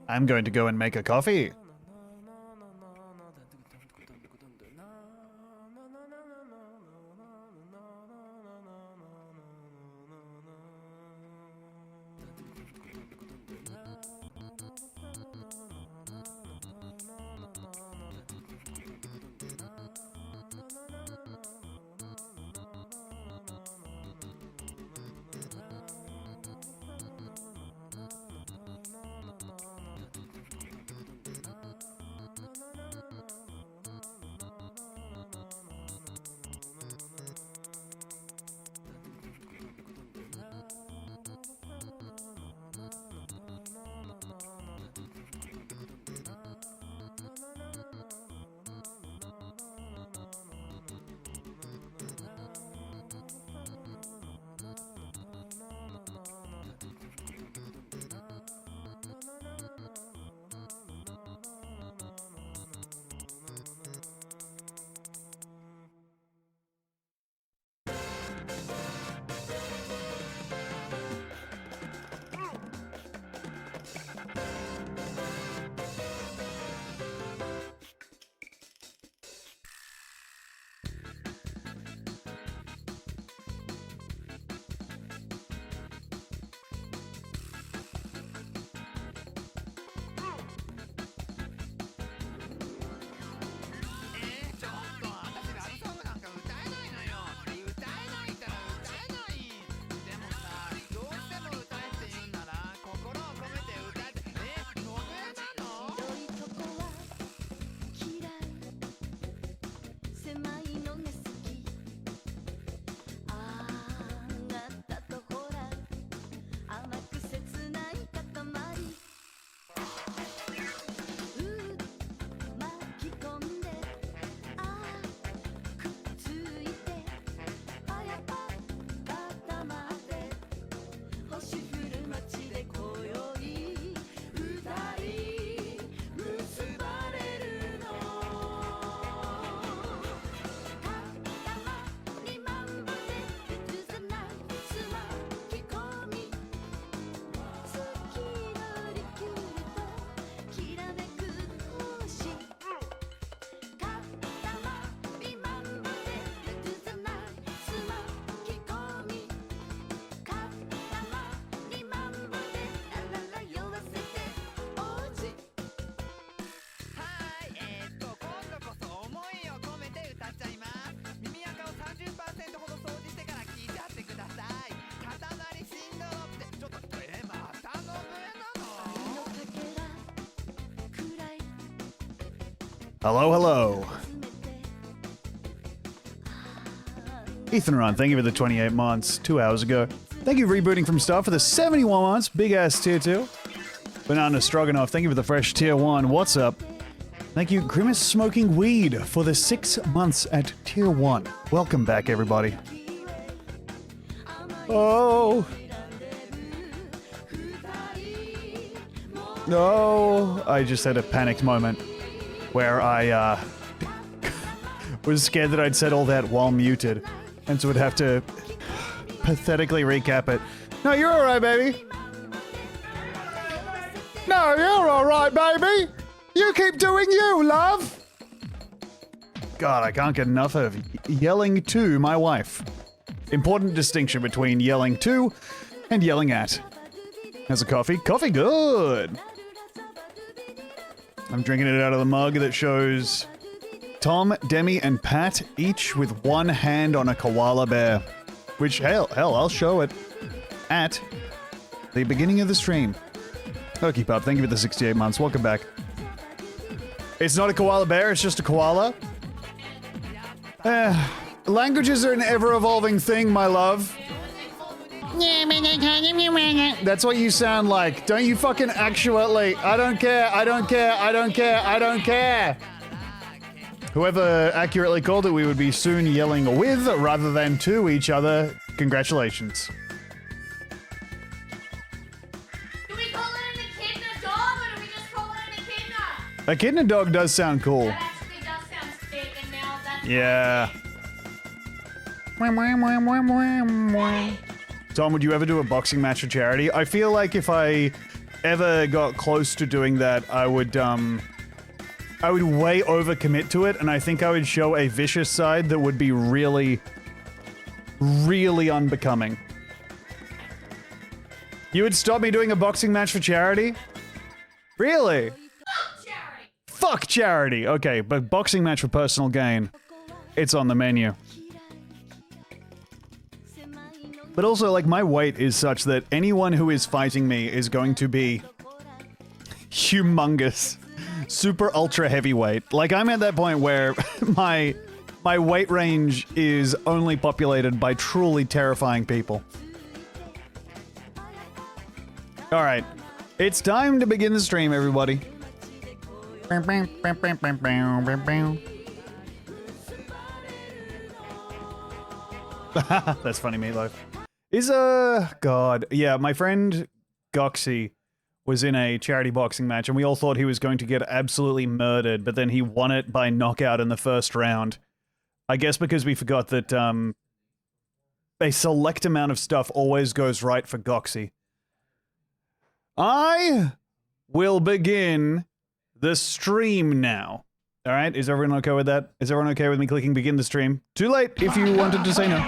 I'm going to go and make a coffee. Hello, hello. Ethan Run, thank you for the 28 months, 2 hours ago. Thank you, Rebooting from Star, for the 71 months, big ass tier 2. Banana Stroganoff, thank you for the fresh tier 1, what's up? Thank you, Grimace Smoking Weed, for the 6 months at tier 1. Welcome back, everybody. Oh. No, I just had a panicked moment where I was scared that I'd said all that while muted, and so would have to pathetically recap it. No, you're alright, baby. No, you're alright, baby. You keep doing you, love. God, I can't get enough of yelling to my wife. Important distinction between yelling to and yelling at. How's a coffee? Coffee good. I'm drinking it out of the mug that shows Tom, Demi, and Pat, each with one hand on a koala bear. Which, hell, I'll show it at the beginning of the stream. Hokey Pup, thank you for the 68 months. Welcome back. It's not a koala bear, it's just a koala. Languages are an ever-evolving thing, my love. That's what you sound like. Don't you fucking actually. I don't care, I don't care, I don't care, I don't care. Whoever accurately called it, we would be soon yelling with rather than to each other. Congratulations. Do we call it an echidna dog or do we just call it an echidna? Echidna dog does sound cool. That actually does sound sick, and now that's Yeah. Tom, would you ever do a boxing match for charity? I feel like if I ever got close to doing that, I would way overcommit to it, and I think I would show a vicious side that would be really, really unbecoming. You would stop me doing a boxing match for charity? Really? Fuck charity! Fuck charity! Okay, but boxing match for personal gain. It's on the menu. But also, like, my weight is such that anyone who is fighting me is going to be humongous. Super ultra heavyweight. Like, I'm at that point where my weight range is only populated by truly terrifying people. Alright. It's time to begin the stream, everybody. That's funny, Meatloaf. God. Yeah, my friend Goxie was in a charity boxing match, and we all thought he was going to get absolutely murdered, but then he won it by knockout in the first round. I guess because we forgot that, a select amount of stuff always goes right for Goxie. I will begin the stream now. Alright, is everyone okay with that? Is everyone okay with me clicking begin the stream? Too late if you wanted to say no.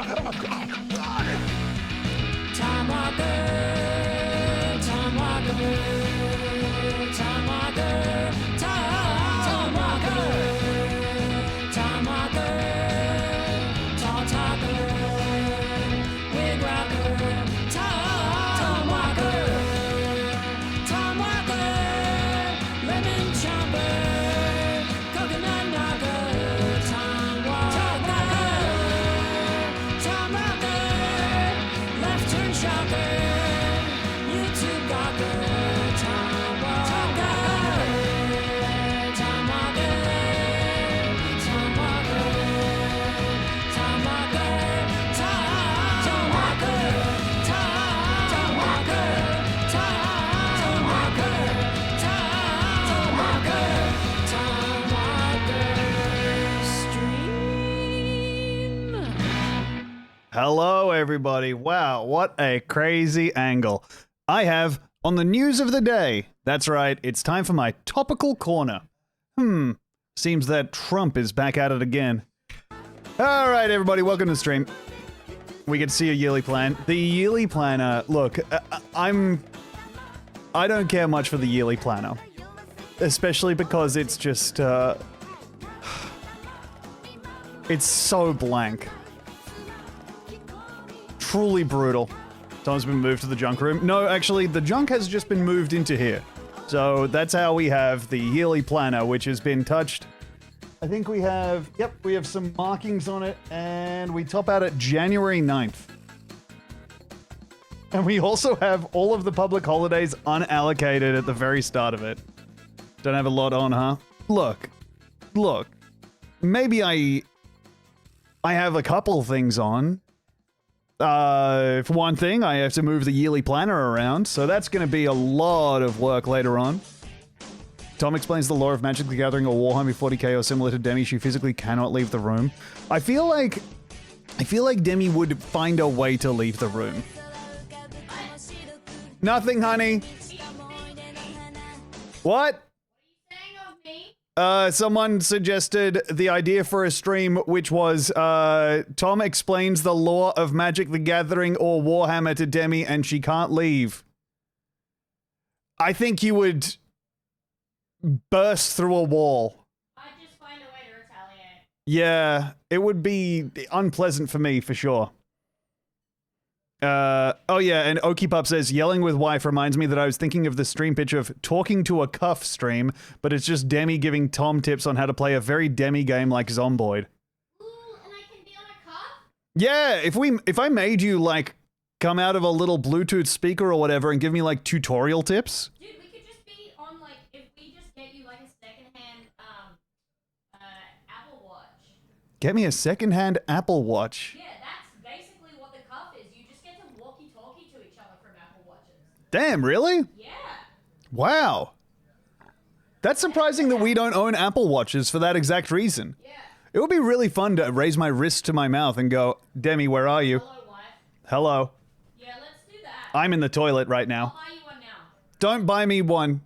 Hello, everybody. Wow, what a crazy angle. I have on the news of the day. That's right, it's time for my topical corner. Seems that Trump is back at it again. All right, everybody, welcome to the stream. We get to see a yearly plan. The yearly planner, look, I don't care much for the yearly planner. Especially because it's just, it's so blank. Truly brutal. Tom's been moved to the junk room. No, actually, the junk has just been moved into here. So that's how we have the yearly planner, which has been touched. I think we have, yep, we have some markings on it, and we top out at January 9th. And we also have all of the public holidays unallocated at the very start of it. Don't have a lot on, huh? Look. Maybe I have a couple things on. For one thing, I have to move the yearly planner around, so that's going to be a lot of work later on. Tom explains the lore of Magic the Gathering or Warhammer 40k or similar to Demi. She physically cannot leave the room. I feel like Demi would find a way to leave the room. Nothing, honey. What? Someone suggested the idea for a stream, which was, Tom explains the lore of Magic the Gathering or Warhammer to Demi, and she can't leave. I think you would burst through a wall. I'd just find a way to retaliate. Yeah, it would be unpleasant for me, for sure. Oh yeah, and Okipup says, yelling with wife reminds me that I was thinking of the stream pitch of talking to a cuff stream, but it's just Demi giving Tom tips on how to play a very Demi game like Zomboid. Ooh, and I can be on a cuff? Yeah, if I made you, like, come out of a little Bluetooth speaker or whatever and give me, like, tutorial tips. Dude, we could just be on, like, if we just get you, like, a secondhand, Apple Watch. Get me a secondhand Apple Watch. Yeah, that's basically what the cuff is. You just get to walkie-talkie to each other from Apple Watches. Damn, really? Yeah. Wow. That's surprising that we don't own Apple Watches for that exact reason. Yeah. It would be really fun to raise my wrist to my mouth and go, Demi, where are you? Hello, wife. Hello. Yeah, let's do that. I'm in the toilet right I'll now. buy you one now. Don't buy me one.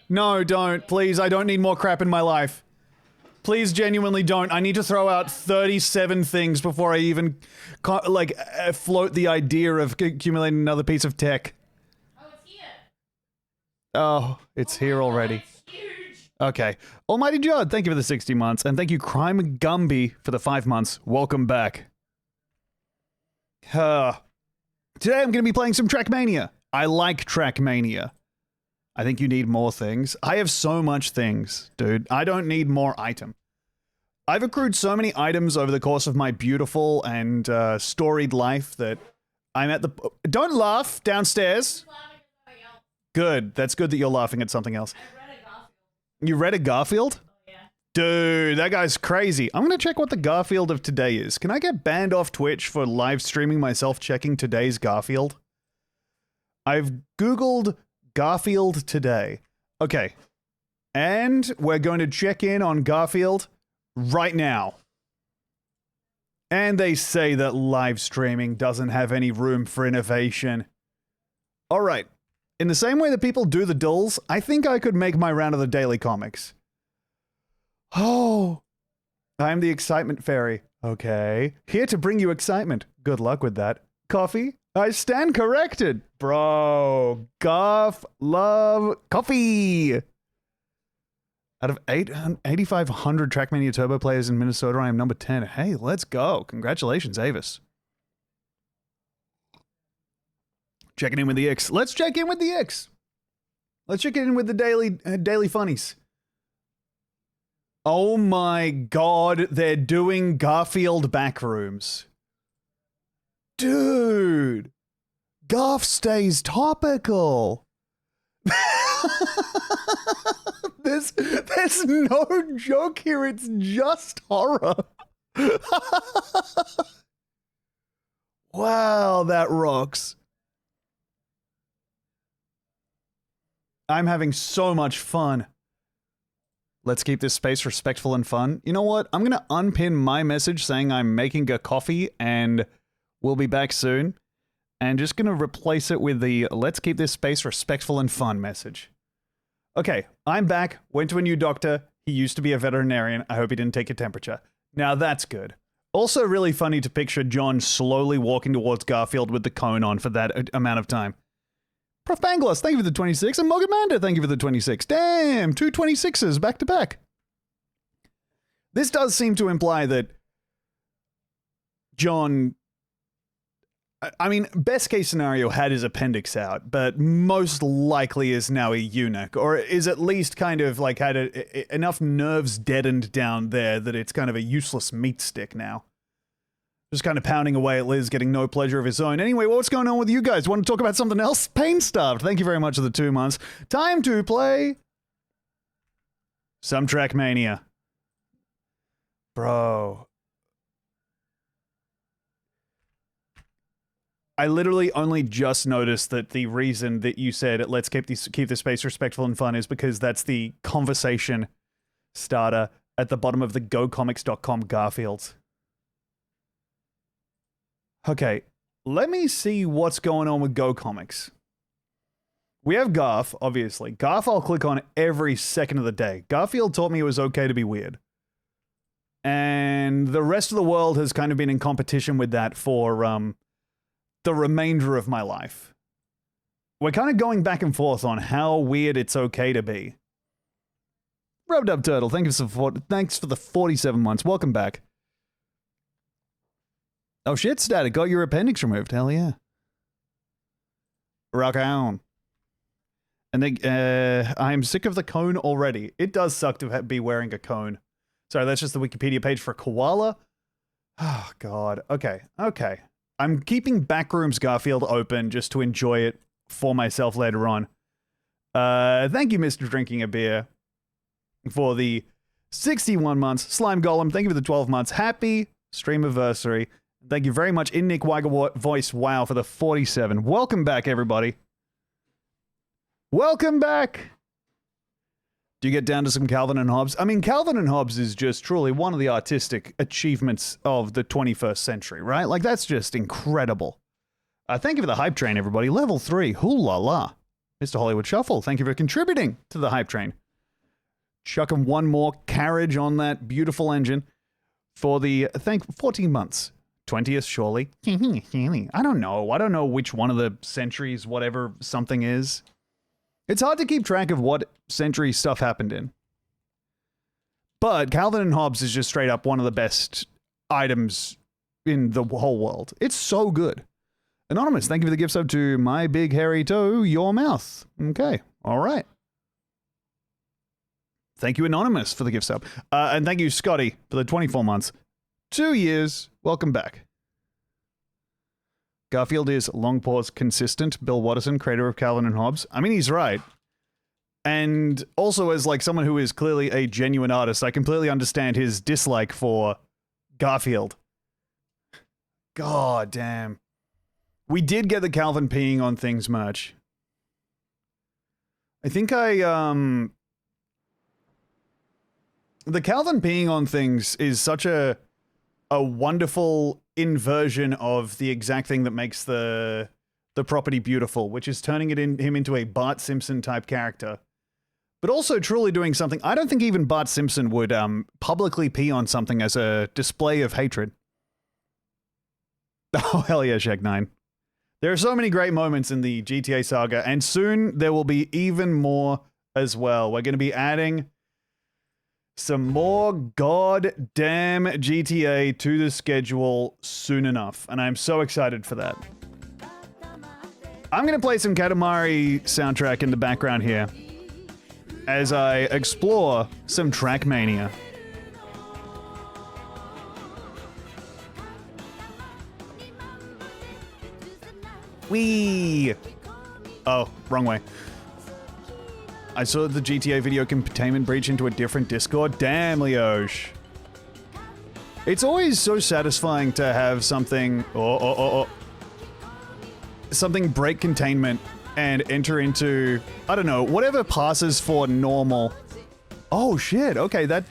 No, don't. Please, I don't need more crap in my life. Please, genuinely don't. I need to throw out 37 things before I even, float the idea of accumulating another piece of tech. Oh, it's here. Oh, it's here already. It's huge. Okay. Almighty Judd, thank you for the 60 months. And thank you, Crime Gumby, for the 5 months. Welcome back. Today I'm going to be playing some Trackmania. I like Trackmania. I think you need more things. I have so much things, dude. I don't need more item. I've accrued so many items over the course of my beautiful and storied life that I'm at the... Don't laugh downstairs. Good. That's good that you're laughing at something else. I read a Garfield. You read a Garfield? Oh, yeah. Dude, that guy's crazy. I'm going to check what the Garfield of today is. Can I get banned off Twitch for live streaming myself checking today's Garfield? I've Googled Garfield today. Okay. And we're going to check in on Garfield right now. And they say that live streaming doesn't have any room for innovation. All right. In the same way that people do the dulls, I think I could make my round of the daily comics. Oh, I'm the excitement fairy. Okay. Here to bring you excitement. Good luck with that. Coffee? I stand corrected. Bro, Garf love coffee. Out of 8,500 Trackmania Turbo players in Minnesota, I am number 10. Hey, let's go. Congratulations, Avis. Checking in with the X. Let's check in with the X. Let's check in with the daily funnies. Oh my god, they're doing Garfield backrooms. Dude, Garf stays topical. There's no joke here, it's just horror. Wow, that rocks. I'm having so much fun. Let's keep this space respectful and fun. You know what? I'm going to unpin my message saying I'm making a coffee and we'll be back soon. And just going to replace it with the let's keep this space respectful and fun message. Okay, I'm back. Went to a new doctor. He used to be a veterinarian. I hope he didn't take your temperature. Now that's good. Also really funny to picture John slowly walking towards Garfield with the cone on for that amount of time. Prof. Banglos, thank you for the 26. And Mogamanda, thank you for the 26. Damn, 2 26s back to back. This does seem to imply that John, I mean, best case scenario had his appendix out, but most likely is now a eunuch, or is at least kind of like had enough nerves deadened down there that it's kind of a useless meat stick now. Just kind of pounding away at Liz, getting no pleasure of his own. Anyway, what's going on with you guys? Want to talk about something else? Pain Starved. Thank you very much for the 2 months. Time to play some Trackmania. Bro. I literally only just noticed that the reason that you said let's keep the space respectful and fun is because that's the conversation starter at the bottom of the GoComics.com Garfields. Okay, let me see what's going on with Go Comics. We have Garf, obviously. Garf I'll click on every second of the day. Garfield taught me it was okay to be weird. And the rest of the world has kind of been in competition with that for the remainder of my life. We're kind of going back and forth on how weird it's okay to be. Rubbed Up Turtle, thanks for the 47 months. Welcome back. Oh shit, Static, got your appendix removed. Hell yeah. Rock on. And then, I'm sick of the cone already. It does suck to be wearing a cone. Sorry, that's just the Wikipedia page for koala. Oh, God. Okay, okay. I'm keeping Backrooms Garfield open just to enjoy it for myself later on. Thank you, Mr. Drinking a Beer, for the 61 months. Slime Golem, thank you for the 12 months. Happy streamiversary. Thank you very much, In Nick Weiger Voice Wow, for the 47. Welcome back, everybody. Welcome back. Do you get down to some Calvin and Hobbes? I mean, Calvin and Hobbes is just truly one of the artistic achievements of the 21st century, right? Like, that's just incredible. Thank you for the hype train, everybody. Level 3. Hoo la la. Mr. Hollywood Shuffle, thank you for contributing to the hype train. Chucking one more carriage on that beautiful engine for the 14 months. 20th, surely. I don't know. I don't know which one of the centuries, whatever something is. It's hard to keep track of what century stuff happened in. But Calvin and Hobbes is just straight up one of the best items in the whole world. It's so good. Anonymous, thank you for the gift sub to My Big Hairy Toe, Your Mouth. Okay, all right. Thank you, Anonymous, for the gift sub. And thank you, Scotty, for the 24 months. 2 years. Welcome back. Garfield is long pause consistent. Bill Watterson, creator of Calvin and Hobbes. I mean, he's right. And also, as like someone who is clearly a genuine artist, I completely understand his dislike for Garfield. God damn. We did get the Calvin peeing on things merch. I think the Calvin peeing on things is such a wonderful inversion of the exact thing that makes the property beautiful, which is turning him into a Bart Simpson type character. But also truly doing something. I don't think even Bart Simpson would publicly pee on something as a display of hatred. Oh, hell yeah, Shaq 9. There are so many great moments in the GTA saga, and soon there will be even more as well. We're going to be adding some more goddamn GTA to the schedule soon enough, and I'm so excited for that. I'm going to play some Katamari soundtrack in the background here as I explore some Trackmania. Whee! Oh, wrong way. I saw the GTA video containment breach into a different Discord. Damn, Leosh. It's always so satisfying to have something... something break containment and enter into, I don't know, whatever passes for normal. Oh, shit. Okay, that...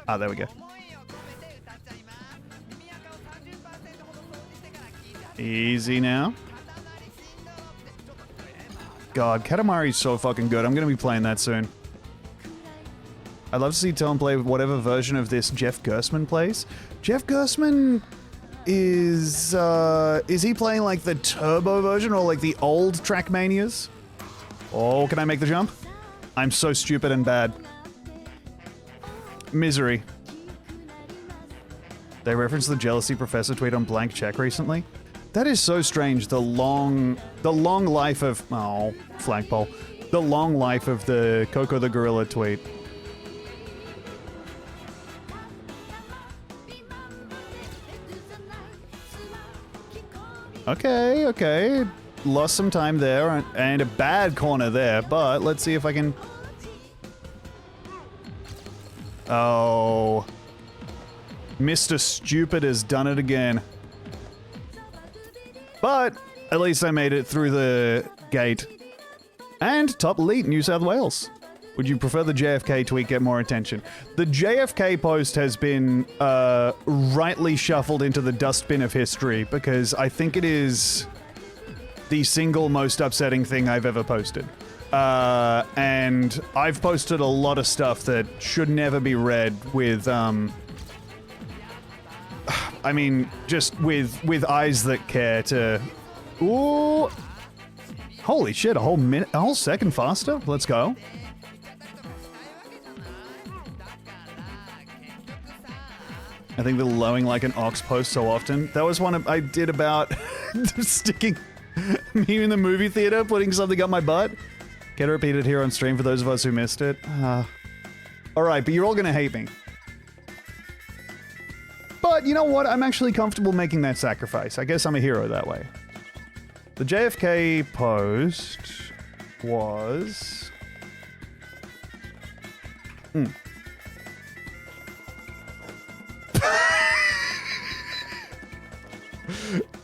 Ah, there we go. Easy now. God, Katamari's so fucking good. I'm gonna be playing that soon. I'd love to see Tom play whatever version of this Jeff Gerstmann plays. Jeff Gerstmann is he playing like the turbo version or like the old Trackmanias? Oh, can I make the jump? I'm so stupid and bad. Misery. They referenced the Jealousy Professor tweet on Blank Check recently. That is so strange, the long life of... Oh, flagpole. The long life of the Coco the Gorilla tweet. Okay, okay. Lost some time there, and a bad corner there, but let's see if I can... Oh. Mr. Stupid has done it again. But at least I made it through the gate. And top elite, New South Wales. Would you prefer the JFK tweet get more attention? The JFK post has been rightly shuffled into the dustbin of history because I think it is the single most upsetting thing I've ever posted. And I've posted a lot of stuff that should never be read with, I mean, just with eyes that care to... Ooh! Holy shit, a whole second faster? Let's go. I think they're lowing like an ox post so often. That was one I did about sticking me in the movie theater, putting something up my butt. Get it repeated here on stream for those of us who missed it. Alright, but you're all gonna hate me. But you know what? I'm actually comfortable making that sacrifice. I guess I'm a hero that way. The JFK post was...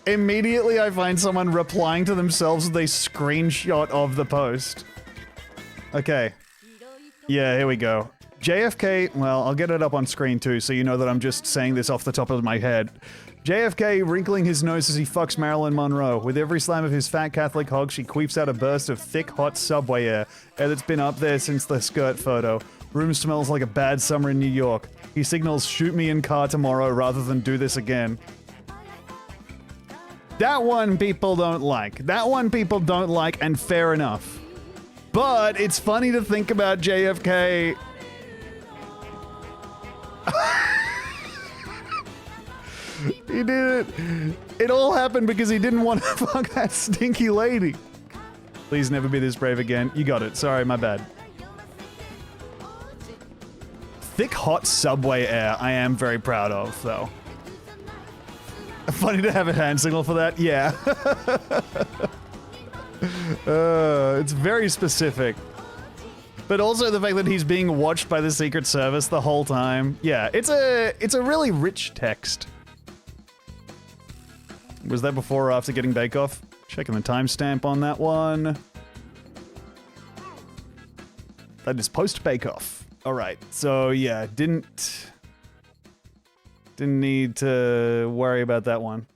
Immediately I find someone replying to themselves with a screenshot of the post. Okay. Yeah, here we go. JFK, well, I'll get it up on screen too, so you know that I'm just saying this off the top of my head. JFK wrinkling his nose as he fucks Marilyn Monroe. With every slam of his fat Catholic hog, she queefs out a burst of thick, hot subway air that's been up there since the skirt photo. Room smells like a bad summer in New York. He signals, shoot me in car tomorrow rather than do this again. That one people don't like. That one people don't like, and fair enough. But it's funny to think about JFK. He did it. It all happened because he didn't want to fuck that stinky lady. Please never be this brave again. You got it. Sorry, my bad. Thick, hot subway air. I am very proud of, though. Funny to have a hand signal for that. Yeah. It's very specific. But also the fact that he's being watched by the Secret Service the whole time. Yeah, it's a really rich text. Was that before or after getting Bake Off? Checking the timestamp on that one. That is post Bake Off. All right. So yeah, didn't need to worry about that one.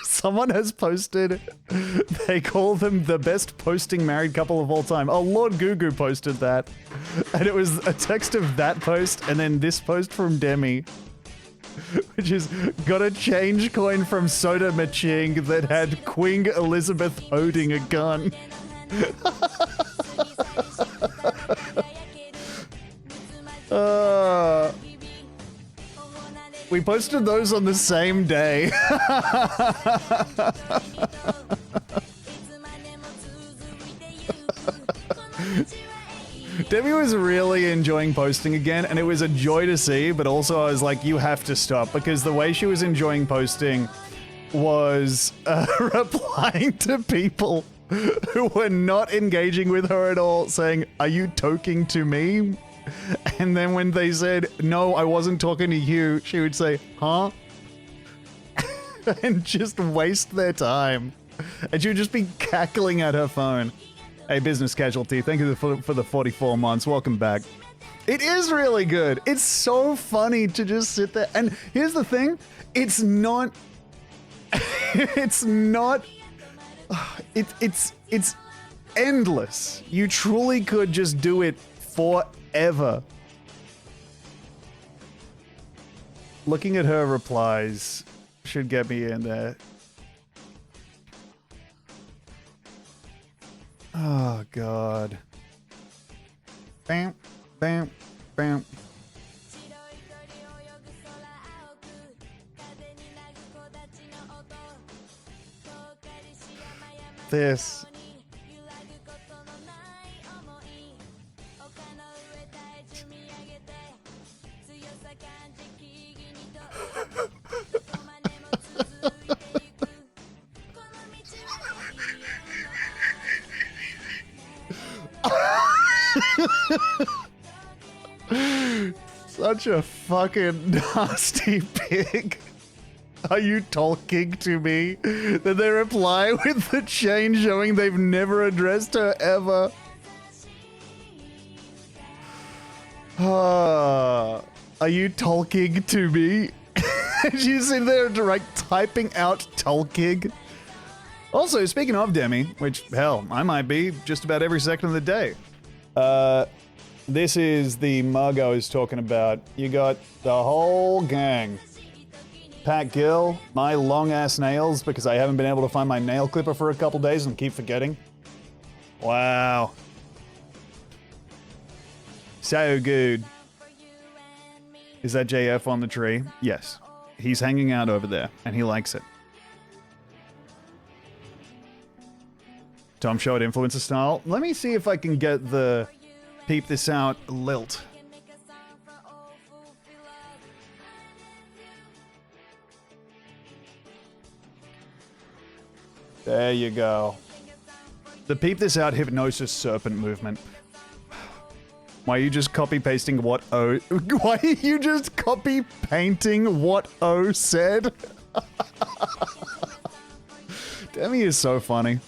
Someone has posted, they call them the best posting married couple of all time. Oh, Lord Gugu posted that. And it was a text of that post and then this post from Demi. Which is, got a change coin from Soda Maching that had Queen Elizabeth holding a gun. We posted those on the same day. Demi was really enjoying posting again, and it was a joy to see, but also I was like, you have to stop, because the way she was enjoying posting was replying to people who were not engaging with her at all, saying, are you talking to me? And then when they said, no, I wasn't talking to you, she would say, huh? And just waste their time. And she would just be cackling at her phone. Hey, Business Casualty, thank you for the 44 months. Welcome back. It is really good. It's so funny to just sit there. And here's the thing. It's not... it's not... It's endless. You truly could just do it forever. Looking at her replies should get me in there. Oh, God. Bam, bam, bam. This. Such a fucking nasty pig. Are you talking to me? Then they reply with the chain showing they've never addressed her ever. Are you talking to me? She's in there like typing out talking. Also, speaking of Demi, which, hell, I might be just about every second of the day. This is the mug I was talking about. You got the whole gang. Pat Gill, my long-ass nails, because I haven't been able to find my nail clipper for a couple days and keep forgetting. Wow. So good. Is that JF on the tree? Yes. He's hanging out over there, and he likes it. Tom Show at influencer style. Let me see if I can get the peep this out lilt. There you go. The peep this out hypnosis serpent movement. Why are you just copy pasting what O? Why are you just copy painting what O said? Demi is so funny.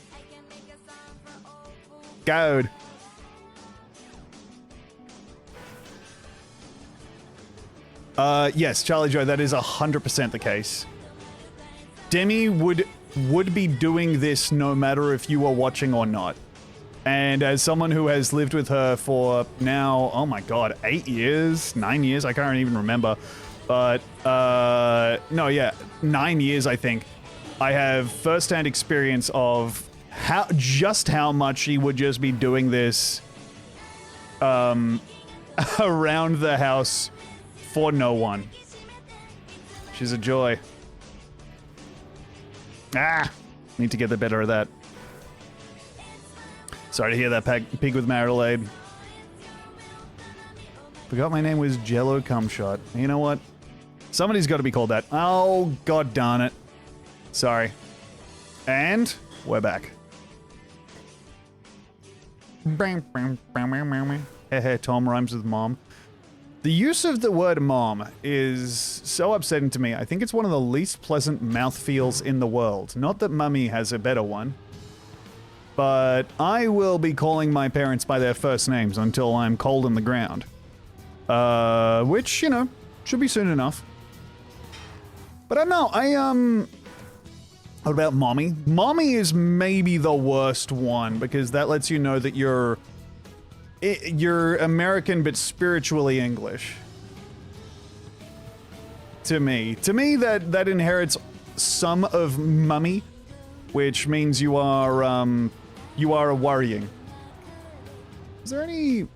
Good. Yes, Charlie Joe, that is 100% the case. Demi would be doing this no matter if you were watching or not. And as someone who has lived with her for now, oh my god, 8 years, 9 years, I can't even remember. But, no, yeah, 9 years, I think. I have first-hand experience of how much she would just be doing this, around the house for no one. She's a joy. Need to get the better of that. Sorry to hear that, pig with marital aid. Forgot my name was Jello Cumshot. You know what? Somebody's got to be called that. Oh, god darn it. Sorry. And we're back. Hehe, Tom rhymes with mom. The use of the word mom is so upsetting to me. I think it's one of the least pleasant mouthfeels in the world. Not that mummy has a better one. But I will be calling my parents by their first names until I'm cold in the ground. Which, you know, should be soon enough. But I don't know, what about mommy? Mommy is maybe the worst one, because that lets you know that you're American but spiritually English. To me, that inherits some of mummy, which means you are a worrying. Is there any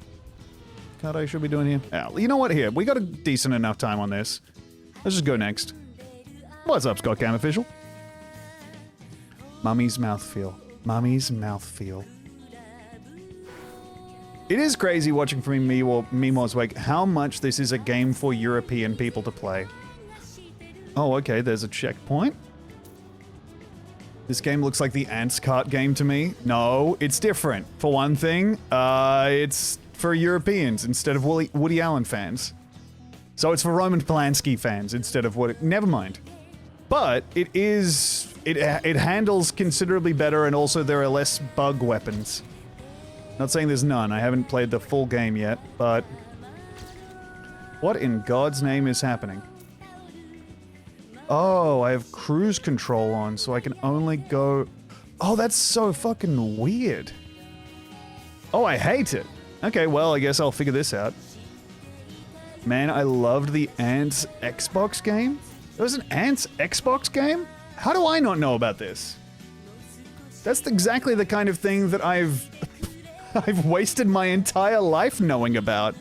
card I should be doing here? Oh, you know what? Here, we got a decent enough time on this. Let's just go next. What's up, Scott Cam Official? Mummy's mouthfeel. Mummy's mouthfeel. It is crazy watching from Meemaw's wake how much this is a game for European people to play. Oh, okay, there's a checkpoint. This game looks like the Ants Cart game to me. No, it's different. For one thing, it's for Europeans instead of Woody Allen fans. So it's for Roman Polanski fans instead of Woody... Never mind. But it is... It handles considerably better, and also there are less bug weapons. Not saying there's none. I haven't played the full game yet, but... What in God's name is happening? Oh, I have cruise control on, so I can only go... Oh, that's so fucking weird. Oh, I hate it. Okay, well, I guess I'll figure this out. Man, I loved the Ants Xbox game. There was an Ants Xbox game? How do I not know about this? That's exactly the kind of thing that I've wasted my entire life knowing about.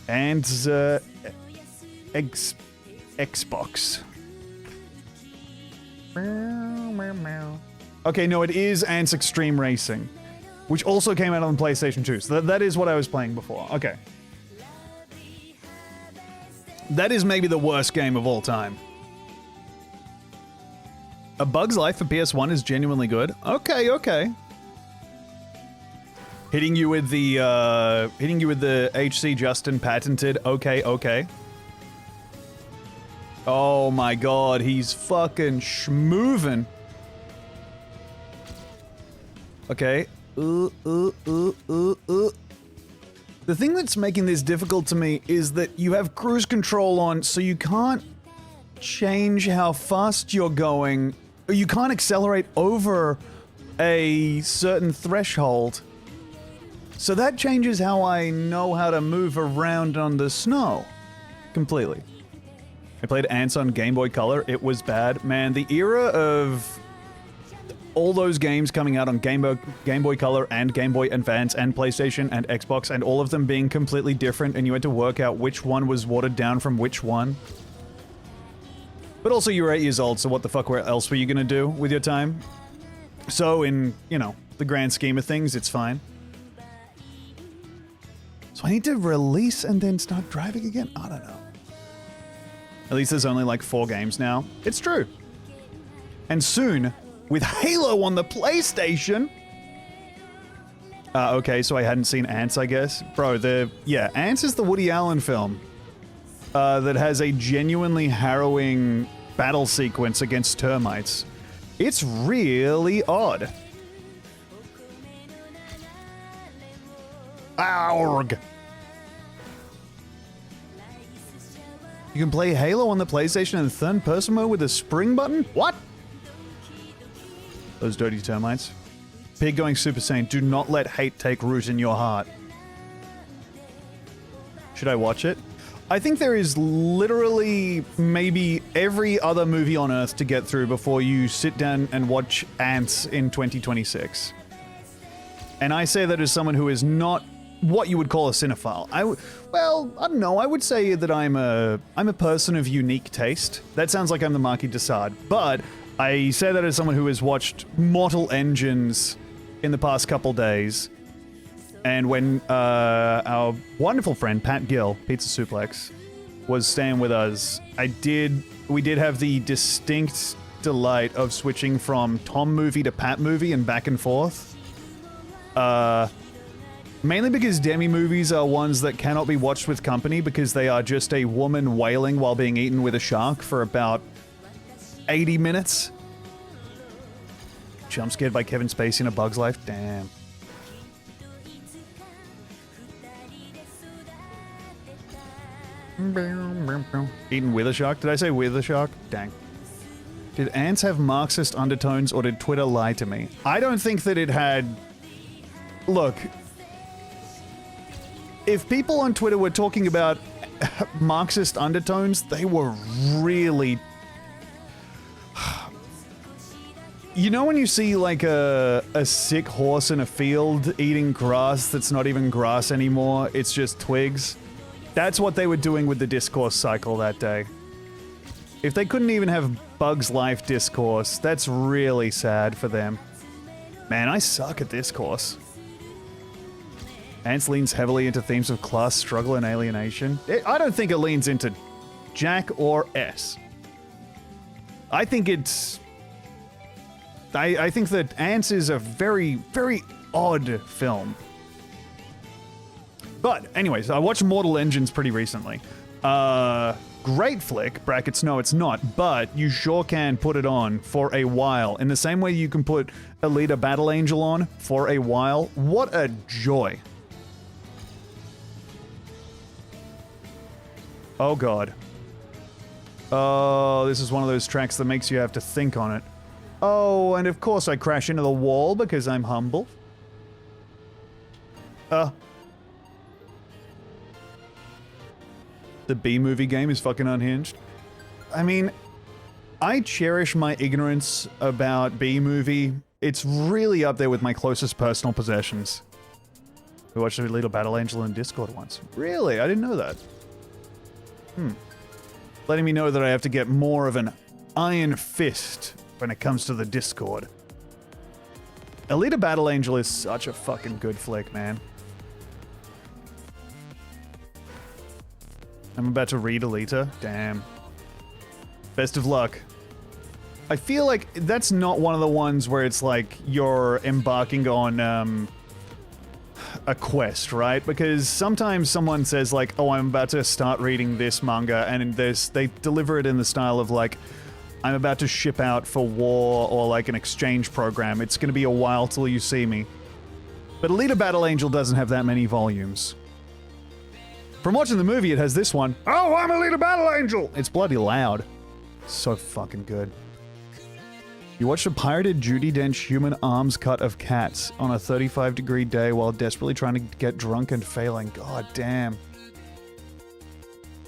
And, Xbox. Okay, no, it is Ants Extreme Racing, which also came out on PlayStation 2, so that is what I was playing before. Okay. That is maybe the worst game of all time. A Bug's Life for PS1 is genuinely good. Okay, okay. Hitting you with the HC Justin patented. Okay, okay. Oh my god, he's fucking schmoovin'. Okay. The thing that's making this difficult to me is that you have cruise control on, so you can't change how fast you're going. You can't accelerate over a certain threshold. So that changes how I know how to move around on the snow. Completely. I played Ants on Game Boy Color. It was bad. Man, the era of all those games coming out on Game Boy Color and Game Boy Advance and PlayStation and Xbox, and all of them being completely different, and you had to work out which one was watered down from which one. But also, you were 8 years old, so what the fuck else were you gonna do with your time? So in, you know, the grand scheme of things, it's fine. So I need to release and then start driving again? I don't know. At least there's only like 4 games now. It's true. And soon, with Halo on the PlayStation... okay, so I hadn't seen Ants, I guess. Bro, yeah, Ants is the Woody Allen film that has a genuinely harrowing battle sequence against termites. It's really odd. Aurg. You can play Halo on the PlayStation in third-person mode with a spring button? What? Those dirty termites. Pig going Super Saiyan. Do not let hate take root in your heart. Should I watch it? I think there is literally maybe every other movie on Earth to get through before you sit down and watch Ants in 2026. And I say that as someone who is not what you would call a cinephile. Well, I don't know. I would say that I'm a person of unique taste. That sounds like I'm the Marquis de Sade, but I say that as someone who has watched Mortal Engines in the past couple days. And when our wonderful friend Pat Gill, Pizza Suplex, was staying with us, we did have the distinct delight of switching from Tom movie to Pat movie and back and forth. Mainly because Demi movies are ones that cannot be watched with company because they are just a woman wailing while being eaten with a shark for about 80 minutes. Jump scared by Kevin Spacey in A Bug's Life? Damn. Eaten with a shark? Did I say with a shark? Dang. Did Ants have Marxist undertones or did Twitter lie to me? I don't think that it had... Look... If people on Twitter were talking about Marxist undertones, they were really... You know when you see like a sick horse in a field eating grass that's not even grass anymore, it's just twigs? That's what they were doing with the discourse cycle that day. If they couldn't even have Bug's Life discourse, that's really sad for them. Man, I suck at discourse. Ants leans heavily into themes of class struggle and alienation. I don't think it leans into Jack or S. I think it's... I think that Ants is a very, very odd film. But, anyways, I watched Mortal Engines pretty recently. Great flick, brackets, no it's not, but you sure can put it on for a while. In the same way you can put Alita Battle Angel on for a while. What a joy. Oh god. Oh, this is one of those tracks that makes you have to think on it. Oh, and of course I crash into the wall because I'm humble. The B-movie game is fucking unhinged. I mean, I cherish my ignorance about B-movie. It's really up there with my closest personal possessions. We watched a little Battle Angel in Discord once. Really? I didn't know that. Letting me know that I have to get more of an iron fist when it comes to the Discord. Alita Battle Angel is such a fucking good flick, man. I'm about to read Alita. Damn. Best of luck. I feel like that's not one of the ones where it's like you're embarking on a quest, right? Because sometimes someone says like, oh, I'm about to start reading this manga, and they deliver it in the style of like, I'm about to ship out for war or like an exchange program. It's going to be a while till you see me. But Alita Battle Angel doesn't have that many volumes. From watching the movie, it has this one. Oh, I'm Alita Battle Angel! It's bloody loud. So fucking good. You watched a pirated Judi Dench human arms cut of cats on a 35-degree day while desperately trying to get drunk and failing. God damn.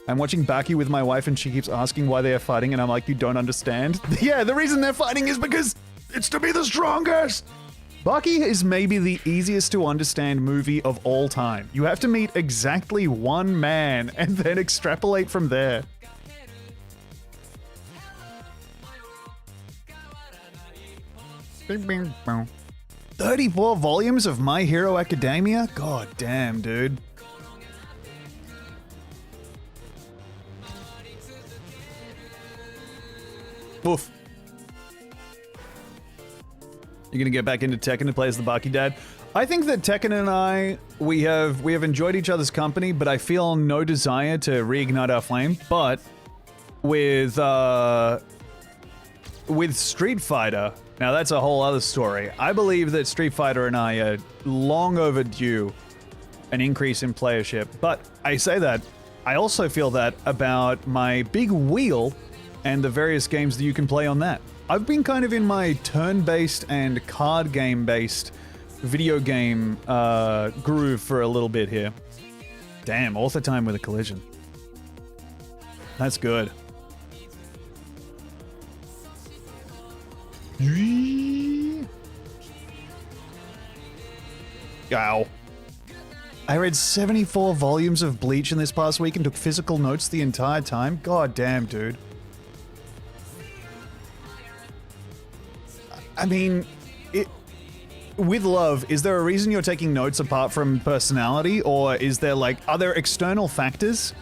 I'm watching Baki with my wife and she keeps asking why they are fighting and I'm like, you don't understand? Yeah, the reason they're fighting is because it's to be the strongest! Baki is maybe the easiest to understand movie of all time. You have to meet exactly one man and then extrapolate from there. Bing, bing, boom. 34 volumes of My Hero Academia? God damn, dude. Oof. You're gonna get back into Tekken to play as the Baki dad? I think that Tekken and I, we have enjoyed each other's company, but I feel no desire to reignite our flame. But with Street Fighter, now that's a whole other story. I believe that Street Fighter and I are long overdue an increase in playership. But I say that, I also feel that about my big wheel and the various games that you can play on that. I've been kind of in my turn-based and card game-based video game groove for a little bit here. Damn, author time with a collision. That's good. Ow. I read 74 volumes of Bleach in this past week and took physical notes the entire time. God damn, dude. I mean, with love, is there a reason you're taking notes apart from personality, or is there like, are there external factors,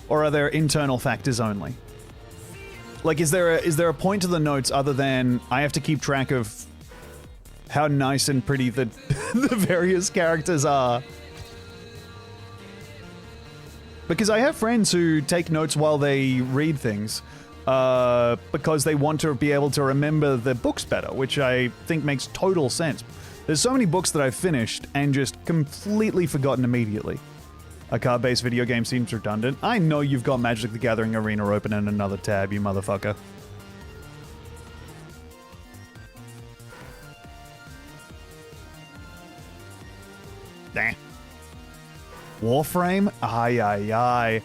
or are there internal factors only? Like, is there a point to the notes other than I have to keep track of how nice and pretty the the various characters are? Because I have friends who take notes while they read things, because they want to be able to remember the books better, which I think makes total sense. There's so many books that I've finished and just completely forgotten immediately. A card-based video game seems redundant. I know you've got Magic the Gathering Arena open in another tab, you motherfucker. Damn. Warframe? Ay, ay, ay.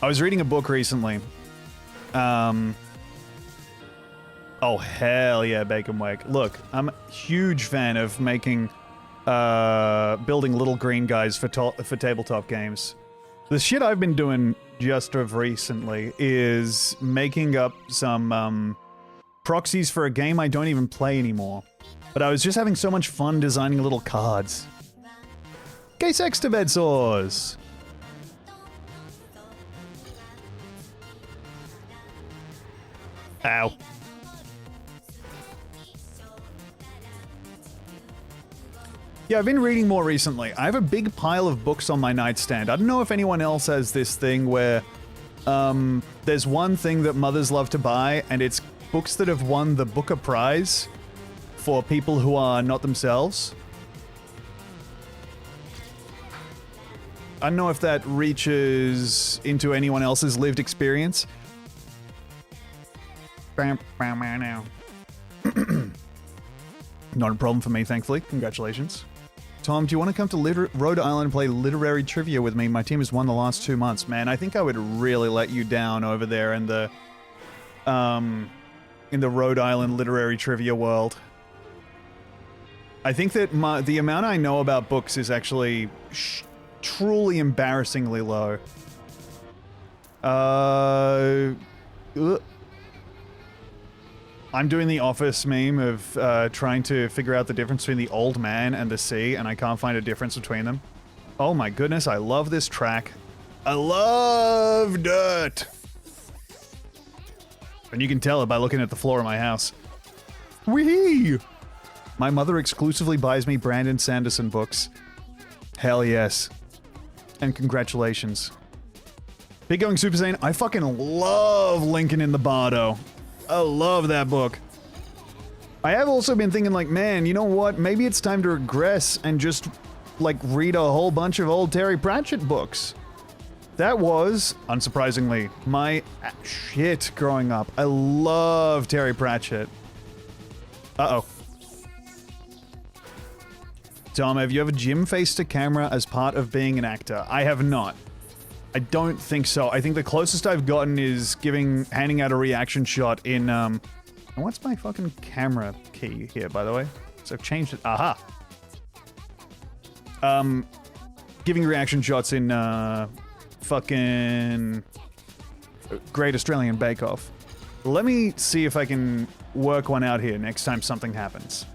I was reading a book recently. Oh, hell yeah, Bacon Wake. Look, I'm a huge fan of making, building little green guys for tabletop games. The shit I've been doing just of recently is making up some, proxies for a game I don't even play anymore. But I was just having so much fun designing little cards. Gay sex to bed sores! Ow. Yeah, I've been reading more recently. I have a big pile of books on my nightstand. I don't know if anyone else has this thing where, there's one thing that mothers love to buy, and it's books that have won the Booker Prize for people who are not themselves. I don't know if that reaches into anyone else's lived experience. Not a problem for me, thankfully. Congratulations. Tom, do you want to come to Rhode Island and play literary trivia with me? My team has won the last 2 months. Man, I think I would really let you down over there in the Rhode Island literary trivia world. I think that the amount I know about books is actually truly embarrassingly low. I'm doing the Office meme of trying to figure out the difference between the old man and the sea, and I can't find a difference between them. Oh my goodness, I love this track. I love dirt! And you can tell it by looking at the floor of my house. Whee! My mother exclusively buys me Brandon Sanderson books. Hell yes. And congratulations. Big Going Super Saiyan, I fucking love Lincoln in the Bardo. I love that book. I have also been thinking like, man, you know what? Maybe it's time to regress and just, like, read a whole bunch of old Terry Pratchett books. That was, unsurprisingly, my shit growing up. I love Terry Pratchett. Uh-oh. Tom, have you ever gym-faced a camera as part of being an actor? I have not. I don't think so. I think the closest I've gotten is handing out a reaction shot in, what's my fucking camera key here, by the way? So I've changed it. Aha! Giving reaction shots in, fucking Great Australian Bake Off. Let me see if I can work one out here next time something happens.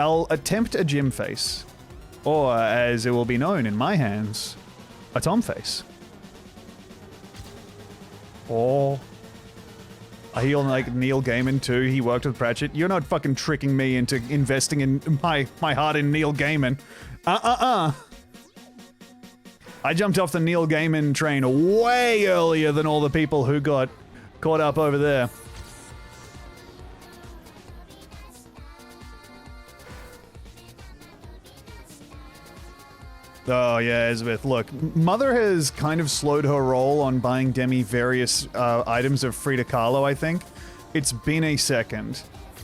I'll attempt a gym face. Or, as it will be known in my hands, a Tom face. Or I hear like Neil Gaiman too. He worked with Pratchett. You're not fucking tricking me into investing in my heart in Neil Gaiman. I jumped off the Neil Gaiman train way earlier than all the people who got caught up over there. Oh, yeah, Elizabeth. Look, Mother has kind of slowed her roll on buying Demi various items of Frida Kahlo, I think. It's been a second.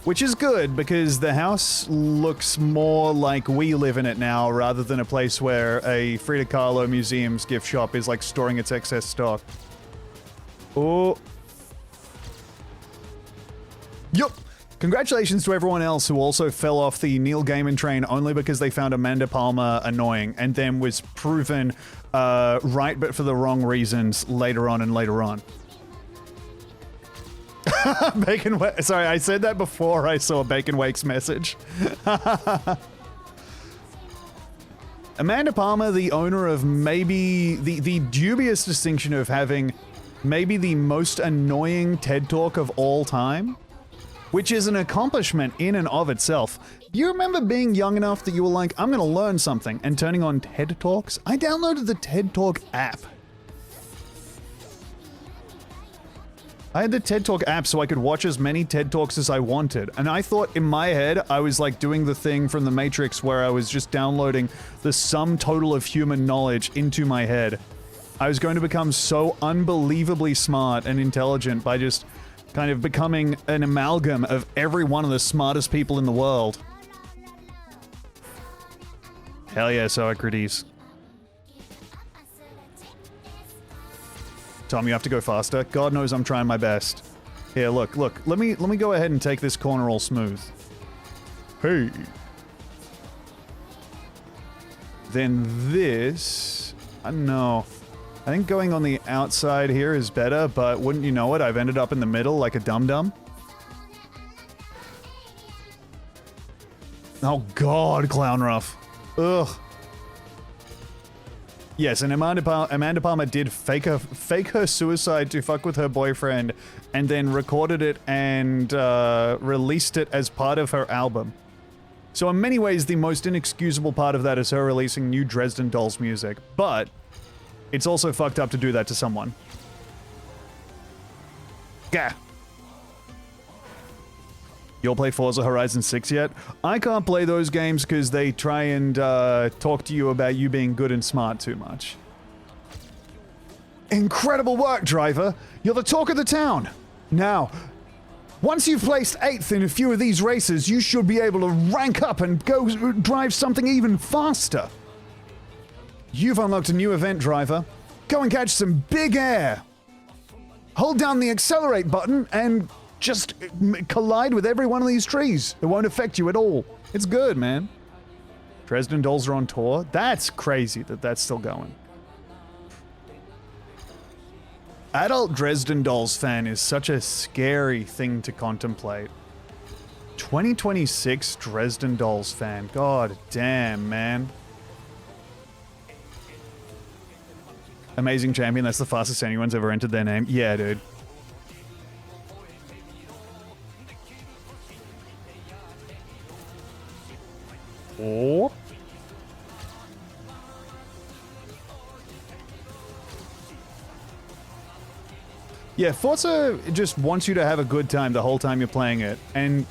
Which is good, because the house looks more like we live in it now, rather than a place where a Frida Kahlo museum's gift shop is, like, storing its excess stock. Oh. Yup. Congratulations to everyone else who also fell off the Neil Gaiman train only because they found Amanda Palmer annoying and then was proven right but for the wrong reasons later on and later on. Bacon sorry, I said that before I saw Bacon Wake's message. Amanda Palmer, the owner of maybe the dubious distinction of having maybe the most annoying TED Talk of all time. Which is an accomplishment in and of itself. Do you remember being young enough that you were like, I'm gonna learn something, and turning on TED Talks? I downloaded the TED Talk app. I had the TED Talk app so I could watch as many TED Talks as I wanted, and I thought in my head I was like doing the thing from the Matrix where I was just downloading the sum total of human knowledge into my head. I was going to become so unbelievably smart and intelligent by just kind of becoming an amalgam of every one of the smartest people in the world. Hell yeah, Socrates. Tom, you have to go faster. God knows I'm trying my best. Here, look. Let me go ahead and take this corner all smooth. Hey. Then this... I don't know. I think going on the outside here is better, but wouldn't you know it, I've ended up in the middle like a dum-dum. Oh god, Clown Ruff. Ugh. Yes, and Amanda Palmer did fake her suicide to fuck with her boyfriend, and then recorded it and released it as part of her album. So in many ways, the most inexcusable part of that is her releasing new Dresden Dolls music, but it's also fucked up to do that to someone. Gah. You'll play Forza Horizon 6 yet? I can't play those games because they try and talk to you about you being good and smart too much. Incredible work, driver! You're the talk of the town! Now, once you've placed 8th in a few of these races, you should be able to rank up and go drive something even faster. You've unlocked a new event, driver. Go and catch some big air. Hold down the accelerate button and just collide with every one of these trees. It won't affect you at all. It's good, man. Dresden Dolls are on tour? That's crazy that that's still going. Adult Dresden Dolls fan is such a scary thing to contemplate. 2026 Dresden Dolls fan. God damn, man. Amazing champion, that's the fastest anyone's ever entered their name. Yeah, dude. Oh. Yeah, Forza just wants you to have a good time the whole time you're playing it. And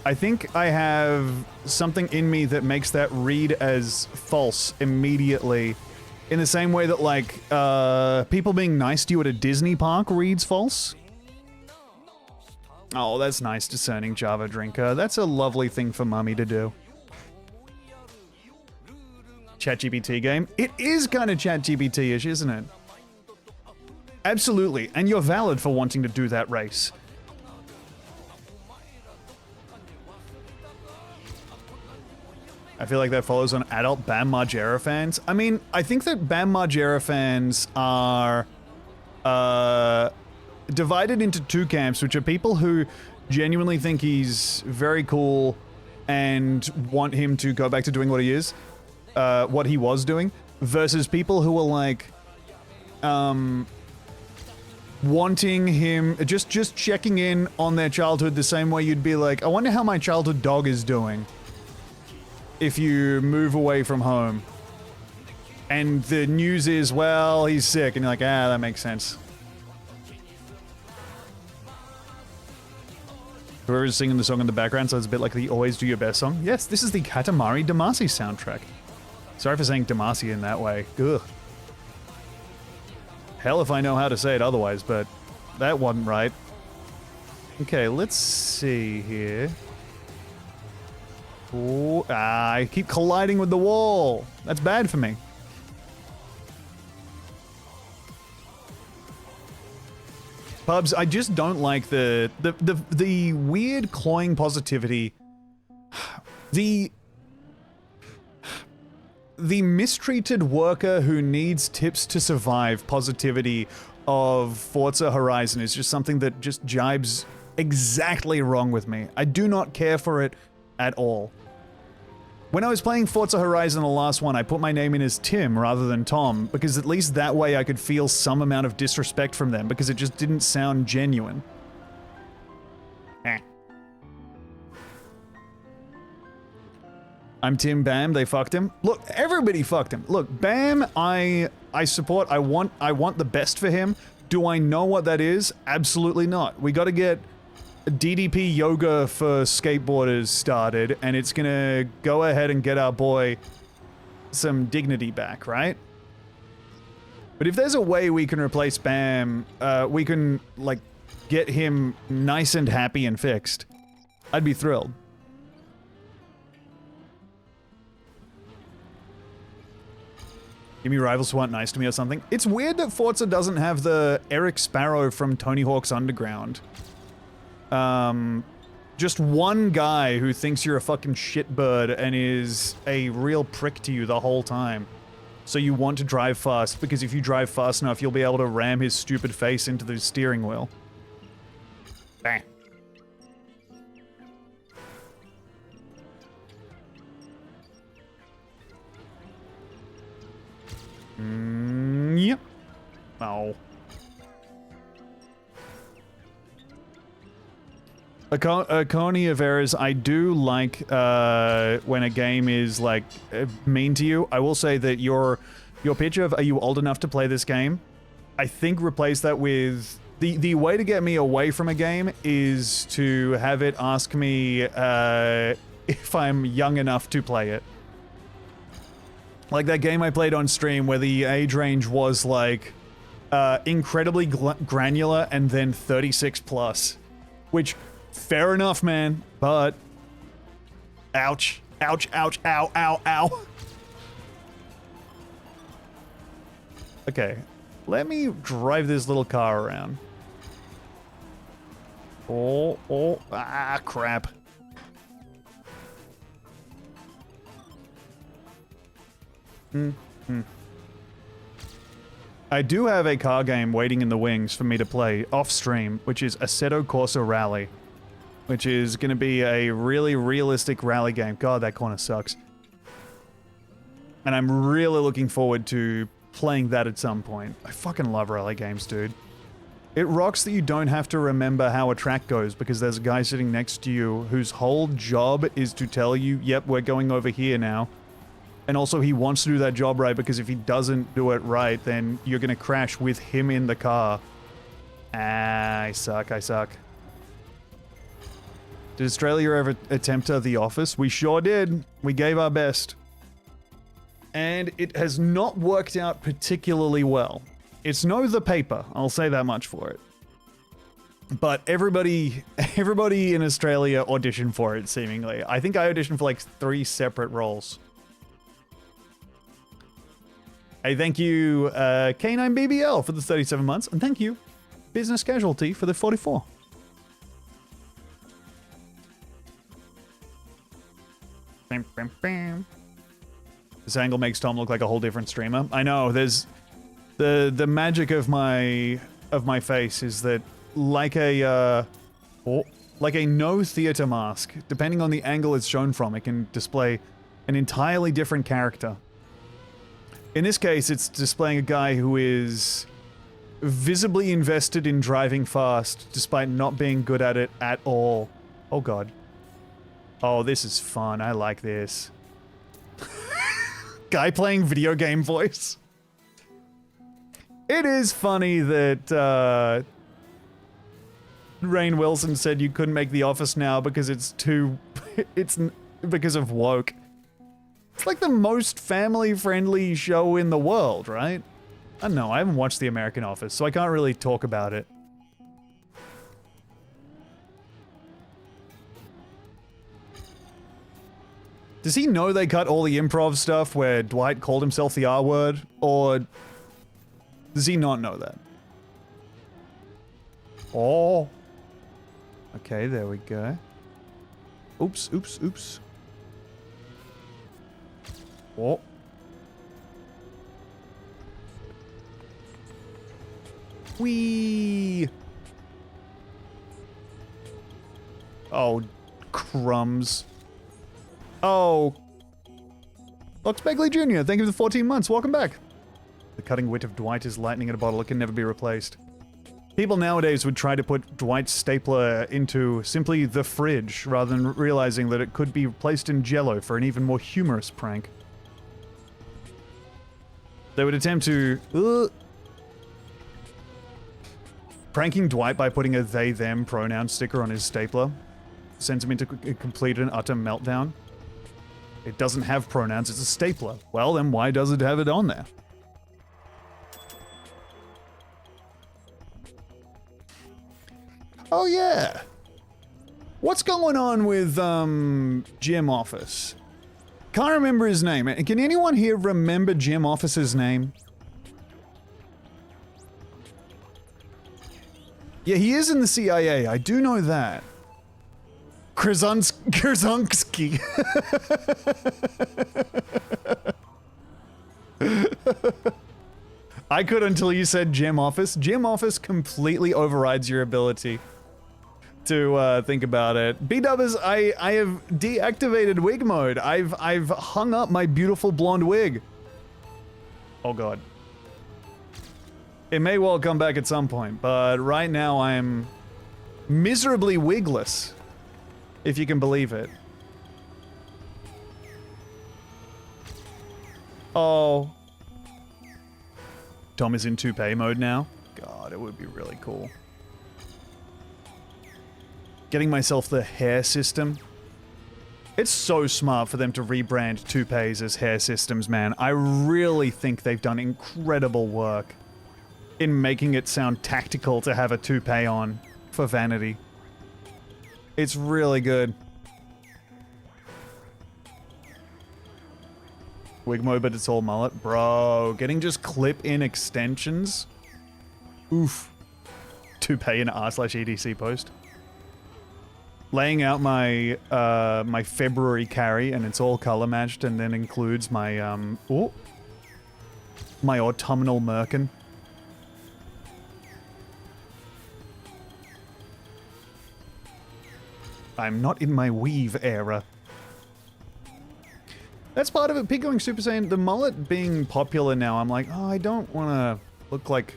I think I have something in me that makes that read as false immediately. In the same way that, like, people being nice to you at a Disney park reads false. Oh, that's nice, discerning Java drinker. That's a lovely thing for mummy to do. ChatGPT game? It is kind of ChatGPT-ish, isn't it? Absolutely, and you're valid for wanting to do that race. I feel like that follows on adult Bam Margera fans. I mean, I think that Bam Margera fans are divided into two camps, which are people who genuinely think he's very cool and want him to go back to doing what he is, what he was doing, versus people who are like, wanting him, just checking in on their childhood the same way you'd be like, I wonder how my childhood dog is doing if you move away from home. And the news is, well, he's sick, and you're like, ah, that makes sense. Whoever's singing the song in the background, so it's a bit like the Always Do Your Best song. Yes, this is the Katamari Damacy soundtrack. Sorry for saying Demacia in that way. Ugh. Hell if I know how to say it otherwise, but that wasn't right. Okay, let's see here. Ooh, I keep colliding with the wall. That's bad for me. Pubs, I just don't like the weird cloying positivity. The mistreated worker who needs tips to survive positivity of Forza Horizon is just something that just jibes exactly wrong with me. I do not care for it at all. When I was playing Forza Horizon, the last one, I put my name in as Tim rather than Tom, because at least that way I could feel some amount of disrespect from them, because it just didn't sound genuine. I'm Tim Bam, they fucked him. Look, everybody fucked him. Look, Bam, I support, I want the best for him. Do I know what that is? Absolutely not. We gotta get DDP yoga for skateboarders started, and it's gonna go ahead and get our boy some dignity back, right? But if there's a way we can replace Bam, we can, like, get him nice and happy and fixed, I'd be thrilled. Give me rivals who aren't nice to me or something. It's weird that Forza doesn't have the Eric Sparrow from Tony Hawk's Underground. Just one guy who thinks you're a fucking shitbird and is a real prick to you the whole time. So you want to drive fast, because if you drive fast enough, you'll be able to ram his stupid face into the steering wheel. Bang. Yep. Oh. Coney of errors, I do like when a game is like mean to you. I will say that your picture of "are you old enough to play this game?" I think replace that with the way to get me away from a game is to have it ask me if I'm young enough to play it. Like that game I played on stream where the age range was like incredibly granular and then 36 plus, which. Fair enough, man, but... Ouch. Ouch, ouch, ow, ow, ow. Okay, let me drive this little car around. Ah, crap. I do have a car game waiting in the wings for me to play off-stream, which is Assetto Corsa Rally. Which is going to be a really realistic rally game. God, that corner sucks. And I'm really looking forward to playing that at some point. I fucking love rally games, dude. It rocks that you don't have to remember how a track goes because there's a guy sitting next to you whose whole job is to tell you, yep, we're going over here now. And also he wants to do that job right because if he doesn't do it right, then you're going to crash with him in the car. Ah, I suck, I suck. Did Australia ever attempt The Office? We sure did. We gave our best. And it has not worked out particularly well. It's no The Paper, I'll say that much for it. But everybody in Australia auditioned for it, seemingly. I think I auditioned for like 3 separate roles. Hey, thank you, K9BBL for the 37 months, and thank you, Business Casualty, for the 44. This angle makes Tom look like a whole different streamer. I know, there's... The magic of my face is that like a no theater mask, depending on the angle it's shown from, it can display an entirely different character. In this case, it's displaying a guy who is visibly invested in driving fast, despite not being good at it at all. Oh god. Oh, this is fun. I like this. Guy playing video game voice. It is funny that Rainn Wilson said you couldn't make The Office now because it's too... it's because of woke. It's like the most family-friendly show in the world, right? I don't know, I haven't watched The American Office, so I can't really talk about it. Does he know they cut all the improv stuff where Dwight called himself the R word? Or does he not know that? Oh. Okay, there we go. Oops, oops, oops. Oh. Whee! Oh, crumbs. Oh. Lux Begley Jr., thank you for the 14 months. Welcome back. The cutting wit of Dwight is lightning in a bottle. It can never be replaced. People nowadays would try to put Dwight's stapler into simply the fridge, rather than realizing that it could be placed in Jell-O for an even more humorous prank. They would attempt to... Pranking Dwight by putting a they-them pronoun sticker on his stapler sends him into a complete and utter meltdown. It doesn't have pronouns, it's a stapler. Well, then why does it have it on there? Oh yeah. What's going on with, Jim Office? Can't remember his name. Can anyone here remember Jim Office's name? Yeah, he is in the CIA. I do know that. Krasunski. I could until you said Jim Office. Jim Office completely overrides your ability to think about it. B-dubbers, I have deactivated wig mode. I've hung up my beautiful blonde wig. Oh god. It may well come back at some point, but right now I'm miserably wigless, if you can believe it. Oh. Tom is in toupee mode now. God, it would be really cool. Getting myself the hair system. It's so smart for them to rebrand toupees as hair systems, man. I really think they've done incredible work in making it sound tactical to have a toupee on for vanity. It's really good. Wig mode, but it's all mullet. Bro, getting just clip-in extensions? Oof. Toupee and r/EDC post. Laying out my, my February carry, and it's all color matched, and then includes my, my autumnal merkin. I'm not in my weave era. That's part of it. Pig going Super Saiyan, the mullet being popular now, I'm like, oh, I don't want to look like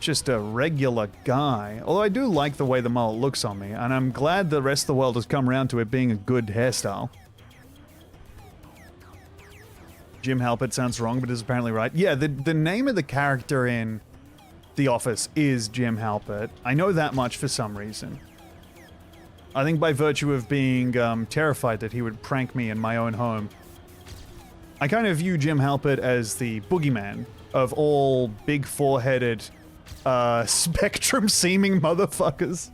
just a regular guy. Although I do like the way the mullet looks on me, and I'm glad the rest of the world has come around to it being a good hairstyle. Jim Halpert sounds wrong, but is apparently right. Yeah, the name of the character in The Office is Jim Halpert. I know that much for some reason. I think by virtue of being terrified that he would prank me in my own home. I kind of view Jim Halpert as the boogeyman of all big four-headed, spectrum-seeming motherfuckers.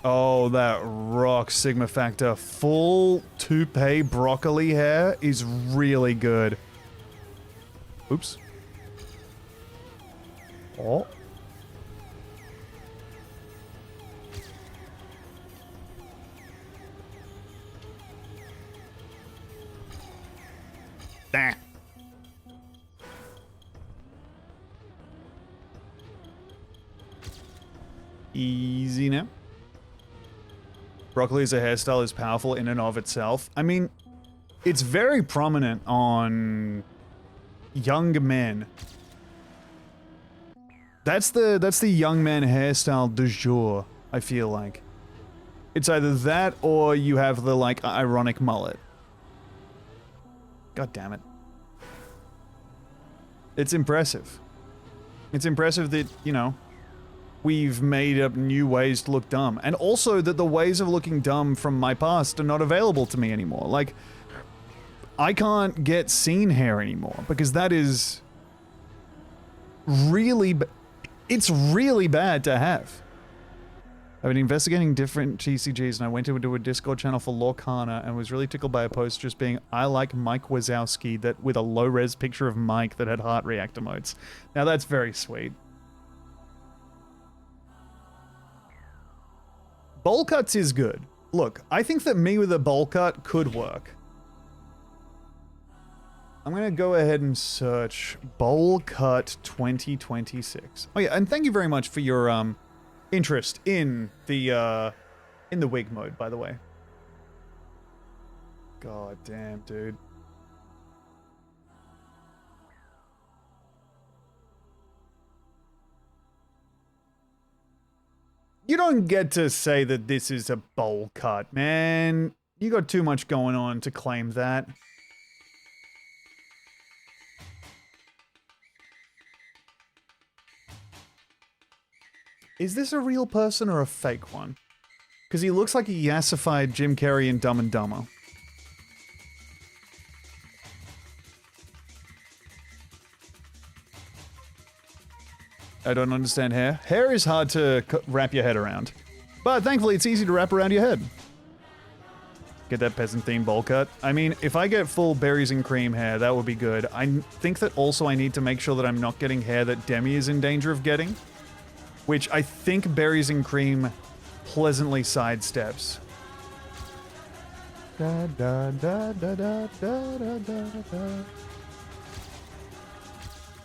Oh, that rock Sigma Factor. Full toupee broccoli hair is really good. Oops. Oh. Nah. Easy now. Broccoli as a hairstyle is powerful in and of itself. I mean, it's very prominent on young men. That's the young man hairstyle du jour, I feel like. It's either that or you have the, like, ironic mullet. God damn it. It's impressive. It's impressive that, you know, we've made up new ways to look dumb. And also that the ways of looking dumb from my past are not available to me anymore. Like, I can't get scene hair anymore because that is really, it's really bad to have. I've been investigating different TCGs and I went into a Discord channel for Lorcana and was really tickled by a post just being, I like Mike Wazowski, that with a low-res picture of Mike that had heart react emotes. Now that's very sweet. Bowl cuts is good. Look, I think that me with a bowl cut could work. I'm gonna go ahead and search bowl cut 2026. Oh yeah, and thank you very much for your interest in the wig mode, by the way. God damn, dude. You don't get to say that this is a bowl cut, man. You got too much going on to claim that. Is this a real person or a fake one? Because he looks like a yassified Jim Carrey in Dumb and Dumber. I don't understand hair. Hair is hard to wrap your head around. But thankfully it's easy to wrap around your head. Get that peasant theme bowl cut. I mean, if I get full berries and cream hair, that would be good. I think that also I need to make sure that I'm not getting hair that Demi is in danger of getting. Which I think berries and cream pleasantly sidesteps. Da, da, da, da, da, da, da, da.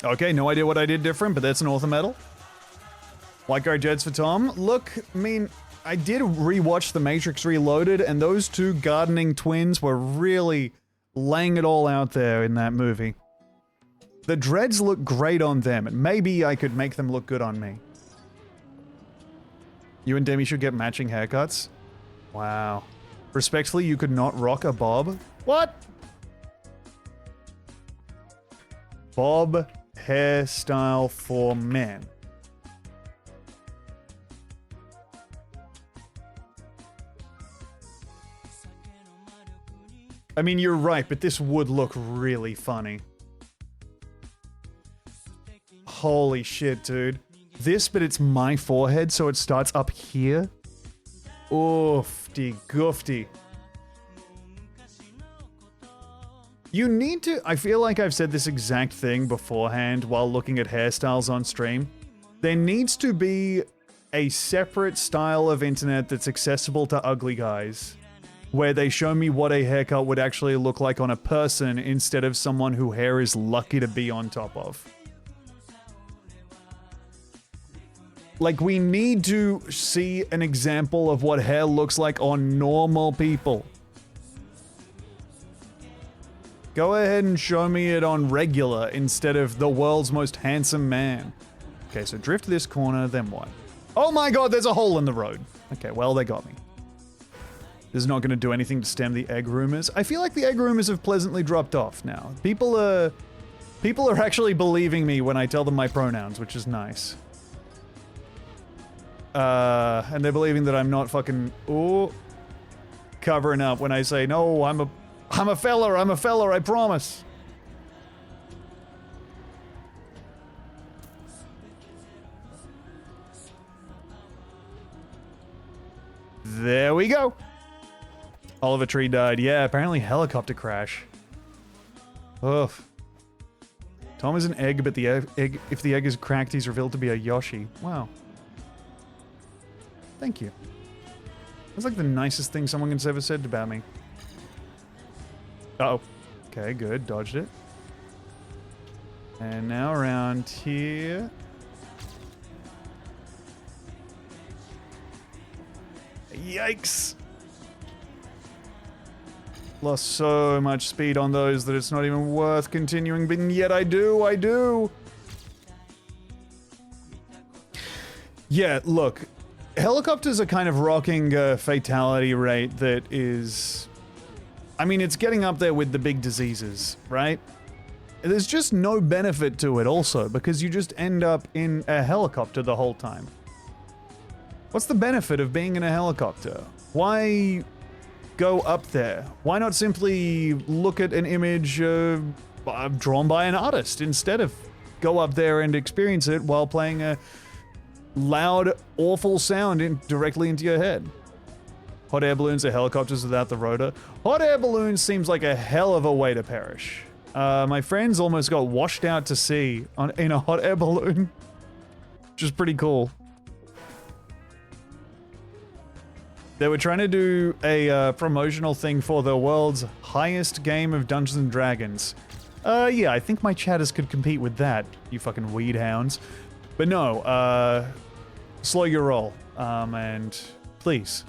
Okay, no idea what I did different, but that's an author medal. White Guard Jets for Tom. Look, I mean, I did rewatch The Matrix Reloaded, and those two gardening twins were really laying it all out there in that movie. The dreads look great on them, and maybe I could make them look good on me. You and Demi should get matching haircuts. Wow. Respectfully, you could not rock a bob? What? Bob hairstyle for men. I mean, you're right, but this would look really funny. Holy shit, dude. This, but it's my forehead, so it starts up here. Oofty goofty. You need to... I feel like I've said this exact thing beforehand while looking at hairstyles on stream. There needs to be a separate style of internet that's accessible to ugly guys, where they show me what a haircut would actually look like on a person instead of someone who hair is lucky to be on top of. Like, we need to see an example of what hair looks like on normal people. Go ahead and show me it on regular instead of the world's most handsome man. Okay, so drift this corner, then what? Oh my god, there's a hole in the road. Okay, well, they got me. This is not going to do anything to stem the egg rumors. I feel like the egg rumors have pleasantly dropped off now. People are actually believing me when I tell them my pronouns, which is nice. And they're believing that I'm not fucking, covering up when I say, no, I'm a fella, I promise. There we go. Oliver Tree died. Yeah, apparently helicopter crash. Oof. Tom is an egg, but the egg, if the egg is cracked, he's revealed to be a Yoshi. Wow. Thank you. That's like the nicest thing someone has ever said about me. Uh-oh. Okay, good. Dodged it. And now around here. Yikes. Lost so much speed on those that it's not even worth continuing, but yet I do. Yeah, look. Helicopters are kind of rocking a fatality rate that is... I mean, it's getting up there with the big diseases, right? There's just no benefit to it also, because you just end up in a helicopter the whole time. What's the benefit of being in a helicopter? Why go up there? Why not simply look at an image drawn by an artist instead of go up there and experience it while playing a loud, awful sound directly into your head? Hot air balloons are helicopters without the rotor. Hot air balloons seems like a hell of a way to perish. My friends almost got washed out to sea in a hot air balloon, which is pretty cool. They were trying to do a promotional thing for the world's highest game of Dungeons and Dragons. Yeah, I think my chatters could compete with that, you fucking weed hounds. But no, slow your roll, and please,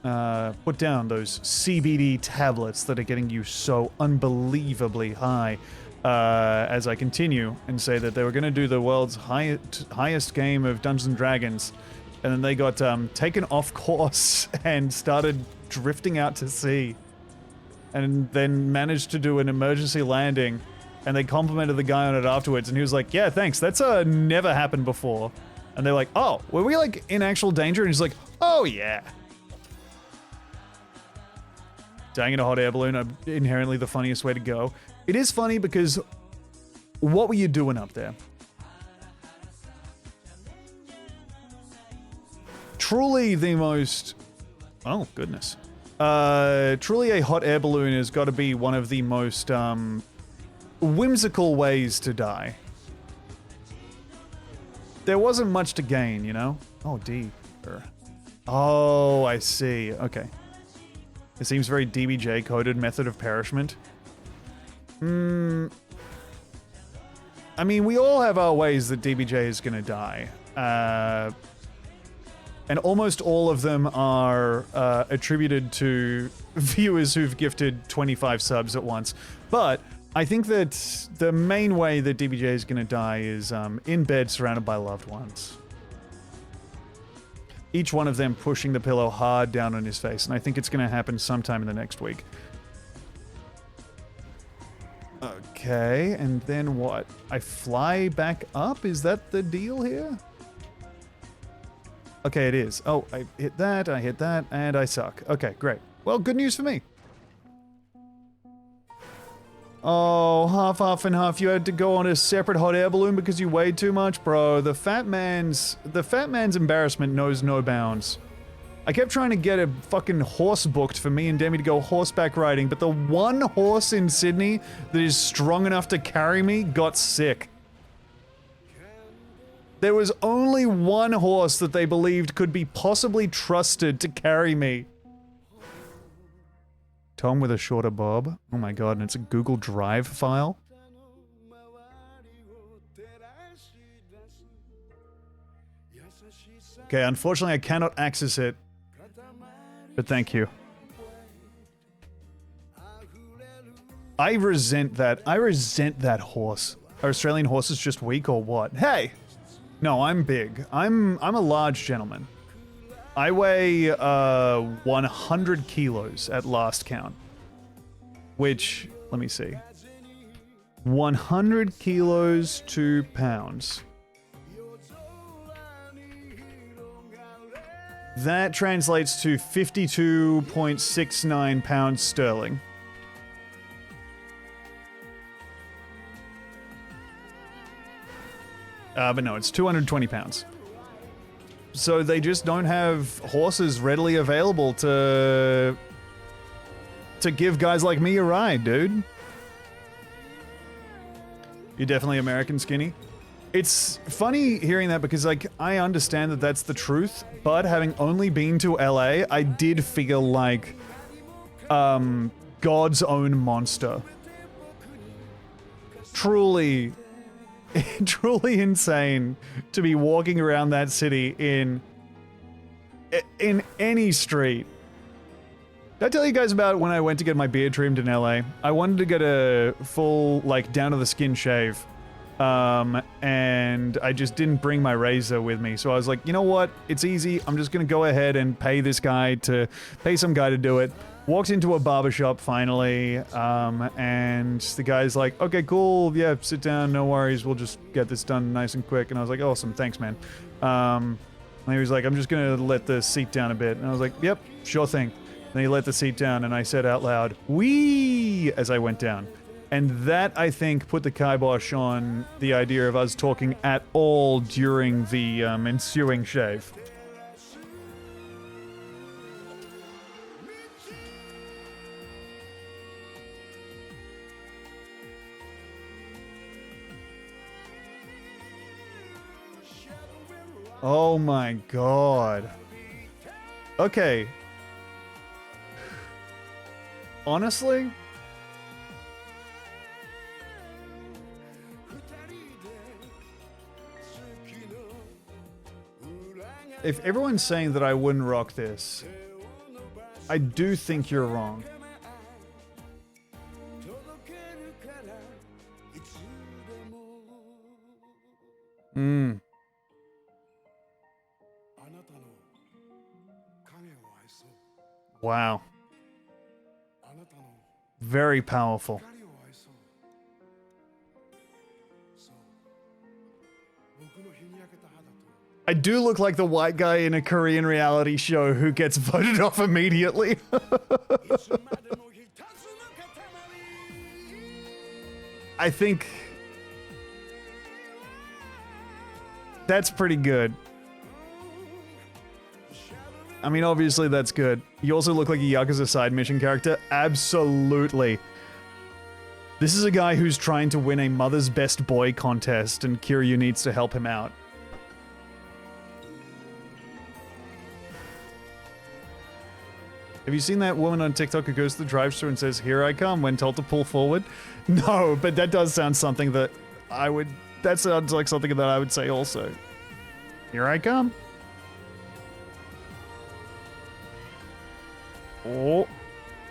put down those CBD tablets that are getting you so unbelievably high, as I continue and say that they were going to do the world's highest game of Dungeons and Dragons. And then they got taken off course and started drifting out to sea. And then managed to do an emergency landing. And they complimented the guy on it afterwards. And he was like, yeah, thanks. That's never happened before. And they're like, oh, were we like in actual danger? And he's like, oh yeah. Dying in a hot air balloon are inherently the funniest way to go. It is funny because what were you doing up there? Truly the most... Oh, goodness. Truly a hot air balloon has got to be one of the most whimsical ways to die. There wasn't much to gain, you know? Oh, D. Oh, I see. Okay. It seems very DBJ-coded method of perishment. I mean, we all have our ways that DBJ is gonna die. And almost all of them are attributed to viewers who've gifted 25 subs at once. But I think that the main way that DBJ is going to die is in bed surrounded by loved ones. Each one of them pushing the pillow hard down on his face. And I think it's going to happen sometime in the next week. Okay, and then what? I fly back up? Is that the deal here? Okay, it is. Oh, I hit that, and I suck. Okay, great. Well, good news for me. Oh, half and half. You had to go on a separate hot air balloon because you weighed too much? Bro, the fat man's embarrassment knows no bounds. I kept trying to get a fucking horse booked for me and Demi to go horseback riding, but the one horse in Sydney that is strong enough to carry me got sick. There was only one horse that they believed could be possibly trusted to carry me. Tom with a shorter bob. Oh my god, and it's a Google Drive file. Okay, unfortunately I cannot access it. But thank you. I resent that. I resent that horse. Are Australian horses just weak or what? Hey! No, I'm big. I'm a large gentleman. I weigh 100 kilos at last count. Which, let me see. 100 kilos, 2 pounds. That translates to 52.69 pounds sterling. But no, it's 220 pounds. So they just don't have horses readily available to give guys like me a ride, dude. You're definitely American skinny. It's funny hearing that because, like, I understand that that's the truth, but having only been to LA, I did feel like, God's own monster. Truly insane to be walking around that city in any street. Did I tell you guys about when I went to get my beard trimmed in LA? I wanted to get a full, like, down to the skin shave. And I just didn't bring my razor with me. So I was like, you know what? It's easy. I'm just gonna go ahead and pay some guy to do it. Walked into a barbershop finally, and the guy's like, okay, cool, yeah, sit down, no worries, we'll just get this done nice and quick. And I was like, awesome, thanks, man. And he was like, I'm just going to let the seat down a bit. And I was like, yep, sure thing. Then he let the seat down and I said out loud, "Wee!" as I went down. And that, I think, put the kibosh on the idea of us talking at all during the ensuing shave. Oh my god. Okay. Honestly, if everyone's saying that I wouldn't rock this, I do think you're wrong. Wow. Very powerful. I do look like the white guy in a Korean reality show who gets voted off immediately. I think that's pretty good. I mean, obviously that's good. You also look like a Yakuza side mission character. Absolutely. This is a guy who's trying to win a Mother's Best Boy contest, and Kiryu needs to help him out. Have you seen that woman on TikTok who goes to the drive-thru and says, "Here I come," when told to pull forward? No, but that does sound something that I would... That sounds like something that I would say also. Here I come.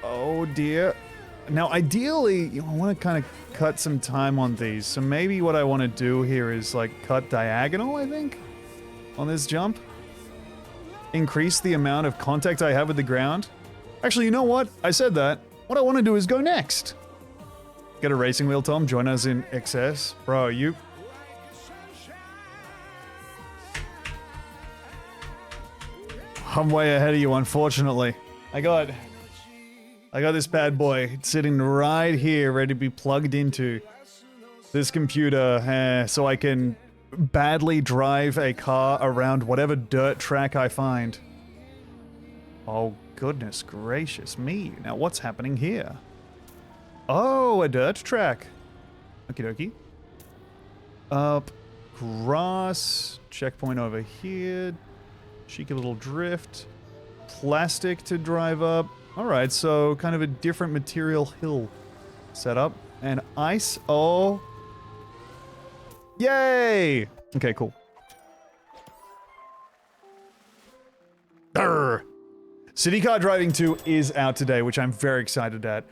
Oh dear. Now, ideally, I want to kind of cut some time on these. So maybe what I want to do here is like cut diagonal, I think, on this jump. Increase the amount of contact I have with the ground. Actually, you know what? I said that. What I want to do is go next. Get a racing wheel, Tom. Join us in XS. Bro, you... I'm way ahead of you, unfortunately. I got this bad boy sitting right here, ready to be plugged into this computer, so I can badly drive a car around whatever dirt track I find. Oh, goodness gracious me. Now, what's happening here? Oh, a dirt track. Okie dokie. Up, grass, checkpoint over here, cheeky little drift. Plastic to drive up. Alright, so kind of a different material hill setup. And ice. Oh. Yay! Okay, cool. Arrgh. City Car Driving 2 is out today, which I'm very excited at.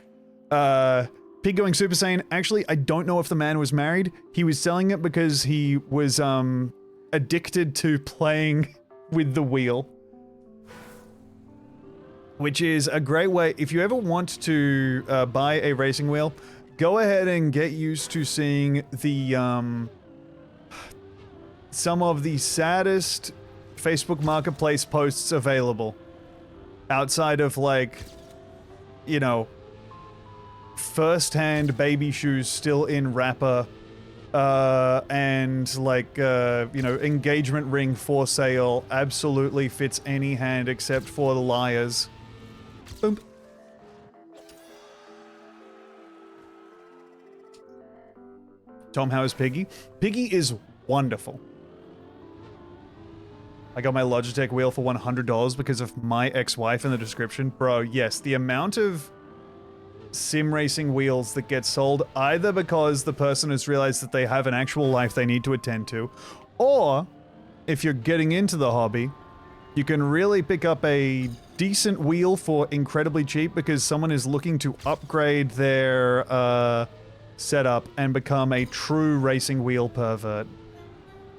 Pig Going Super Saiyan. Actually, I don't know if the man was married. He was selling it because he was, addicted to playing with the wheel. Which is a great way, if you ever want to buy a racing wheel, go ahead and get used to seeing the, some of the saddest Facebook Marketplace posts available. Outside of, like, you know, first-hand baby shoes still in wrapper, and, like, you know, engagement ring for sale absolutely fits any hand except for the liars. Boom. Tom, how is Piggy? Piggy is wonderful. I got my Logitech wheel for $100 because of my ex-wife in the description. Bro, yes, the amount of sim racing wheels that get sold either because the person has realized that they have an actual life they need to attend to, or if you're getting into the hobby, you can really pick up a decent wheel for incredibly cheap because someone is looking to upgrade their setup and become a true racing wheel pervert.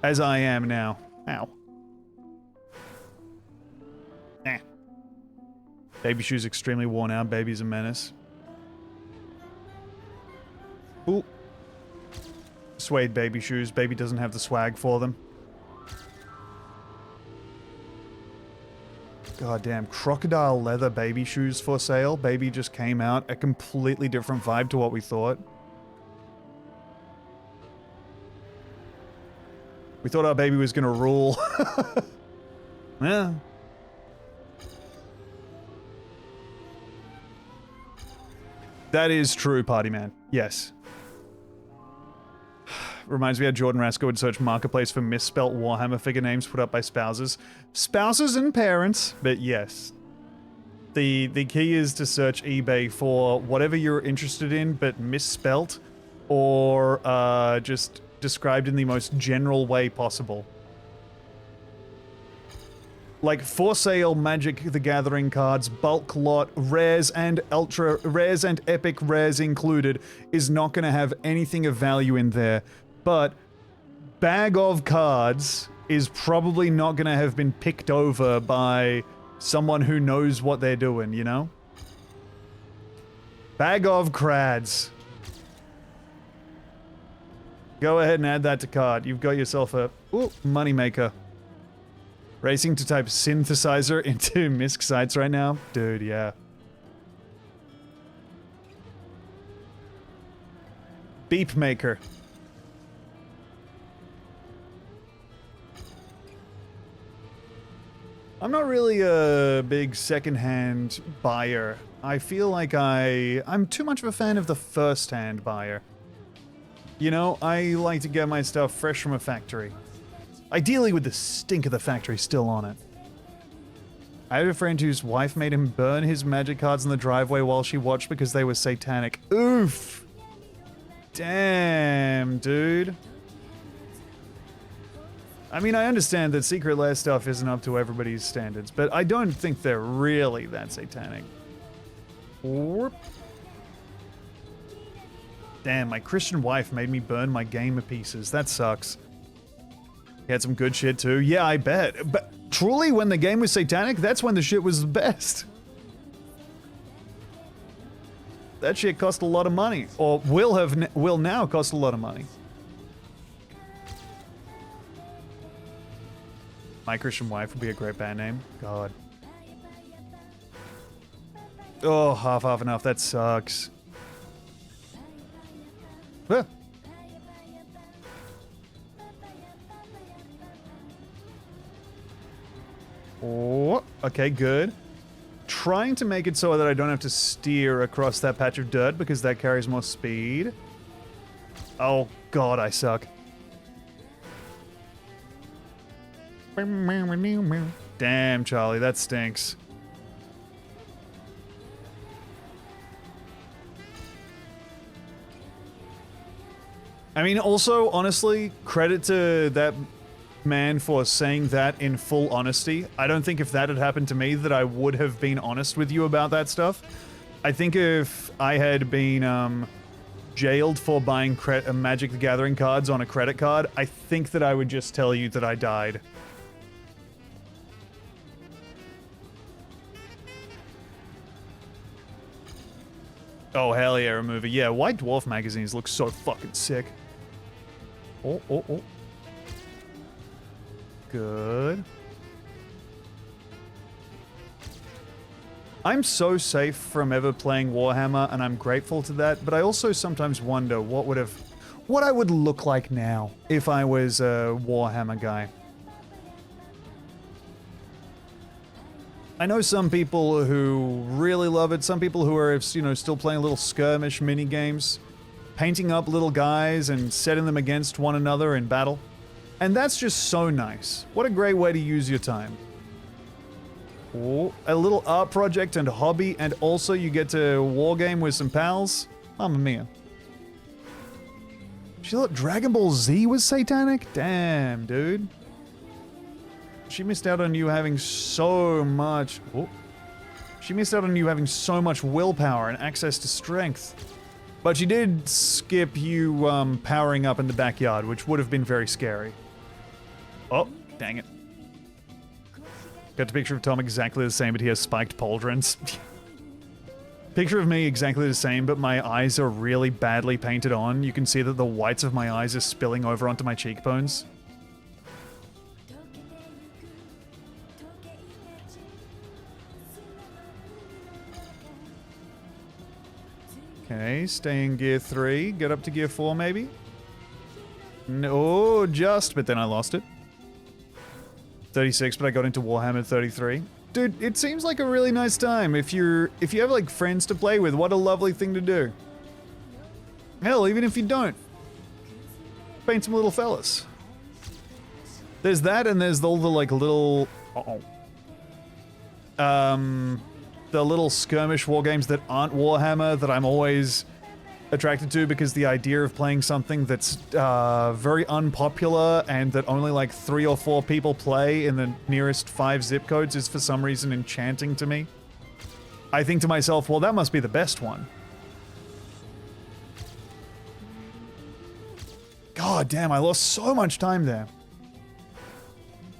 As I am now. Ow. Eh. Baby shoes extremely worn out. Baby's a menace. Ooh. Suede baby shoes. Baby doesn't have the swag for them. goddamn crocodile leather baby shoes for sale. Baby just came out. A completely different vibe to what we thought. We thought our baby was gonna rule. Yeah. That is true, party man. Yes. Reminds me how Jordan Rasko would search Marketplace for misspelt Warhammer figure names put up by spouses. Spouses and parents, but yes. The key is to search eBay for whatever you're interested in, but misspelt or just described in the most general way possible. Like for sale Magic the Gathering cards, bulk lot, rares and ultra rares and epic rares included is not going to have anything of value in there. But bag of cards is probably not going to have been picked over by someone who knows what they're doing, you know? Bag of crads. Go ahead and add that to cart. You've got yourself a moneymaker. Racing to type synthesizer into MISC sites right now? Dude, yeah. Beep maker. I'm not really a big secondhand buyer. I feel like I'm too much of a fan of the first-hand buyer. You know, I like to get my stuff fresh from a factory. Ideally with the stink of the factory still on it. I had a friend whose wife made him burn his Magic cards in the driveway while she watched because they were satanic. Oof! Damn, dude. I mean, I understand that Secret Lair stuff isn't up to everybody's standards, but I don't think they're really that satanic. Whoop. Damn, my Christian wife made me burn my gamer pieces. That sucks. He had some good shit too. Yeah, I bet. But truly, when the game was satanic, that's when the shit was the best. That shit cost a lot of money. Or will now cost a lot of money. My Christian Wife would be a great band name. God. Oh, half enough. That sucks. Ah. Oh, okay, good. Trying to make it so that I don't have to steer across that patch of dirt because that carries more speed. Oh, God, I suck. Damn, Charlie, that stinks. I mean, also, honestly, credit to that man for saying that in full honesty. I don't think if that had happened to me that I would have been honest with you about that stuff. I think if I had been jailed for buying Magic the Gathering cards on a credit card, I think that I would just tell you that I died. Oh, hell yeah, remover. Yeah, White Dwarf magazines look so fucking sick. Oh. Good. I'm so safe from ever playing Warhammer, and I'm grateful to that, but I also sometimes wonder what I would look like now if I was a Warhammer guy. I know some people who really love it, some people who are, you know, still playing little skirmish mini games, painting up little guys and setting them against one another in battle. And that's just so nice. What a great way to use your time. Oh, a little art project and hobby, and also you get to wargame with some pals. Mamma mia. She thought Dragon Ball Z was satanic? Damn, dude. She missed out on you having so much... Oh. She missed out on you having so much willpower and access to strength. But she did skip you powering up in the backyard, which would have been very scary. Oh, dang it. Got a picture of Tom exactly the same, but he has spiked pauldrons. Picture of me exactly the same, but my eyes are really badly painted on. You can see that the whites of my eyes are spilling over onto my cheekbones. Okay, stay in gear 3. Get up to gear 4, maybe? No, just, but then I lost it. 36, but I got into Warhammer 33. Dude, it seems like a really nice time. If you have like friends to play with, what a lovely thing to do. Hell, even if you don't, paint some little fellas. There's that, and there's all the like little, the little skirmish war games that aren't Warhammer that I'm always attracted to, because the idea of playing something that's very unpopular and that only like 3 or 4 people play in the nearest 5 zip codes is for some reason enchanting to me. I think to myself, well, that must be the best one. God damn, I lost so much time there.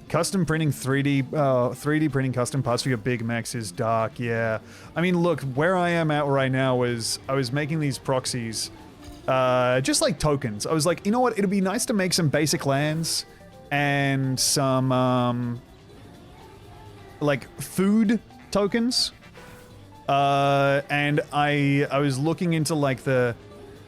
Custom printing 3D printing custom parts for your big mechs is dark, yeah. I mean, look, where I am at right now is I was making these proxies, just like tokens. I was like, you know what, it'd be nice to make some basic lands and some, like, food tokens. And I was looking into, like, the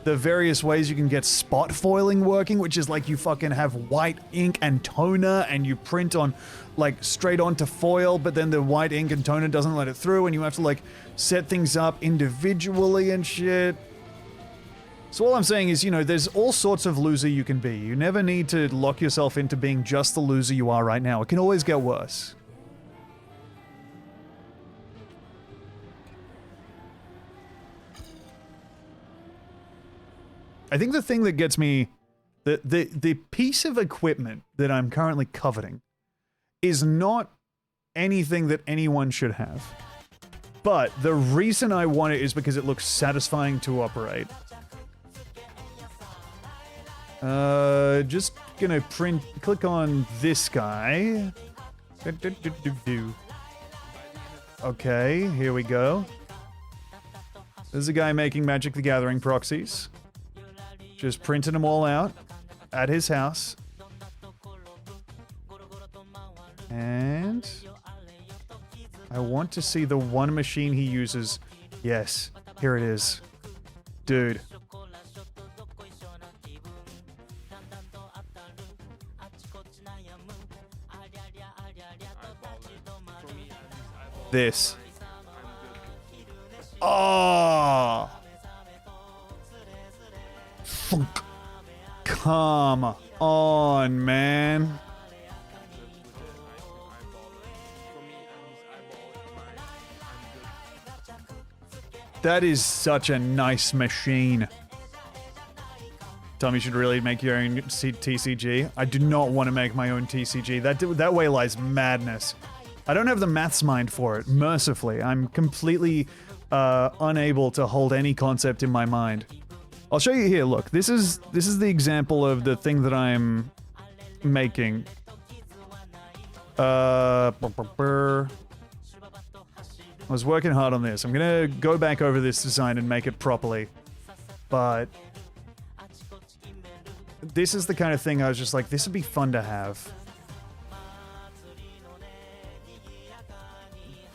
various ways you can get spot foiling working, which is like you fucking have white ink and toner and you print on like straight onto foil, but then the white ink and toner doesn't let it through and you have to like set things up individually and shit. So all I'm saying is, you know, there's all sorts of loser you can be. You never need to lock yourself into being just the loser you are right now. It can always get worse. I think the thing that gets me, the piece of equipment that I'm currently coveting is not anything that anyone should have. But the reason I want it is because it looks satisfying to operate. Just gonna click on this guy. Okay, here we go. There's a guy making Magic the Gathering proxies. Just printing them all out at his house. And I want to see the one machine he uses. Yes, here it is. Dude. This. Oh! Funk. Come on, man. That is such a nice machine. Tom, you should really make your own TCG. I do not want to make my own TCG. That way lies madness. I don't have the maths mind for it, mercifully. I'm completely unable to hold any concept in my mind. I'll show you here, look. This is the example of the thing that I'm making. I was working hard on this. I'm gonna go back over this design and make it properly. But this is the kind of thing I was just like, this would be fun to have.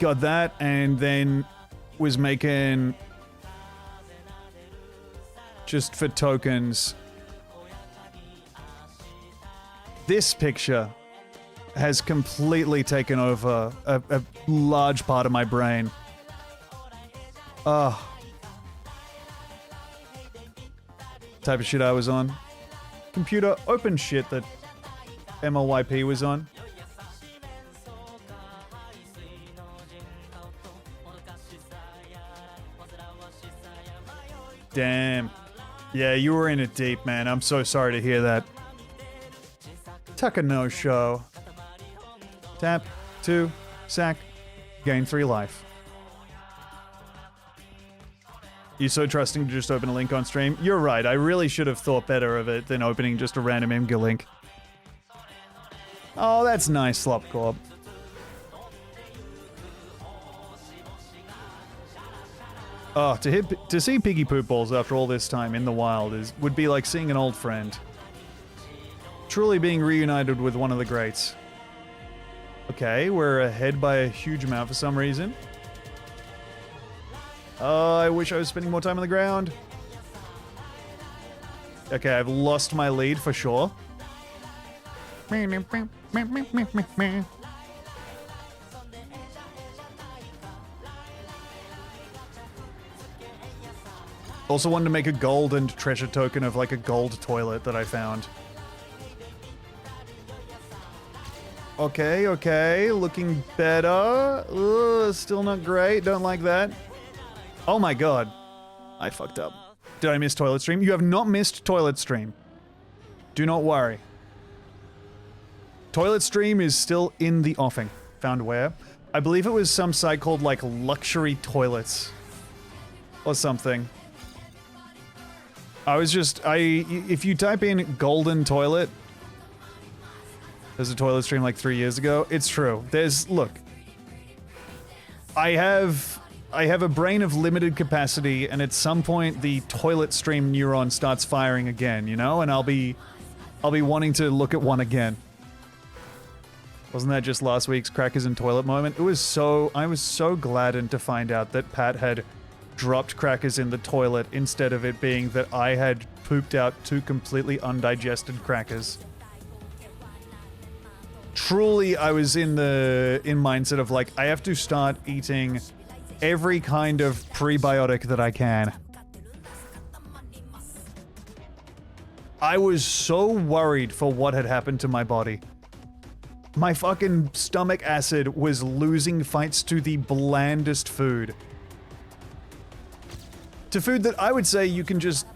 Got that, and then was making, just for tokens, this picture has completely taken over a large part of my brain. Type of shit I was on. Computer, open shit that MLYP was on. Damn. Yeah, you were in it deep, man. I'm so sorry to hear that. Tucker no show. Tap, 2, sack, gain 3 life. You're so trusting to just open a link on stream? You're right, I really should have thought better of it than opening just a random Imgur link. Oh, that's nice, Slopcorp. Oh, to see Piggy Poop Balls after all this time in the wild would be like seeing an old friend. Truly being reunited with one of the greats. Okay, we're ahead by a huge amount for some reason. I wish I was spending more time on the ground. Okay, I've lost my lead for sure. Also wanted to make a golden treasure token of like a gold toilet that I found. Okay, okay, looking better. Ugh, still not great, don't like that. Oh my god. I fucked up. Did I miss toilet stream? You have not missed toilet stream. Do not worry. Toilet stream is still in the offing. Found where? I believe it was some site called like Luxury Toilets. Or something. If you type in golden toilet, there's a toilet stream like 3 years ago. It's true. Look. I have a brain of limited capacity, and at some point the toilet stream neuron starts firing again, you know? And I'll be wanting to look at one again. Wasn't that just last week's crackers and toilet moment? I was so gladdened to find out that Pat had dropped crackers in the toilet instead of it being that I had pooped out 2 completely undigested crackers. Truly, I was in mindset of like, I have to start eating every kind of prebiotic that I can. I was so worried for what had happened to my body. My fucking stomach acid was losing fights to the blandest food. To food that I would say you can just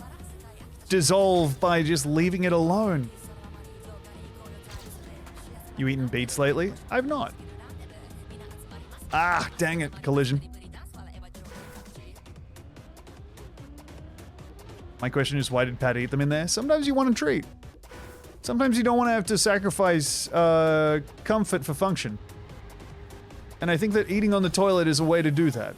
dissolve by just leaving it alone. You eaten beets lately? I've not. Ah, dang it, collision. My question is, why did Pat eat them in there? Sometimes you want a treat. Sometimes you don't want to have to sacrifice comfort for function. And I think that eating on the toilet is a way to do that.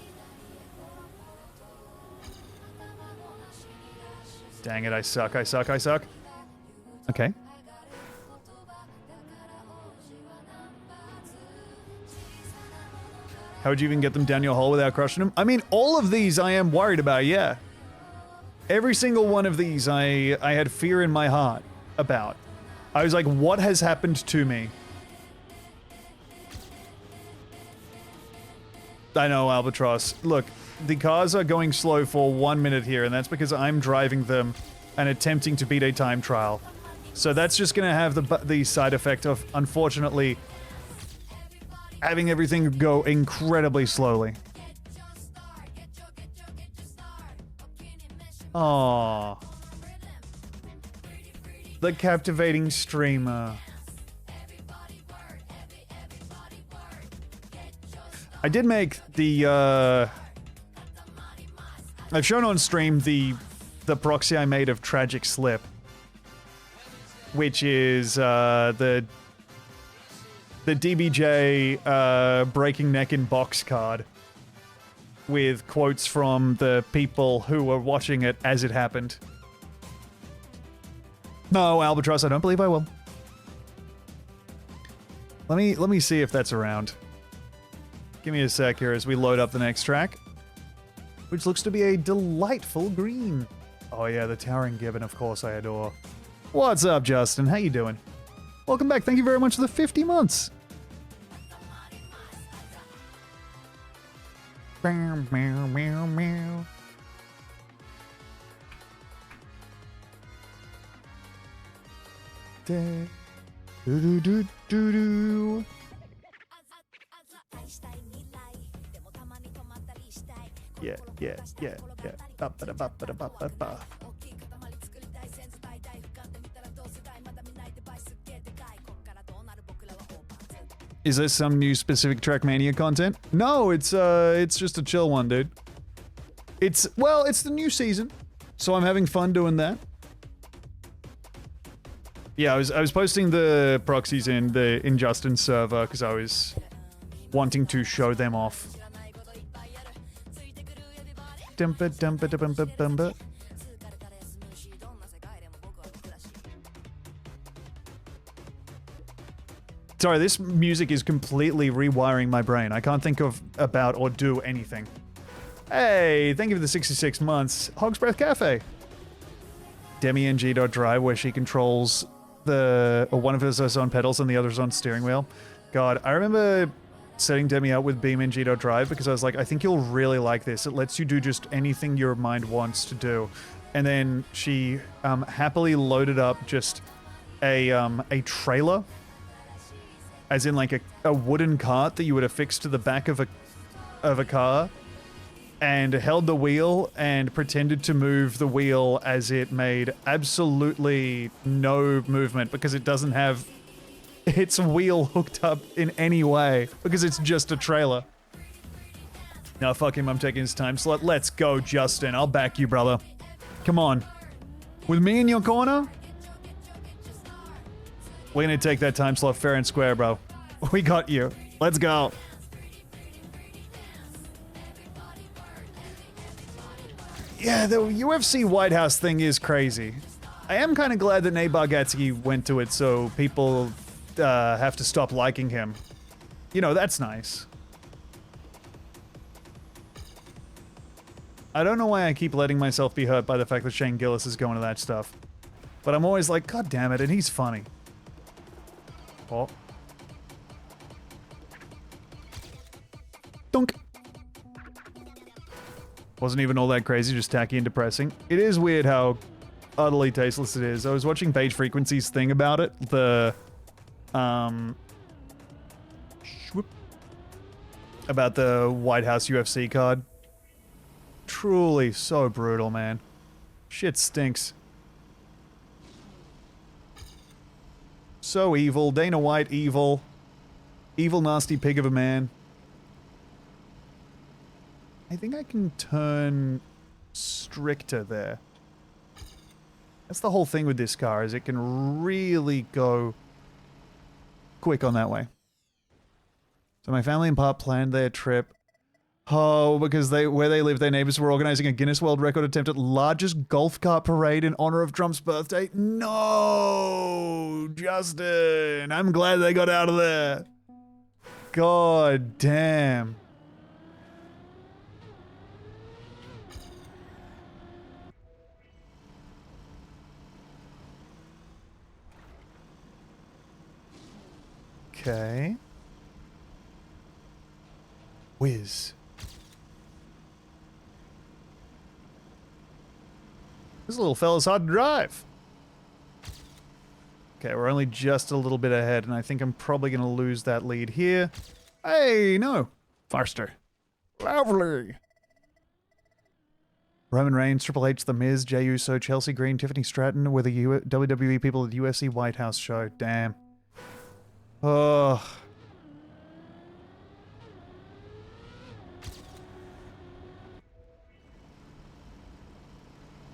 Dang it, I suck, I suck, I suck. Okay. How would you even get them down your hole without crushing them? I mean, all of these I am worried about, yeah. Every single one of these I had fear in my heart about. I was like, what has happened to me? I know, Albatross. Look, the cars are going slow for 1 minute here, and that's because I'm driving them and attempting to beat a time trial. So that's just gonna have the side effect of, unfortunately, having everything go incredibly slowly. Aww. The captivating streamer. I did make the, I've shown on stream the proxy I made of Tragic Slip, which is the DBJ breaking neck in box card with quotes from the people who were watching it as it happened. No, Albatross, I don't believe I will. Let me see if that's around. Give me a sec here as we load up the next track, which looks to be a delightful green. Oh yeah, the towering gibbon, of course I adore. What's up, Justin? How you doing? Welcome back. Thank you very much for the 50 months. Meow, meow, meow, meow. Do do do do do. Yeah, yeah, yeah, yeah. Ba ba da ba ba da ba ba ba. Is this some new specific Trackmania content? No, it's just a chill one, dude. It's the new season, so I'm having fun doing that. Yeah, I was posting the proxies in Justin's server because I was wanting to show them off. Dumpa dumpa dumpa dumpa. Sorry, this music is completely rewiring my brain. I can't think about or do anything. Hey, thank you for the 66 months. Hog's Breath Cafe. Demi NG.drive, where she controls one of us on pedals and the other's on steering wheel. God, I remember setting Demi up with Beam NG.drive because I was like, I think you'll really like this. It lets you do just anything your mind wants to do. And then she happily loaded up just a trailer, as in like a wooden cart that you would affix to the back of a car, and held the wheel and pretended to move the wheel as it made absolutely no movement because it doesn't have its wheel hooked up in any way because it's just a trailer. Now fuck him, I'm taking his time slot. Let's go, Justin. I'll back you, brother. Come on. With me in your corner, we're gonna take that time slot fair and square, bro. We got you. Let's go. Yeah, the UFC White House thing is crazy. I am kind of glad that Nate Bargatze went to it so people have to stop liking him. You know, that's nice. I don't know why I keep letting myself be hurt by the fact that Shane Gillis is going to that stuff. But I'm always like, God damn it, and he's funny. Oh. Dunk. Wasn't even all that crazy, just tacky and depressing. It is weird how utterly tasteless it is. I was watching Page Frequency's thing about it. About the White House UFC card. Truly so brutal, man. Shit stinks. So evil. Dana White, evil. Evil, nasty pig of a man. I think I can turn stricter there. That's the whole thing with this car, is it can really go quick on that way. So my family in part planned their trip. Oh, because where they live, their neighbors were organizing a Guinness World Record attempt at largest golf cart parade in honor of Trump's birthday. No, Justin. I'm glad they got out of there. God damn. Okay. Whiz. This little fella's hard to drive. Okay, we're only just a little bit ahead, and I think I'm probably going to lose that lead here. Hey, no. Faster. Lovely. Roman Reigns, Triple H, The Miz, Jey Uso, Chelsea Green, Tiffany Stratton were the WWE people at the UFC White House show. Damn. Oh.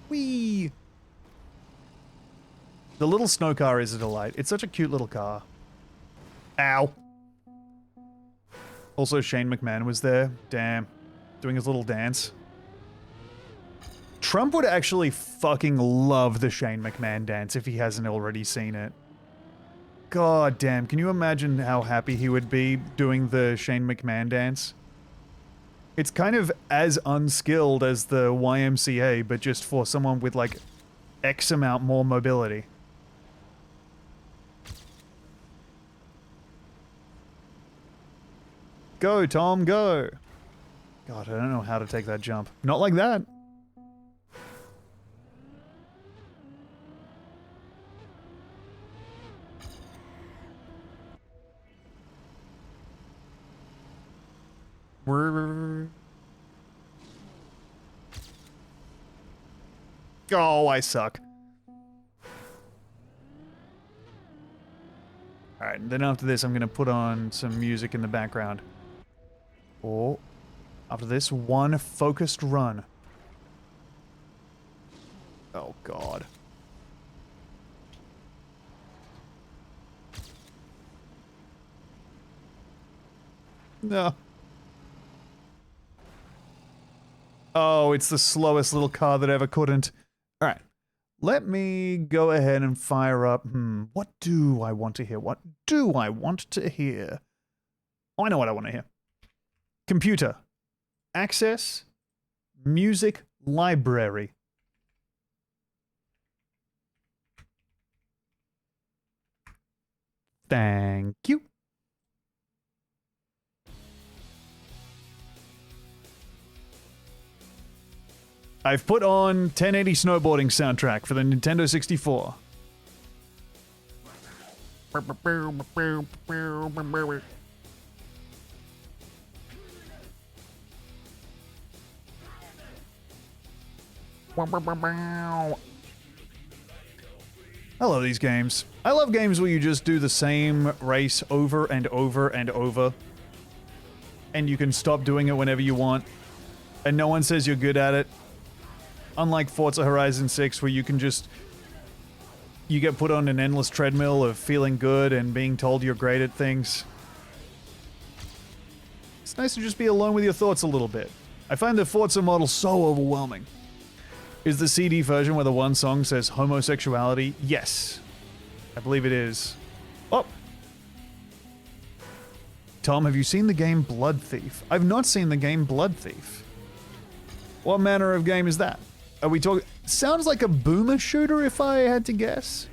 Whee! The little snow car is a delight. It's such a cute little car. Ow. Also, Shane McMahon was there. Damn. Doing his little dance. Trump would actually fucking love the Shane McMahon dance if he hasn't already seen it. God damn, can you imagine how happy he would be doing the Shane McMahon dance? It's kind of as unskilled as the YMCA, but just for someone with like X amount more mobility. Go, Tom, go! God, I don't know how to take that jump. Not like that. Oh, I suck. Alright, then after this I'm gonna put on some music in the background. Oh, after this, one focused run. Oh god. No. Oh, it's the slowest little car that ever couldn't. Alright. Let me go ahead and fire up. What do I want to hear? What do I want to hear? Oh, I know what I want to hear. Computer. Access. Music library. Thank you. I've put on 1080 snowboarding soundtrack for the Nintendo 64. I love these games. I love games where you just do the same race over and over and over. And you can stop doing it whenever you want. And no one says you're good at it. Unlike Forza Horizon 6, where you can just... You get put on an endless treadmill of feeling good and being told you're great at things. It's nice to just be alone with your thoughts a little bit. I find the Forza model so overwhelming. Is the CD version where the one song says homosexuality? Yes. I believe it is. Oh! Tom, have you seen the game Blood Thief? I've not seen the game Blood Thief. What manner of game is that? Are we talking... Sounds like a boomer shooter if I had to guess.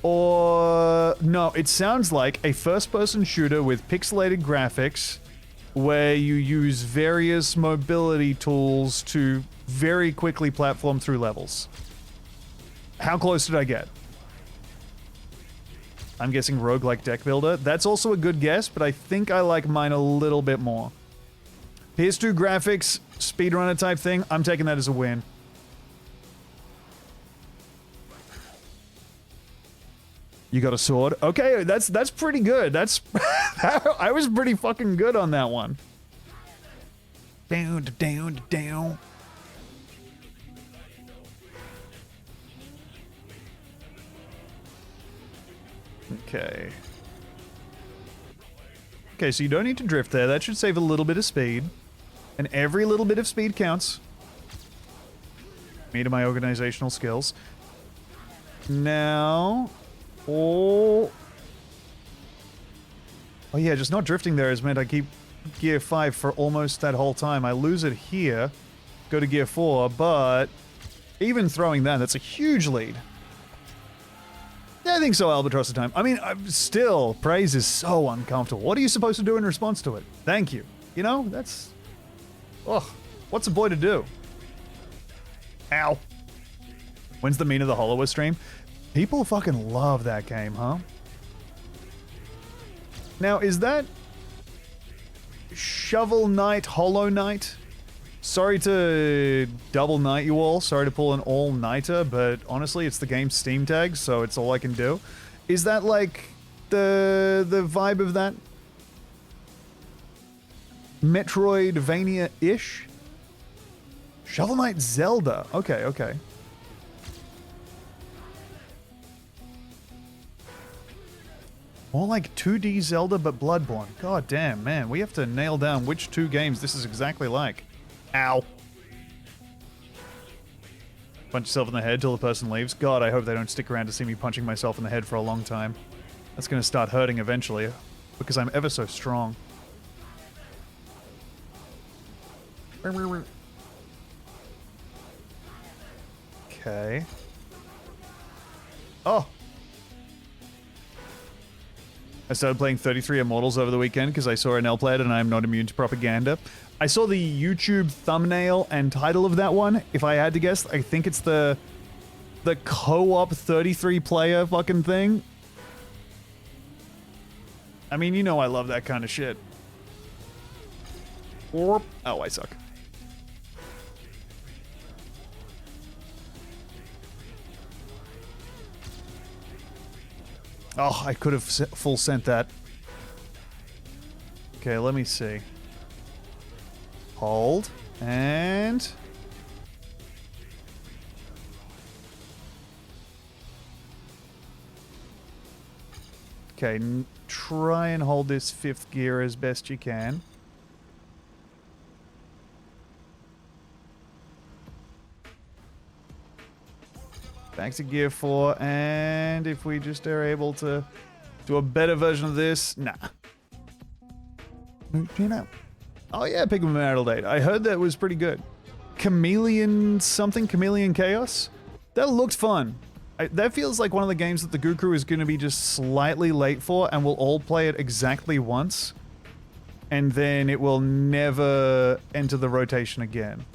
Or... No, it sounds like a first-person shooter with pixelated graphics where you use various mobility tools to very quickly platform through levels. How close did I get? I'm guessing roguelike deck builder. That's also a good guess, but I think I like mine a little bit more. PS2 graphics, speedrunner type thing, I'm taking that as a win. You got a sword? Okay, that's pretty good. That's I was pretty fucking good on that one. Down, down, down. Okay. Okay, so you don't need to drift there. That should save a little bit of speed. And every little bit of speed counts. Me to my organizational skills. Now... Oh yeah, just not drifting there has meant I keep gear 5 for almost that whole time. I lose it here, go to gear 4, but even throwing that, that's a huge lead. Yeah, I think so, Albatross of Time. I mean, still, praise is so uncomfortable. What are you supposed to do in response to it? Thank you. You know, that's... Ugh, what's a boy to do? Ow. When's the Mean of the Hollower stream? People fucking love that game, huh? Now, is that Shovel Knight, Hollow Knight? Sorry to double knight you all. Sorry to pull an all-nighter, but honestly, it's the game's Steam tag, so it's all I can do. Is that like the vibe of that? Metroidvania-ish? Shovel Knight Zelda. Okay, okay. More like 2D Zelda, but Bloodborne. God damn, man. We have to nail down which two games this is exactly like. Ow. Punch yourself in the head till the person leaves. God, I hope they don't stick around to see me punching myself in the head for a long time. That's going to start hurting eventually, because I'm ever so strong. Okay. Oh! I started playing 33 Immortals over the weekend because I saw an L played and I'm not immune to propaganda. I saw the YouTube thumbnail and title of that one. If I had to guess, I think it's the co-op 33 player fucking thing. I mean, you know I love that kind of shit. Oh, I suck. Oh, I could have full sent that. Okay, let me see. Hold. And... Okay, try and hold this 5th gear as best you can. Back to gear 4, and if we just are able to do a better version of this, nah. You know. Oh yeah, Pikmin Marital Date. I heard that was pretty good. Chameleon something? Chameleon Chaos? That looked fun. That feels like one of the games that the Goo Crew is going to be just slightly late for, and we'll all play it exactly once. And then it will never enter the rotation again.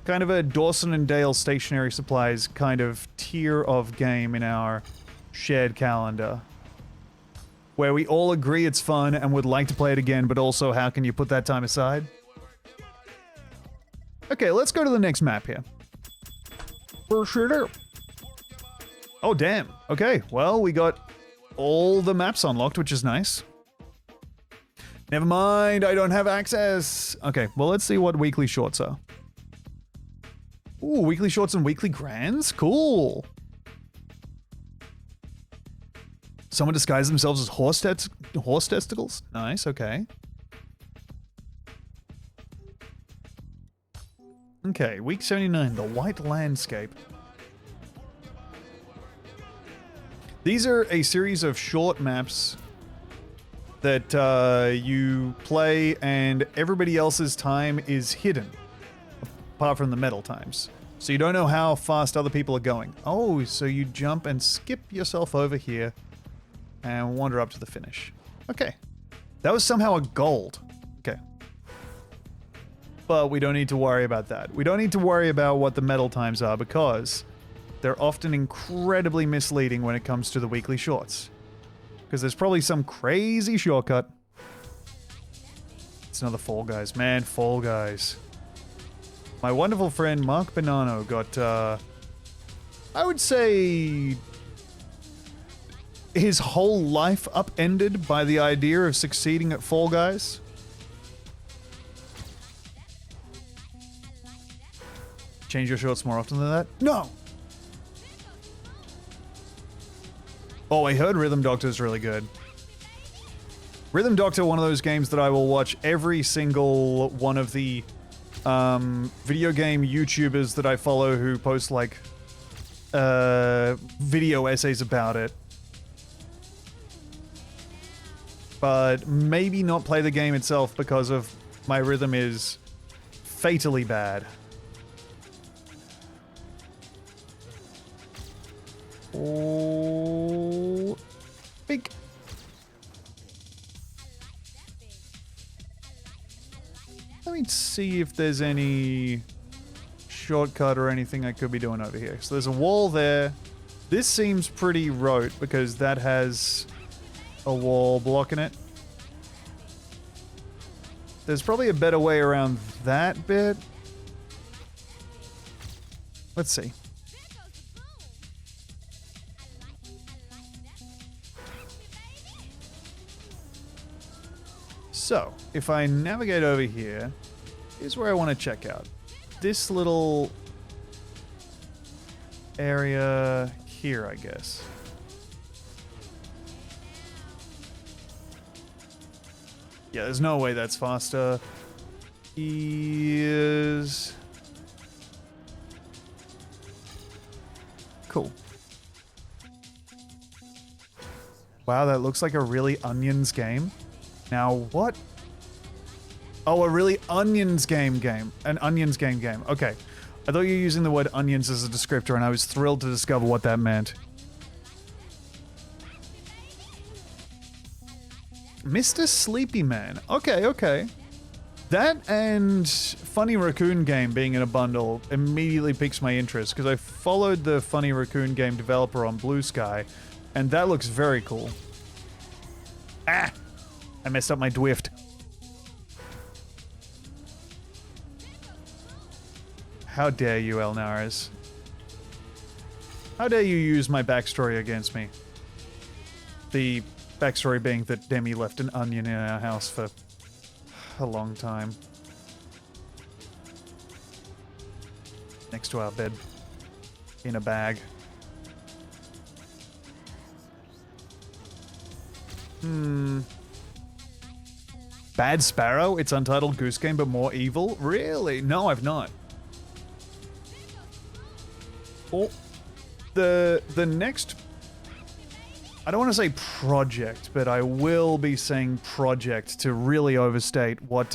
Kind of a Dawson and Dale Stationary Supplies kind of tier of game in our shared calendar. Where we all agree it's fun and would like to play it again, but also how can you put that time aside? Okay, let's go to the next map here. For sure. Oh, damn. Okay, well, we got all the maps unlocked, which is nice. Never mind, I don't have access. Okay, well, let's see what weekly shorts are. Ooh, weekly shorts and weekly grands? Cool. Someone disguised themselves as horse testicles? Nice, okay. Okay, week 79, the White Landscape. These are a series of short maps that you play and everybody else's time is hidden, apart from the medal times. So you don't know how fast other people are going. Oh, so you jump and skip yourself over here and wander up to the finish. Okay. That was somehow a gold. Okay. But we don't need to worry about that. We don't need to worry about what the medal times are because they're often incredibly misleading when it comes to the weekly shorts. Because there's probably some crazy shortcut. It's another Fall Guys. Man, Fall Guys. My wonderful friend Mark Bonanno got, I would say, his whole life upended by the idea of succeeding at Fall Guys. Change your shorts more often than that? No! Oh, I heard Rhythm Doctor is really good. Rhythm Doctor, one of those games that I will watch every single one of the video game YouTubers that I follow who post like video essays about it. But maybe not play the game itself because of my rhythm is fatally bad. Oh, big. Let me see if there's any shortcut or anything I could be doing over here. So there's a wall there. This seems pretty rote because that has a wall blocking it. There's probably a better way around that bit. Let's see. So, if I navigate over here, here's where I want to check out. This little area here, I guess. Yeah, there's no way that's faster. Is cool. Wow, that looks like a really Onions game. Now, what? Oh, a really Onions game. An Onions game. Okay. I thought you were using the word onions as a descriptor, and I was thrilled to discover what that meant. Mr. Sleepy Man. Okay. That and Funny Raccoon game being in a bundle immediately piques my interest, because I followed the Funny Raccoon game developer on Blue Sky, and that looks very cool. Ah! I messed up my Dwift. How dare you, Elnaris? How dare you use my backstory against me? The backstory being that Demi left an onion in our house for a long time. Next to our bed. In a bag. Bad Sparrow? It's Untitled Goose Game, but more evil? Really? No, I've not. Oh, the next... I don't want to say project, but I will be saying project to really overstate what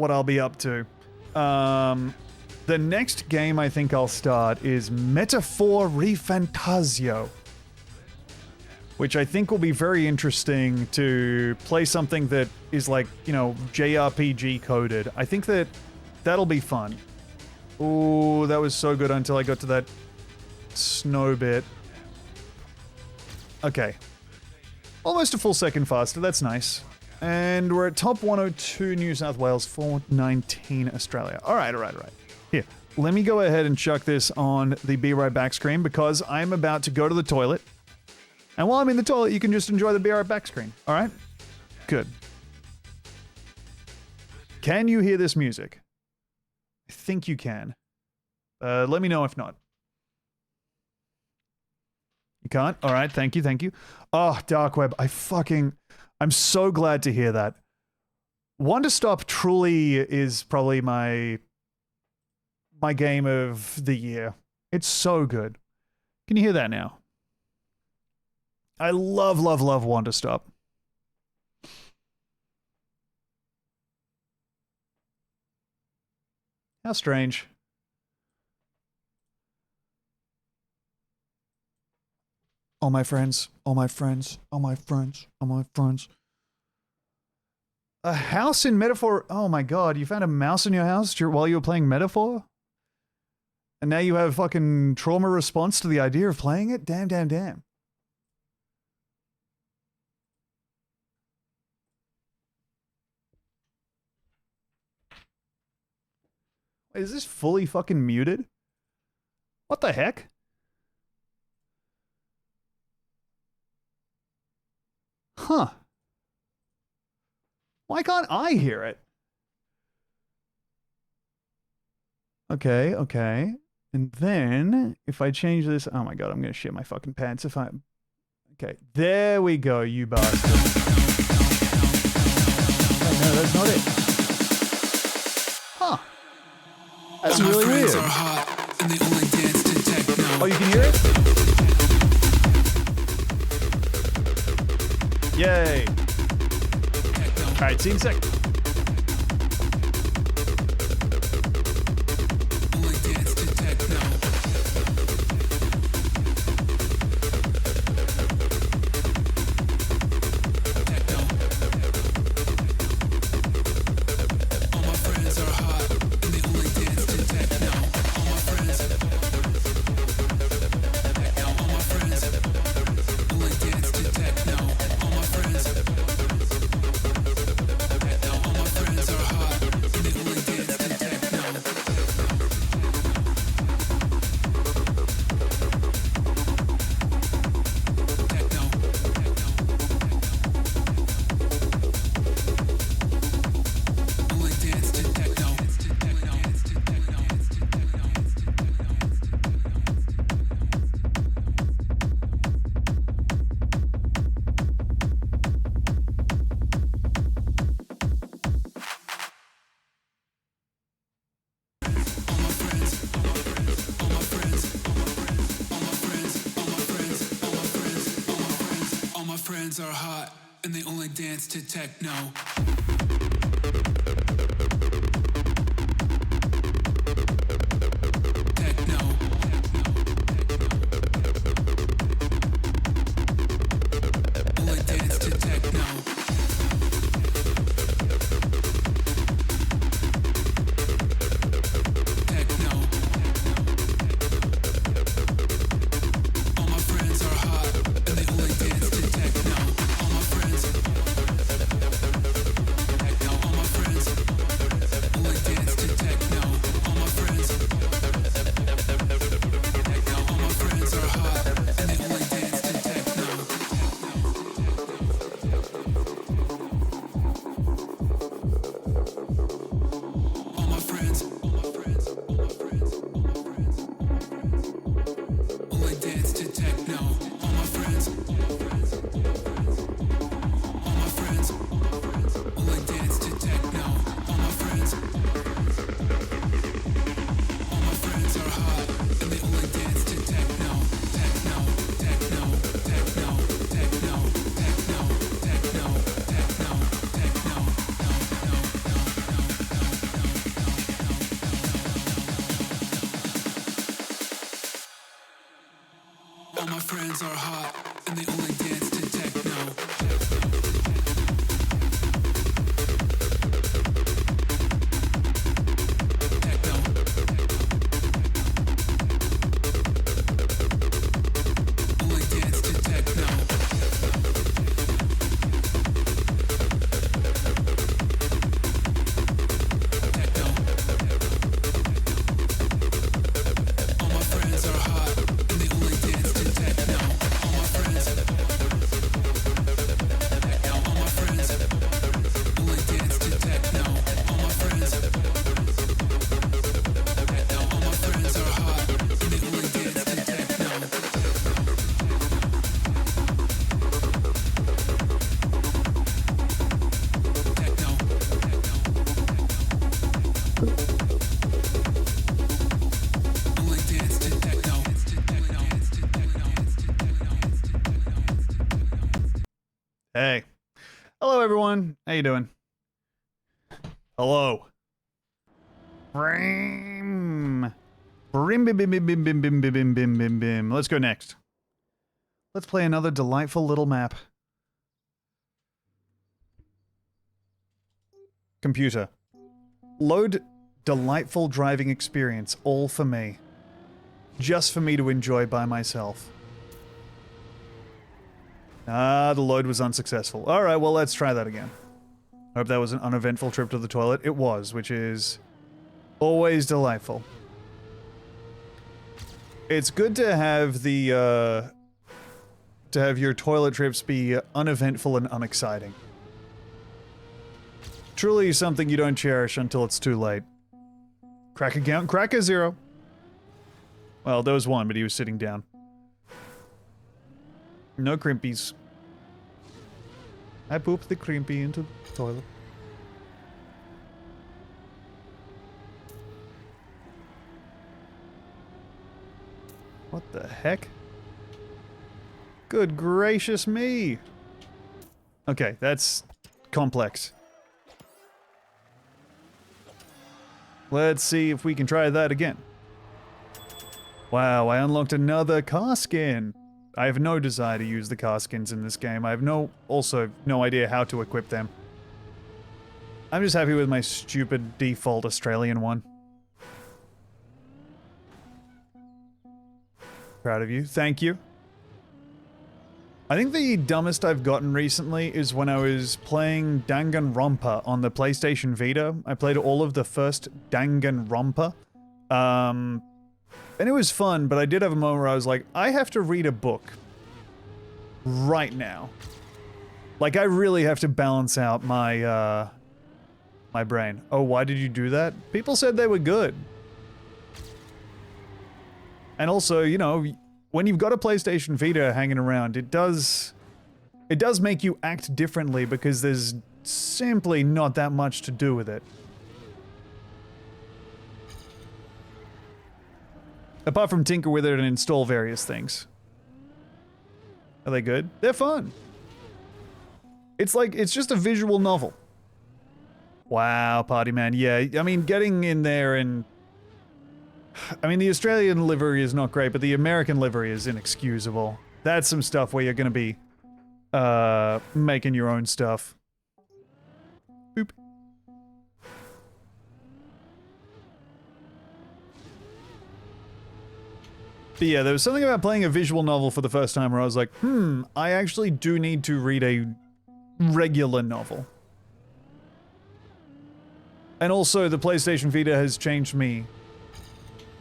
what I'll be up to. The next game I think I'll start is Metaphor Refantasio, which I think will be very interesting to play something that is like, you know, JRPG coded. I think that'll be fun. Ooh, that was so good until I got to that snow bit. Okay. Almost a full second faster, that's nice. And we're at top 102 New South Wales, 419 Australia. Alright. Here, let me go ahead and chuck this on the Be Right Back screen because I'm about to go to the toilet. And while I'm in the toilet, you can just enjoy the Be Right Back screen. Alright? Good. Can you hear this music? I think you can. Let me know if not. You can't? Alright, thank you. Oh, Dark Web, I'm so glad to hear that. Wonder Stop truly is probably my game of the year. It's so good. Can you hear that now? I love Wonder Stop. How strange. All my friends. A house in Metaphor. Oh my god, you found a mouse in your house while you were playing Metaphor? And now you have fucking trauma response to the idea of playing it? Damn. Wait, is this fully fucking muted? What the heck? Huh. Why can't I hear it? Okay. And then, if I change this... Oh my god, I'm gonna shit my fucking pants if I... Okay, there we go, you bastard. Oh, no, that's not it. Huh. That's really weird. Oh, you can hear it? Yay. Alright, see you in a sec. Are hot and they only dance to techno. Only dance to techno. All my friends are hot and they only dance to techno. All my friends friends are hot, and they only dance to techno. Only dance to techno. Techno. All my friends are hot, and they only dance to techno. All my friends. All my friends. Only dance to techno. All my friends. All my friends are hot, and they only dance to techno. Techno. Only dance to techno. Hey. Hello, everyone. How you doing? Hello. Brim. Brim, bim, bim, bim, bim, bim, bim, bim, bim, bim, bim, bim. Let's go next. Let's play another delightful little map. Computer. Load delightful driving experience, all for me. Just for me to enjoy by myself. Ah, the load was unsuccessful. Alright, well, let's try that again. Hope that was an uneventful trip to the toilet. It was, which is always delightful. It's good to have the, to have your toilet trips be uneventful and unexciting. Truly something you don't cherish until it's too late. Cracker count, Cracker 0. Well, there was one, but he was sitting down. No crimpies. I pooped the crimpy into the toilet. What the heck? Good gracious me! Okay, that's complex. Let's see if we can try that again. Wow, I unlocked another car skin! I have no desire to use the car skins in this game. I have also no idea how to equip them. I'm just happy with my stupid default Australian one. Proud of you. Thank you. I think the dumbest I've gotten recently is when I was playing Danganronpa on the PlayStation Vita. I played all of the first Danganronpa. And it was fun, but I did have a moment where I was like, I have to read a book. Right now. Like, I really have to balance out my, my brain. Oh, why did you do that? People said they were good. And also, you know, when you've got a PlayStation Vita hanging around, it does make you act differently because there's simply not that much to do with it. Apart from tinker with it and install various things. Are they good? They're fun. It's like, it's just a visual novel. Wow, party man. Yeah, I mean, getting in there and... I mean, the Australian livery is not great, but the American livery is inexcusable. That's some stuff where you're gonna be, making your own stuff. Boop. But yeah, there was something about playing a visual novel for the first time where I was like, I actually do need to read a regular novel. And also, the PlayStation Vita has changed me.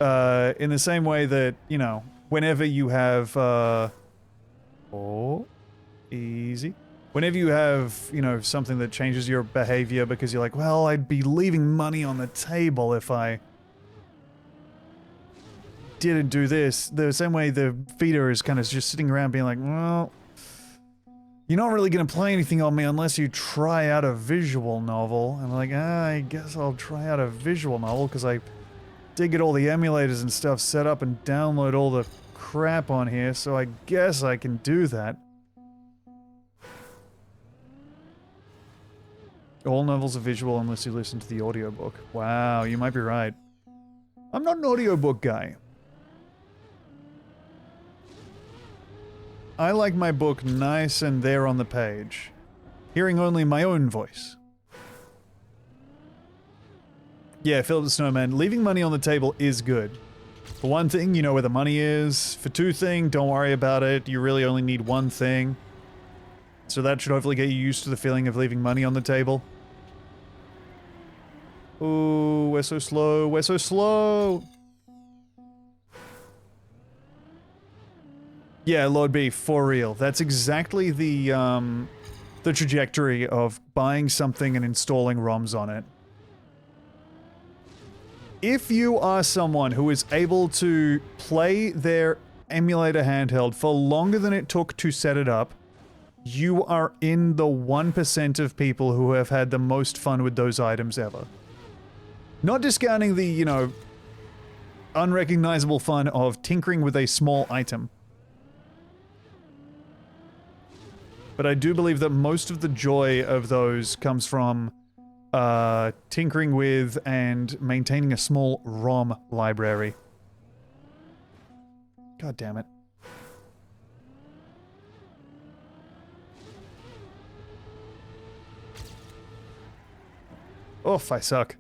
In the same way that, you know, whenever you have, oh, easy. Whenever you have, you know, something that changes your behavior because you're like, well, I'd be leaving money on the table if I didn't do this. The same way the Vita is kind of just sitting around being like, well, you're not really going to play anything on me unless you try out a visual novel. And I'm like, I guess I'll try out a visual novel because I did get all the emulators and stuff set up and download all the crap on here, so I guess I can do that. All novels are visual unless you listen to the audiobook. Wow, you might be right. I'm not an audiobook guy. I like my book nice and there on the page, hearing only my own voice. Yeah, Philip the Snowman, leaving money on the table is good. For one thing, you know where the money is. For two thing, don't worry about it. You really only need one thing. So that should hopefully get you used to the feeling of leaving money on the table. Ooh, we're so slow. We're so slow. Yeah, Lord B, for real. That's exactly the trajectory of buying something and installing ROMs on it. If you are someone who is able to play their emulator handheld for longer than it took to set it up, you are in the 1% of people who have had the most fun with those items ever. Not discounting the, you know, unrecognizable fun of tinkering with a small item. But I do believe that most of the joy of those comes from tinkering with and maintaining a small ROM library. God damn it. Oof, I suck.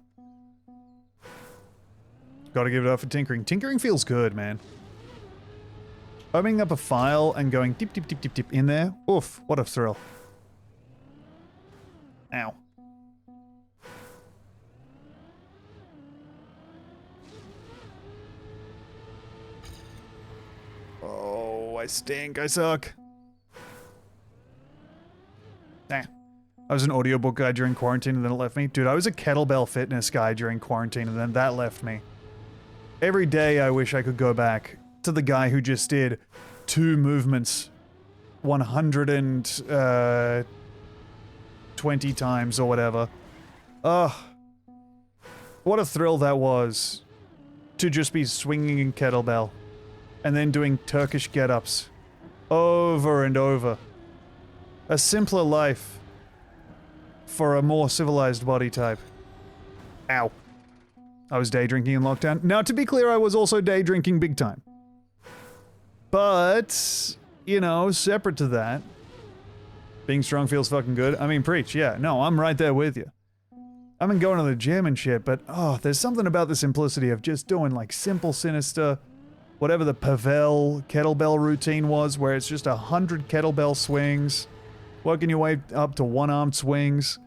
Gotta give it up for tinkering. Tinkering feels good, man. Opening up a file and going dip, dip, dip, dip, dip in there. Oof, what a thrill. Ow. Oh, I stink. I suck. Nah. I was an audiobook guy during quarantine and then it left me. Dude, I was a kettlebell fitness guy during quarantine and then that left me. Every day I wish I could go back to the guy who just did 2 movements 120 times or whatever. Ugh. What a thrill that was to just be swinging in kettlebell and then doing Turkish get-ups over and over. A simpler life for a more civilized body type. Ow. I was day drinking in lockdown. Now, to be clear, I was also day drinking big time. But, you know, separate to that, being strong feels fucking good. I mean, preach, yeah. No, I'm right there with you. I've been going to the gym and shit, but, oh, there's something about the simplicity of just doing, like, simple, sinister, whatever the Pavel kettlebell routine was, where it's just 100 kettlebell swings, working your way up to one-armed swings.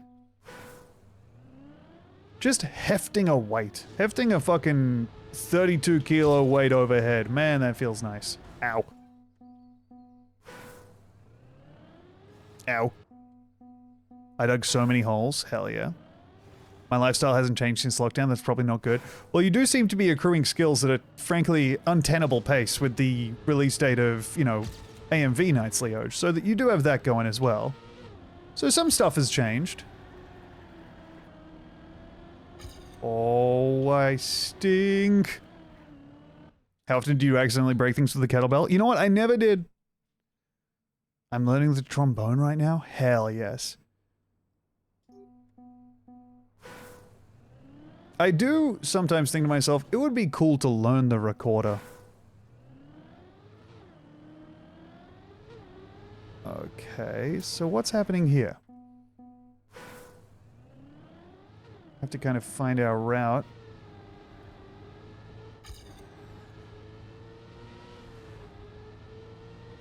Just hefting a weight. Hefting a fucking 32 kilo weight overhead. Man, that feels nice. Ow. Ow. I dug so many holes. Hell yeah. My lifestyle hasn't changed since lockdown. That's probably not good. Well, you do seem to be accruing skills at a, frankly, untenable pace with the release date of, you know, AMV Nights Leo, so that you do have that going as well. So some stuff has changed. Oh, I stink. How often do you accidentally break things with the kettlebell? You know what? I never did. I'm learning the trombone right now? Hell yes. I do sometimes think to myself, it would be cool to learn the recorder. Okay, so what's happening here? Have to kind of find our route.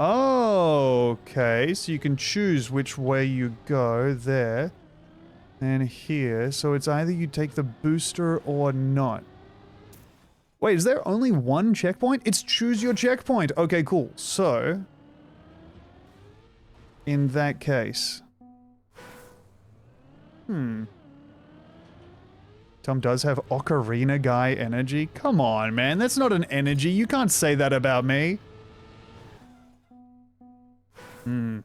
Okay, so you can choose which way you go there and here. So it's either you take the booster or not. Wait, is there only one checkpoint? It's choose your checkpoint. Okay, cool. So in that case, Tom does have Ocarina Guy energy? Come on, man. That's not an energy. You can't say that about me. Bang.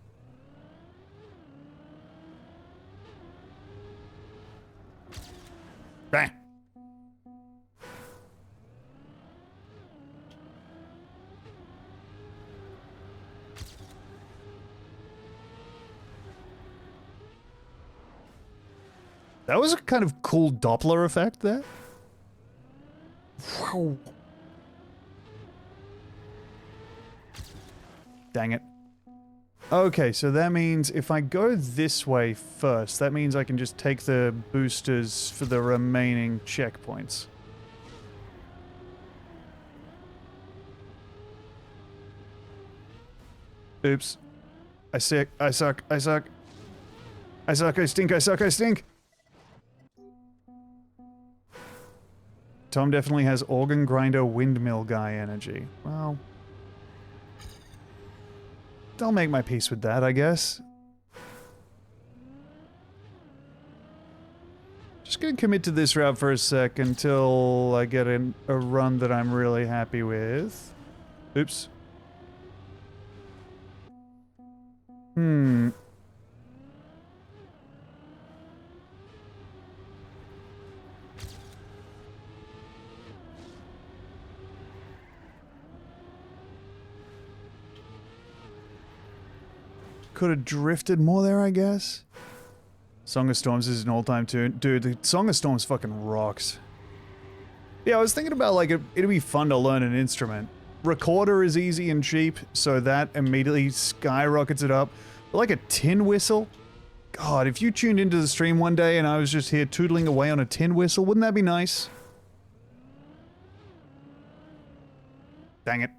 That was a kind of cool Doppler effect there. Wow. Dang it. Okay, so that means if I go this way first, that means I can just take the boosters for the remaining checkpoints. Oops. I suck, I suck, I suck. I suck, I stink, I suck, I stink! Tom definitely has organ grinder windmill guy energy. Well... I'll make my peace with that, I guess. Just gonna commit to this route for a sec until I get a run that I'm really happy with. Oops. Could have drifted more there, I guess. Song of Storms is an all-time tune. Dude, the Song of Storms fucking rocks. Yeah, I was thinking about, like, it'd be fun to learn an instrument. Recorder is easy and cheap, so that immediately skyrockets it up. But like a tin whistle? God, if you tuned into the stream one day and I was just here tootling away on a tin whistle, wouldn't that be nice? Dang it.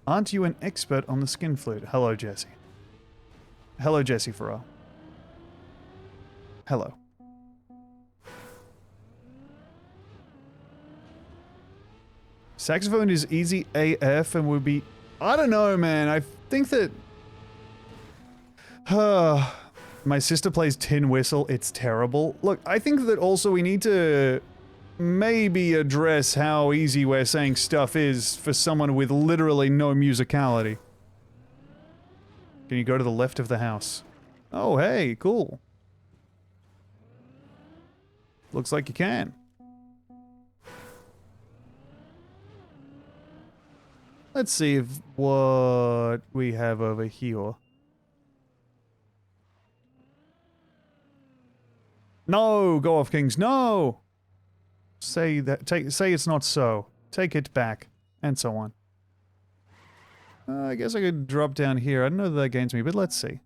Aren't you an expert on the skin flute? Hello, Jesse. Hello, Jesse Farrell. Hello. Saxophone is easy AF and would be... I don't know, man. I think that... my sister plays tin whistle. It's terrible. Look, I think that also we need to maybe address how easy we're saying stuff is for someone with literally no musicality. Can you go to the left of the house? Oh, hey, cool. Looks like you can. Let's see if what we have over here. No, go off, Kings, no! Say that, say it's not so. Take it back. And so on. I guess I could drop down here. I don't know that gains me, but let's see.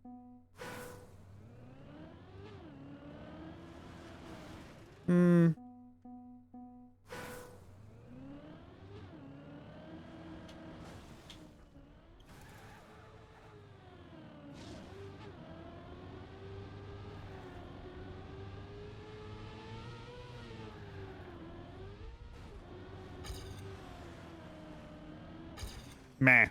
Meh.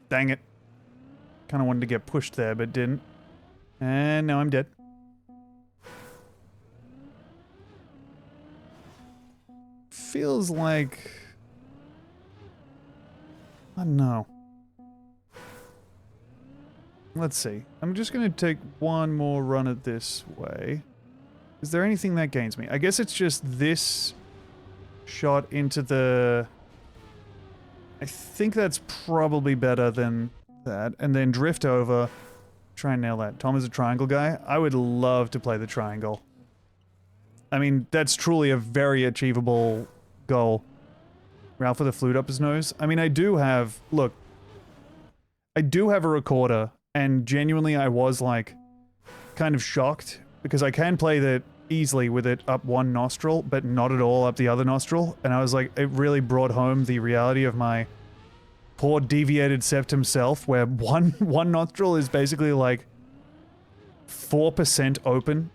Dang it. Kinda wanted to get pushed there, but didn't. And now I'm dead. Feels like... I don't know. Let's see. I'm just gonna take one more run at this way. Is there anything that gains me? I guess it's just this shot into the... I think that's probably better than that. And then drift over. Try and nail that. Tom is a triangle guy. I would love to play the triangle. I mean, that's truly a very achievable goal. Ralph with a flute up his nose. I mean, I do have... Look. I do have a recorder. And genuinely, I was, like, kind of shocked. Because I can play that easily with it up one nostril, but not at all up the other nostril. And I was like, it really brought home the reality of my poor deviated septum self, where one nostril is basically like 4% open.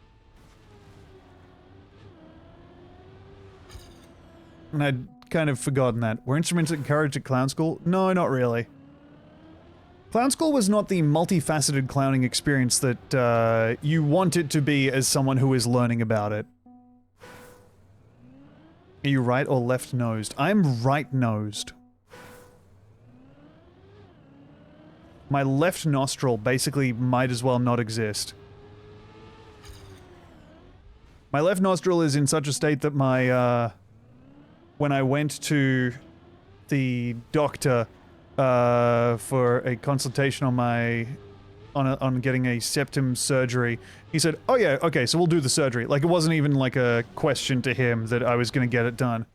And I'd kind of forgotten that. Were instruments encouraged at clown school? No, not really. Clown school was not the multifaceted clowning experience that you want it to be as someone who is learning about it. Are you right or left-nosed? I'm right-nosed. My left nostril basically might as well not exist. My left nostril is in such a state that my, when I went to the doctor for a consultation on my on getting a septum surgery. He said, "Oh yeah, okay, so we'll do the surgery." Like it wasn't even like a question to him that I was gonna get it done.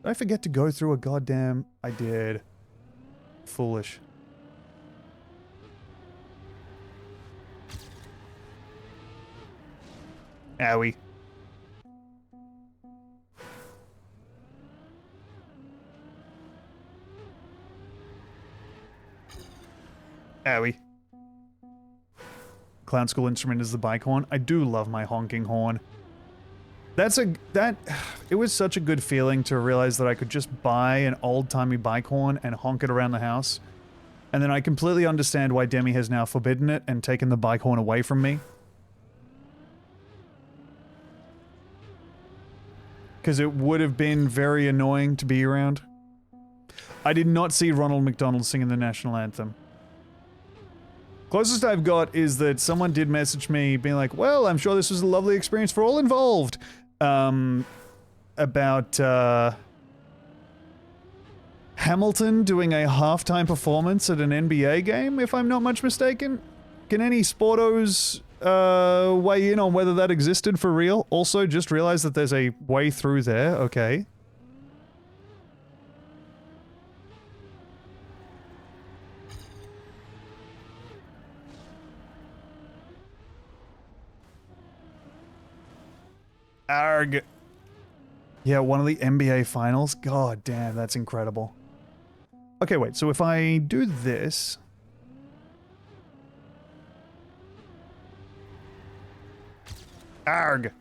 Did I forget to go through a goddamn... I did. Foolish. Owie. Owie. Clown school instrument is the bike horn. I do love my honking horn. It was such a good feeling to realize that I could just buy an old-timey bike horn and honk it around the house. And then I completely understand why Demi has now forbidden it and taken the bike horn away from me. Because it would have been very annoying to be around. I did not see Ronald McDonald singing the national anthem. Closest I've got is that someone did message me being like, well, I'm sure this was a lovely experience for all involved. About, Hamilton doing a halftime performance at an NBA game, if I'm not much mistaken. Can any sportos, weigh in on whether that existed for real? Also, just realized that there's a way through there, okay. Arg. Yeah, one of the NBA finals? God damn, that's incredible. Okay, wait, so if I do this... Arg.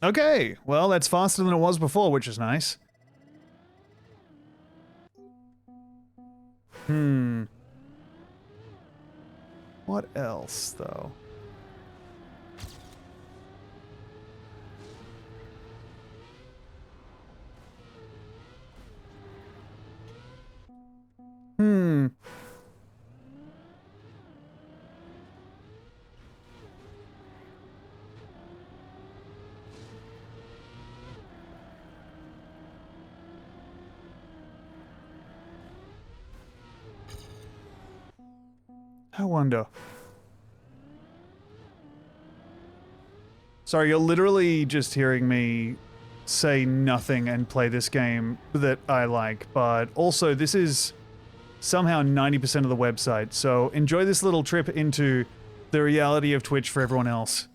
Okay, well, that's faster than it was before, which is nice. What else, though? I wonder. Sorry, you're literally just hearing me say nothing and play this game that I like, but also this is somehow 90% of the website, so enjoy this little trip into the reality of Twitch for everyone else.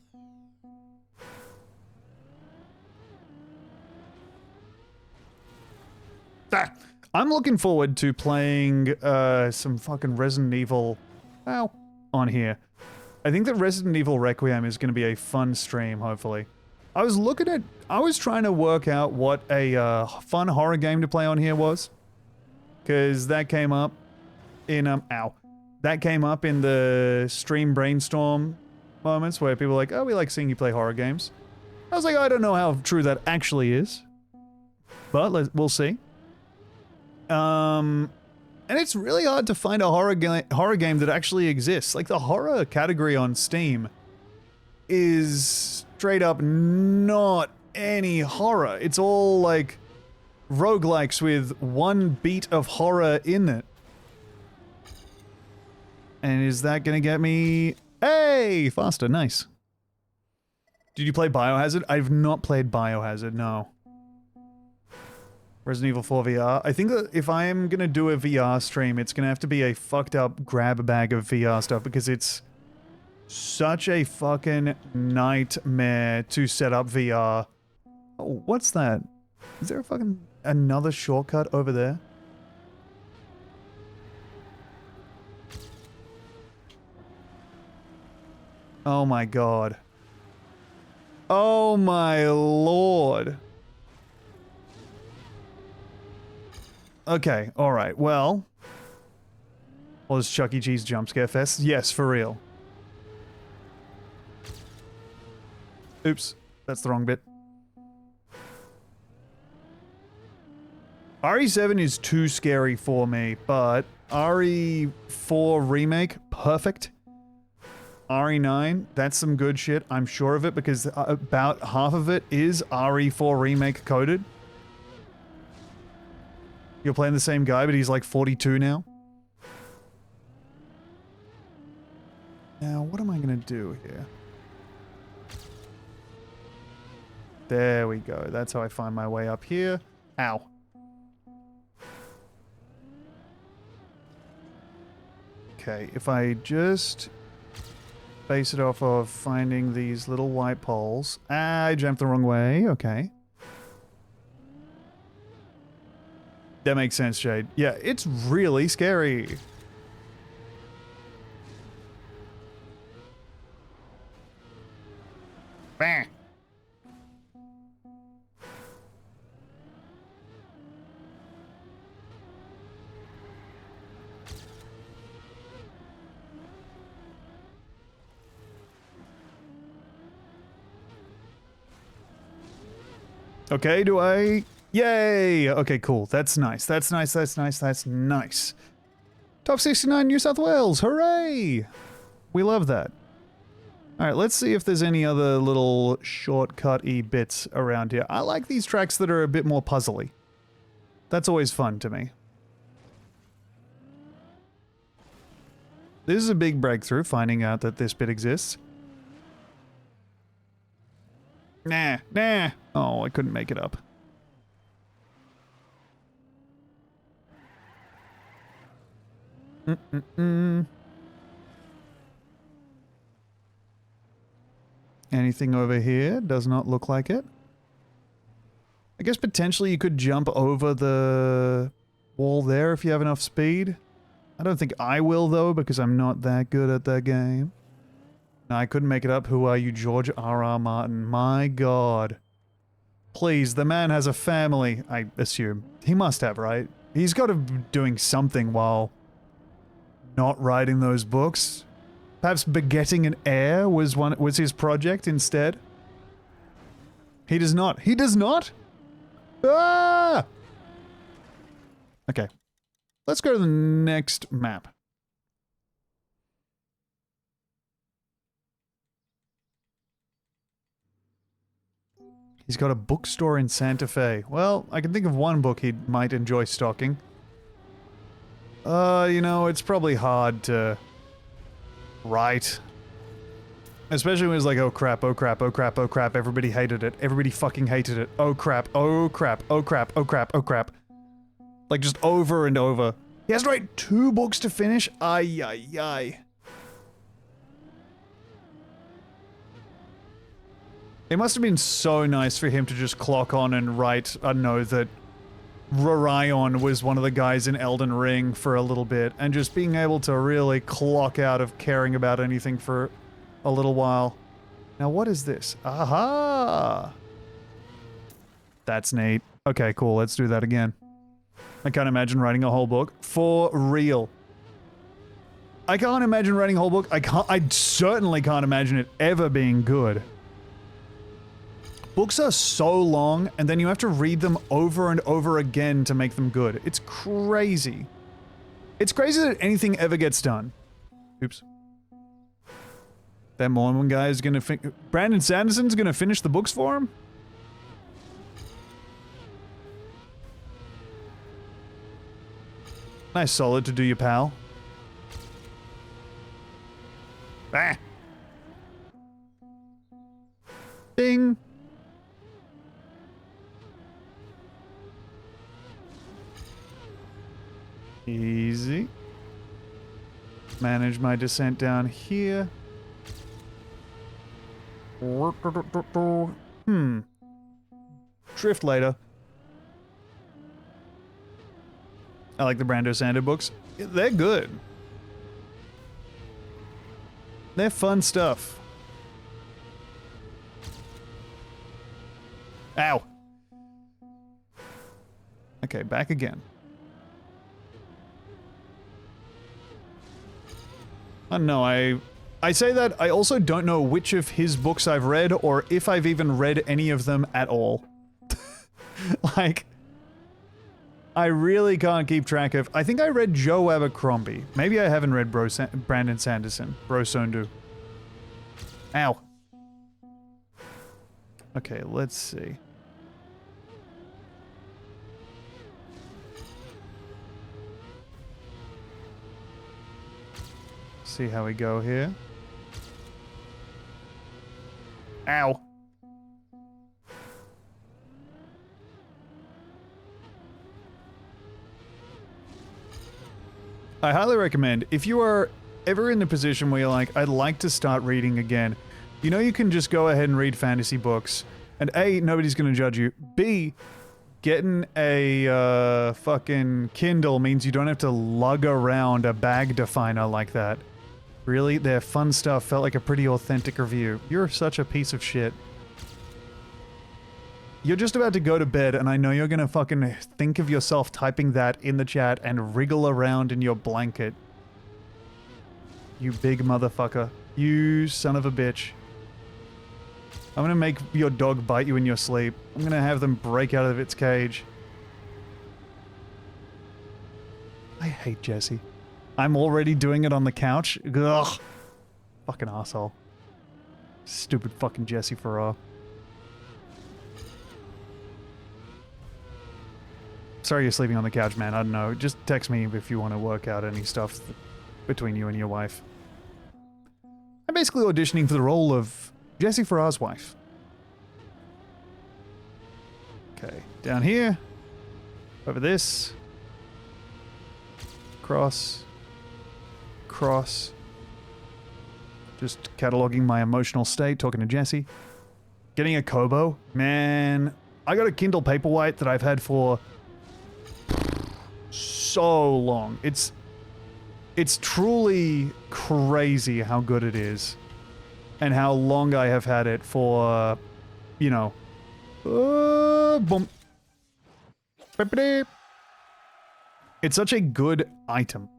I'm looking forward to playing some fucking Resident Evil on here. I think that Resident Evil Requiem is going to be a fun stream, hopefully. I was trying to work out what a fun horror game to play on here was. Because that came up in, that came up in the stream brainstorm moments where people were like, oh, we like seeing you play horror games. I was like, I don't know how true that actually is. But we'll see. And it's really hard to find a horror game that actually exists. Like, the horror category on Steam is straight up not any horror. It's all, like, roguelikes with one beat of horror in it. And is that gonna get me... Hey! Faster, nice. Did you play Biohazard? I've not played Biohazard, no. Resident Evil 4 VR. I think that if I am gonna do a VR stream, it's gonna have to be a fucked up grab bag of VR stuff because it's such a fucking nightmare to set up VR. Oh, what's that? Is there a fucking another shortcut over there? Oh my god. Oh my lord. Okay, alright, well... Was Chuck E. Cheese Jump Scare Fest? Yes, for real. Oops, that's the wrong bit. RE7 is too scary for me, but RE4 remake, perfect. RE9, that's some good shit. I'm sure of it because about half of it is RE4 remake coded. You're playing the same guy, but he's like 42 now. Now, what am I going to do here? There we go. That's how I find my way up here. Ow. Okay, if I just base it off of finding these little white poles. I jumped the wrong way. Okay. That makes sense, Jade. Yeah, it's really scary. Bah. Okay, do I... Yay! Okay, cool. That's nice. That's nice, that's nice, that's nice. Top 69 New South Wales! Hooray! We love that. Alright, let's see if there's any other little shortcut-y bits around here. I like these tracks that are a bit more puzzly. That's always fun to me. This is a big breakthrough, finding out that this bit exists. Nah, nah. Oh, I couldn't make it up. Anything over here? Does not look like it. I guess potentially you could jump over the wall there if you have enough speed. I don't think I will though, because I'm not that good at that game. No, I couldn't make it up. Who are you, George R.R. Martin? My God. Please, the man has a family, I assume. He must have, right? He's got to be doing something while not writing those books. Perhaps begetting an heir was his project instead. He does not. He does not? Ah! Okay. Let's go to the next map. He's got a bookstore in Santa Fe. Well, I can think of one book he might enjoy stocking. You know, it's probably hard to write. Especially when it's like, oh crap, oh crap, oh crap, oh crap, everybody hated it. Everybody fucking hated it. Oh crap, oh crap, oh crap, oh crap, oh crap. Like just over and over. He has to write 2 books to finish? Ay, ay, ay. It must have been so nice for him to just clock on and write, I don't know, that Rorion was one of the guys in Elden Ring for a little bit, and just being able to really clock out of caring about anything for a little while. Now what is this? Aha! That's neat. Okay, cool, let's do that again. I can't imagine writing a whole book. For real. I can't imagine writing a whole book. I certainly can't imagine it ever being good. Books are so long, and then you have to read them over and over again to make them good. It's crazy. It's crazy that anything ever gets done. Oops. That Mormon guy is gonna Brandon Sanderson's gonna finish the books for him? Nice solid to do you, pal. Ah! Ding! Easy. Manage my descent down here. Drift later. I like the Brando Sander books. They're good. They're fun stuff. Ow. Okay, back again. I don't know, I say that, I also don't know which of his books I've read, or if I've even read any of them at all. Like, I really can't keep track of. I think I read Joe Abercrombie. Maybe I haven't read Brandon Sanderson. Bro Sondu. Ow. Okay, let's see. See how we go here. Ow. I highly recommend, if you are ever in the position where you're like, I'd like to start reading again, you know you can just go ahead and read fantasy books, and A, nobody's gonna judge you, B, getting a fucking Kindle means you don't have to lug around a bag definer like that. Really? Their fun stuff felt like a pretty authentic review. You're such a piece of shit. You're just about to go to bed, and I know you're gonna fucking think of yourself typing that in the chat and wriggle around in your blanket. You big motherfucker. You son of a bitch. I'm gonna make your dog bite you in your sleep. I'm gonna have them break out of its cage. I hate Jesse. I'm already doing it on the couch. Ugh. Fucking asshole. Stupid fucking Jesse Farrar. Sorry you're sleeping on the couch, man. I don't know. Just text me if you want to work out any stuff between you and your wife. I'm basically auditioning for the role of Jesse Farrar's wife. Okay, down here. Over this. Cross. Cross. Just cataloging my emotional state, talking to Jesse. Getting a Kobo. Man, I got a Kindle Paperwhite that I've had for so long. It's truly crazy how good it is. And how long I have had it for, you know. Boom. It's such a good item.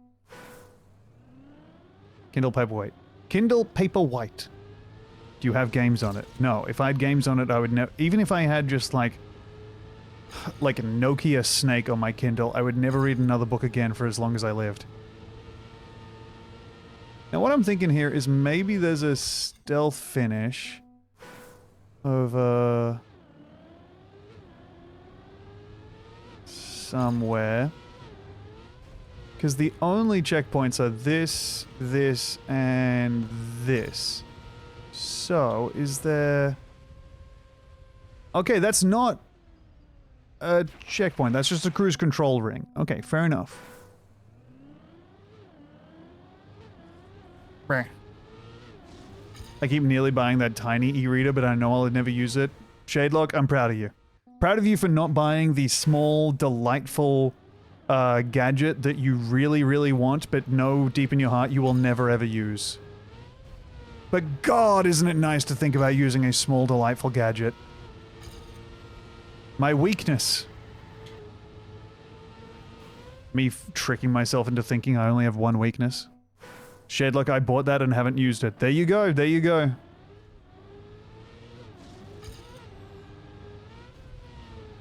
Kindle Paperwhite. Kindle Paperwhite. Do you have games on it? No. If I had games on it, I would never... Even if I had just like a Nokia snake on my Kindle, I would never read another book again for as long as I lived. Now what I'm thinking here is maybe there's a stealth finish of somewhere. Because the only checkpoints are this, this, and this. So, is there... Okay, that's not a checkpoint. That's just a cruise control ring. Okay, fair enough. I keep nearly buying that tiny e-reader, but I know I'll never use it. Shadelock, I'm proud of you. Proud of you for not buying the small, delightful gadget that you really, really want, but know deep in your heart you will never ever use. But God, isn't it nice to think about using a small, delightful gadget. My weakness. Me tricking myself into thinking I only have one weakness. Shadelock, I bought that and haven't used it. There you go, there you go.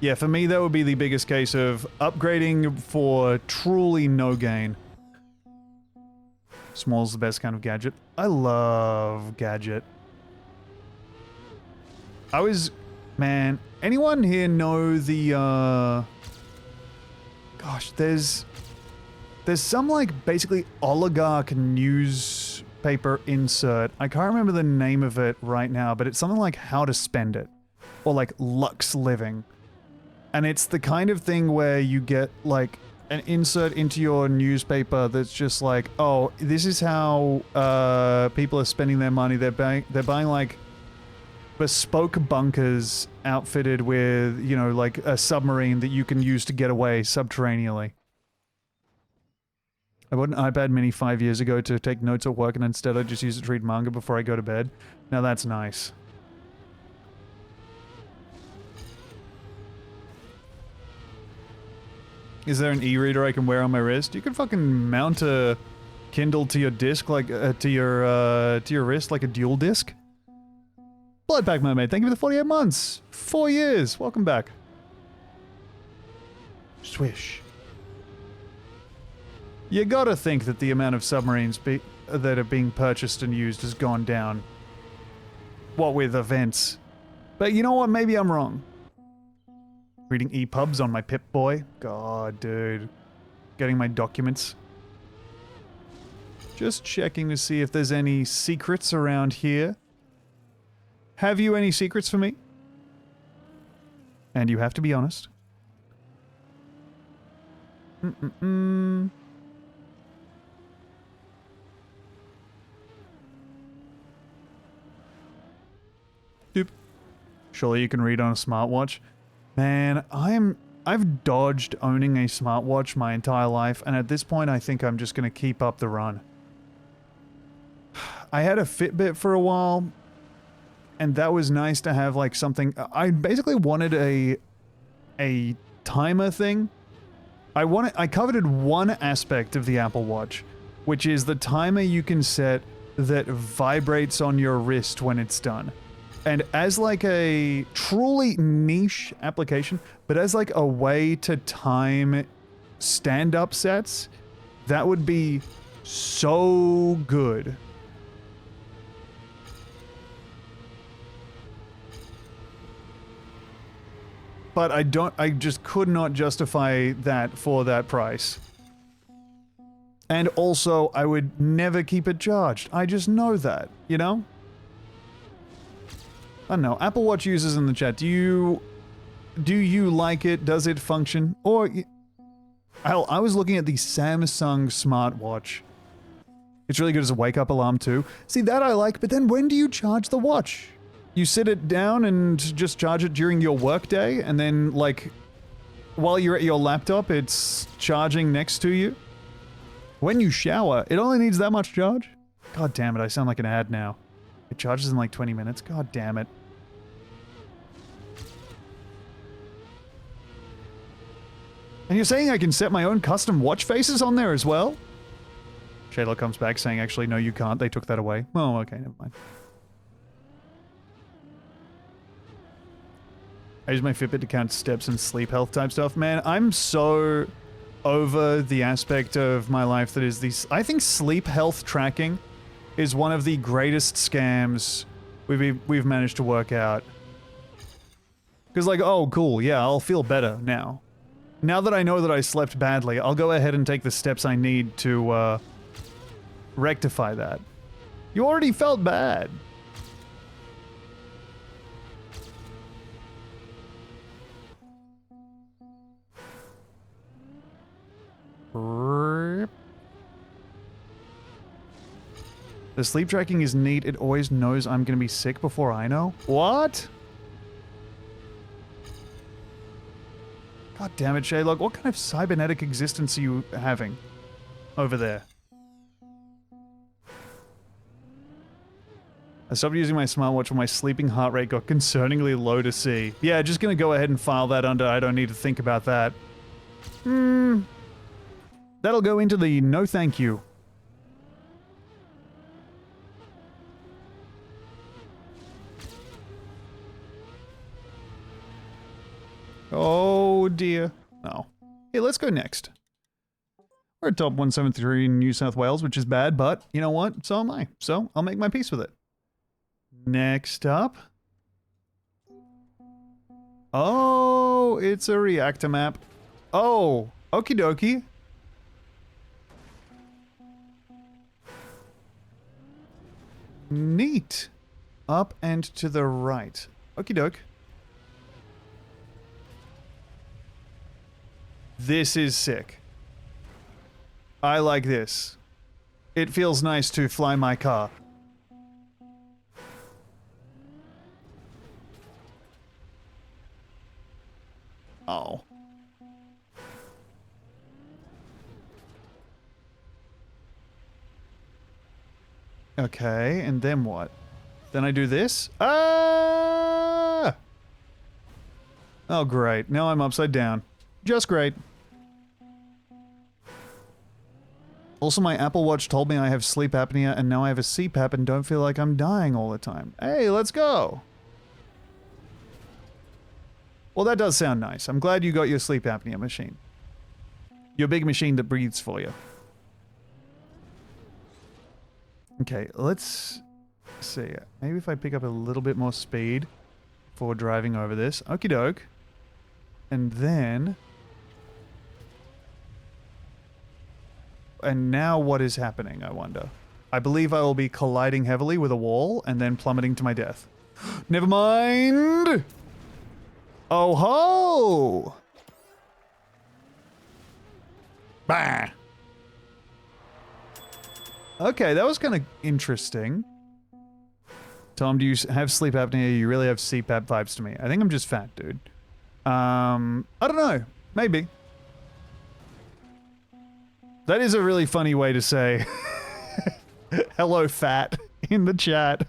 Yeah, for me that would be the biggest case of upgrading for truly no gain. Small's the best kind of gadget. I love gadget. Man, anyone here know the, gosh, there's some, like, basically oligarch newspaper insert. I can't remember the name of it right now, but it's something like How to Spend It. Or, like, Lux Living. And it's the kind of thing where you get, like, an insert into your newspaper that's just like, oh, this is how people are spending their money. They're buying, like, bespoke bunkers outfitted with, you know, like, a submarine that you can use to get away subterraneally. I bought an iPad mini 5 years ago to take notes at work, and instead I just use it to read manga before I go to bed. Now that's nice. Is there an e-reader I can wear on my wrist? You can fucking mount a Kindle to your disc, like, to your wrist, like a dual disc. Bloodpack Mermaid, thank you for the 48 months. 4 years. Welcome back. Swish. You gotta think that the amount of submarines that are being purchased and used has gone down. What with events. But you know what? Maybe I'm wrong. Reading EPUBs on my Pip-Boy. God, dude. Getting my documents. Just checking to see if there's any secrets around here. Have you any secrets for me? And you have to be honest. Doop. Surely you can read on a smartwatch. Man, I've dodged owning a smartwatch my entire life, and at this point I think I'm just gonna keep up the run. I had a Fitbit for a while, and that was nice to have like something. I basically wanted a timer thing. I coveted one aspect of the Apple Watch, which is the timer you can set that vibrates on your wrist when it's done. And as like a truly niche application, but as like a way to time stand-up sets, that would be so good. But I just could not justify that for that price. And also, I would never keep it charged. I just know that, you know? I don't know. Apple Watch users in the chat, do you like it? Does it function? Or, hell, I was looking at the Samsung smartwatch. It's really good as a wake-up alarm too. See, that I like, but then when do you charge the watch? You sit it down and just charge it during your workday, and then, like, while you're at your laptop, it's charging next to you? When you shower, it only needs that much charge? God damn it, I sound like an ad now. It charges in like 20 minutes. God damn it. And you're saying I can set my own custom watch faces on there as well? Shayla comes back saying, actually, no, you can't. They took that away. Oh, okay, never mind. I use my Fitbit to count steps and sleep health type stuff. Man, I'm so over the aspect of my life that is these. I think sleep health tracking is one of the greatest scams we've managed to work out. Because like, oh, cool, yeah, I'll feel better now. Now that I know that I slept badly, I'll go ahead and take the steps I need to rectify that. You already felt bad. The sleep tracking is neat. It always knows I'm gonna be sick before I know. What? God damn it, Shaylog. What kind of cybernetic existence are you having over there? I stopped using my smartwatch when my sleeping heart rate got concerningly low to see. Yeah, just gonna go ahead and file that under I don't need to think about that. That'll go into the no thank you. Oh dear. Oh. Hey, let's go next. We're at top 173 in New South Wales, which is bad, but you know what? So am I. So I'll make my peace with it. Next up. Oh, it's a reactor map. Oh, okie dokie. Neat. Up and to the right. Okie doke. This is sick. I like this. It feels nice to fly my car. Oh. Okay, and then what? Then I do this? Ah! Oh, great. Now I'm upside down. Just great. Also, my Apple Watch told me I have sleep apnea, and now I have a CPAP and don't feel like I'm dying all the time. Hey, let's go! Well, that does sound nice. I'm glad you got your sleep apnea machine. Your big machine that breathes for you. Okay, let's see. Maybe if I pick up a little bit more speed for driving over this. Okie doke. And then... And now what is happening, I wonder? I believe I will be colliding heavily with a wall and then plummeting to my death. Never mind! Oh ho! Bah! Okay, that was kind of interesting. Tom, do you have sleep apnea? You really have CPAP vibes to me. I think I'm just fat, dude. I don't know. Maybe. That is a really funny way to say hello, fat, in the chat.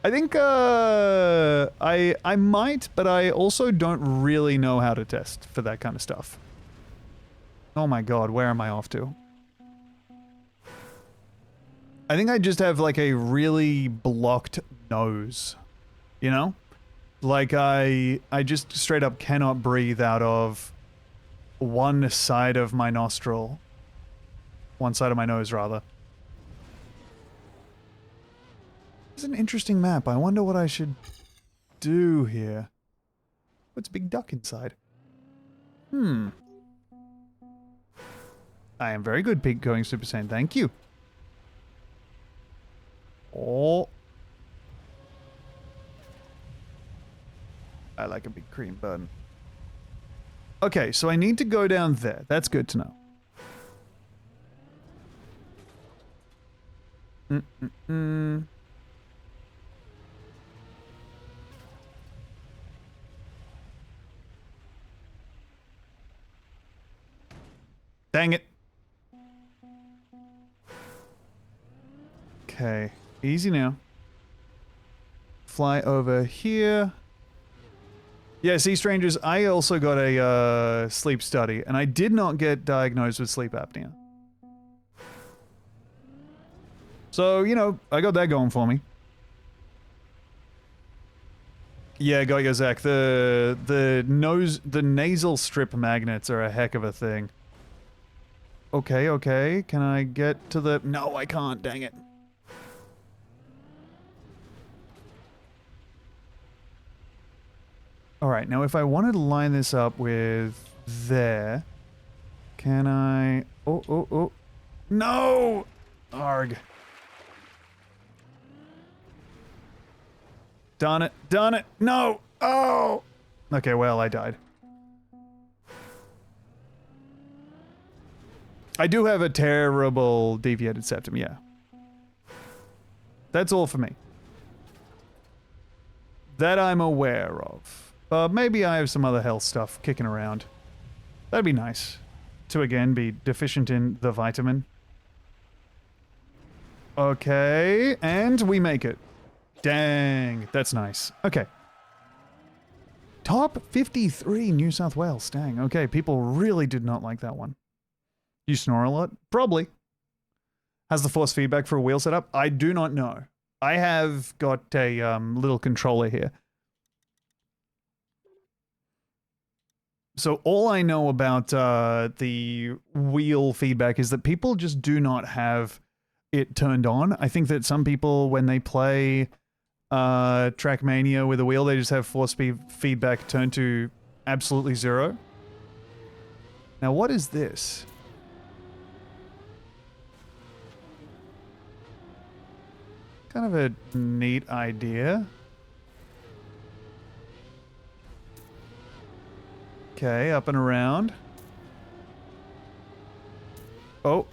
I think I might, but I also don't really know how to test for that kind of stuff. Oh my god, where am I off to? I think I just have like a really blocked nose, you know? Like I just straight up cannot breathe out of one side of my nostril. One side of my nose, rather. It's an interesting map. I wonder what I should do here. What's a big duck inside? I am very good, Pig Going Super Saiyan. Thank you. Oh. I like a big cream bun. Okay, so I need to go down there. That's good to know. Dang it. Okay, easy now. Fly over here. Yeah, see, strangers, I also got a sleep study, and I did not get diagnosed with sleep apnea. So, you know, I got that going for me. Yeah, got you, Zach. The nasal strip magnets are a heck of a thing. Okay, okay. Can I get to the... No, I can't. Dang it. Alright, now if I wanted to line this up with there, can I... Oh, oh, oh. No! Arg. Darn it. Darn it. No! Oh! Okay, well, I died. I do have a terrible deviated septum, yeah. That's all for me. That I'm aware of. Maybe I have some other health stuff kicking around. That'd be nice. To again be deficient in the vitamin. Okay, and we make it. Dang, that's nice. Okay. Top 53 New South Wales. Dang, okay, people really did not like that one. You snore a lot? Probably. Has the force feedback for a wheel setup? I do not know. I have got a little controller here. So all I know about the wheel feedback is that people just do not have it turned on. I think that some people, when they play Trackmania with a wheel, they just have force feedback turned to absolutely zero. Now, what is this? Kind of a neat idea. Okay, up and around. Oh.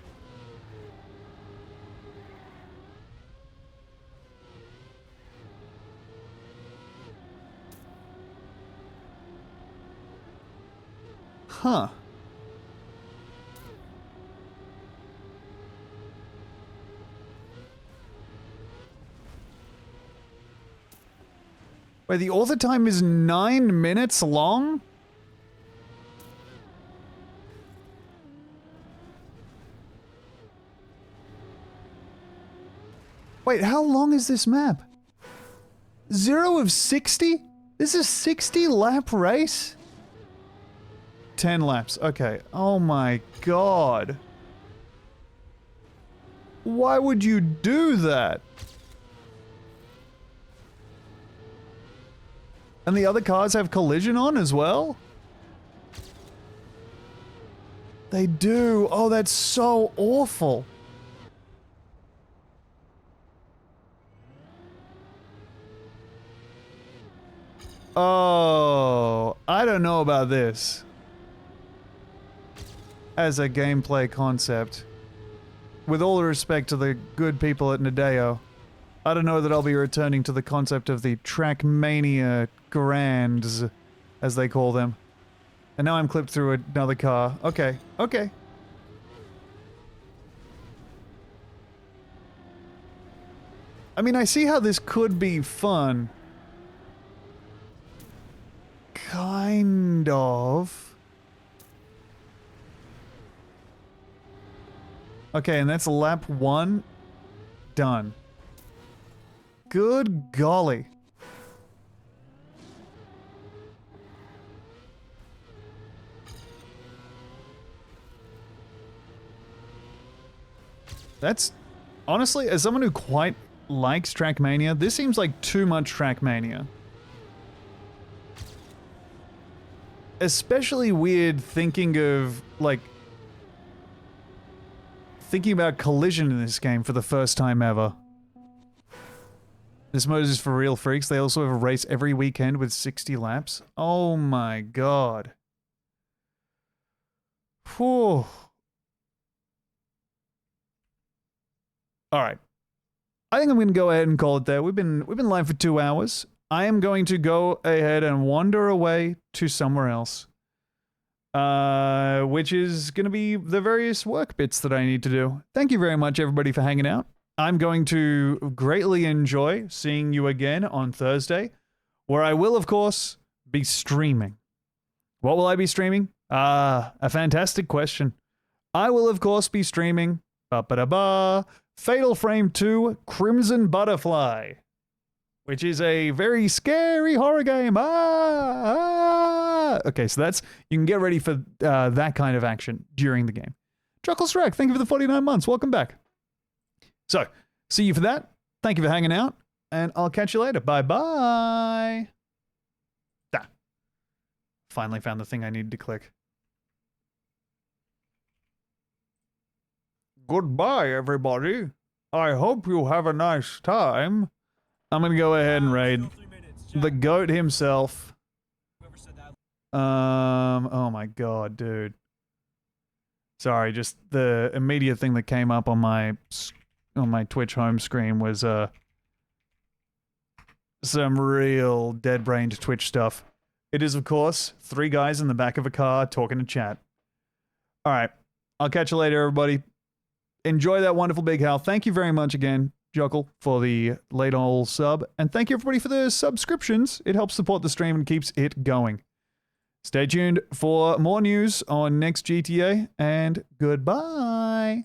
Huh. Wait, the author time is 9 minutes long? Wait, how long is this map? 0 of 60? This is a 60-lap race? 10 laps. Okay. Oh my god. Why would you do that? And the other cars have collision on as well? They do. Oh, that's so awful. Oh, I don't know about this. As a gameplay concept. With all the respect to the good people at Nadeo, I don't know that I'll be returning to the concept of the Trackmania Grands, as they call them. And now I'm clipped through another car. Okay, okay. I mean, I see how this could be fun. Kind of. Okay, and that's lap 1. Done. Good golly. That's... Honestly, as someone who quite likes Trackmania, this seems like too much Trackmania. Especially weird thinking of, like... Thinking about collision in this game for the first time ever. This mode is for real freaks. They also have a race every weekend with 60 laps. Oh my god. Whew. Alright. I think I'm going to go ahead and call it there. We've been live for 2 hours. I am going to go ahead and wander away to somewhere else. Which is going to be the various work bits that I need to do. Thank you very much, everybody, for hanging out. I'm going to greatly enjoy seeing you again on Thursday, where I will, of course, be streaming. What will I be streaming? A fantastic question. I will, of course, be streaming Fatal Frame 2 Crimson Butterfly, which is a very scary horror game. Okay, so that's... You can get ready for that kind of action during the game. Chuckle Strike, thank you for the 49 months. Welcome back. So, see you for that. Thank you for hanging out, and I'll catch you later. Bye-bye. Ah. Finally found the thing I needed to click. Goodbye, everybody. I hope you have a nice time. I'm gonna go ahead and raid the GOAT himself. Oh my god, dude. Sorry, just the immediate thing that came up on my Twitch home screen was some real dead-brained Twitch stuff. It is, of course, 3 guys in the back of a car talking to chat. Alright, I'll catch you later, everybody. Enjoy that wonderful big howl. Thank you very much again, Juckle, for the late old sub. And thank you, everybody, for the subscriptions. It helps support the stream and keeps it going. Stay tuned for more news on next GTA, and goodbye.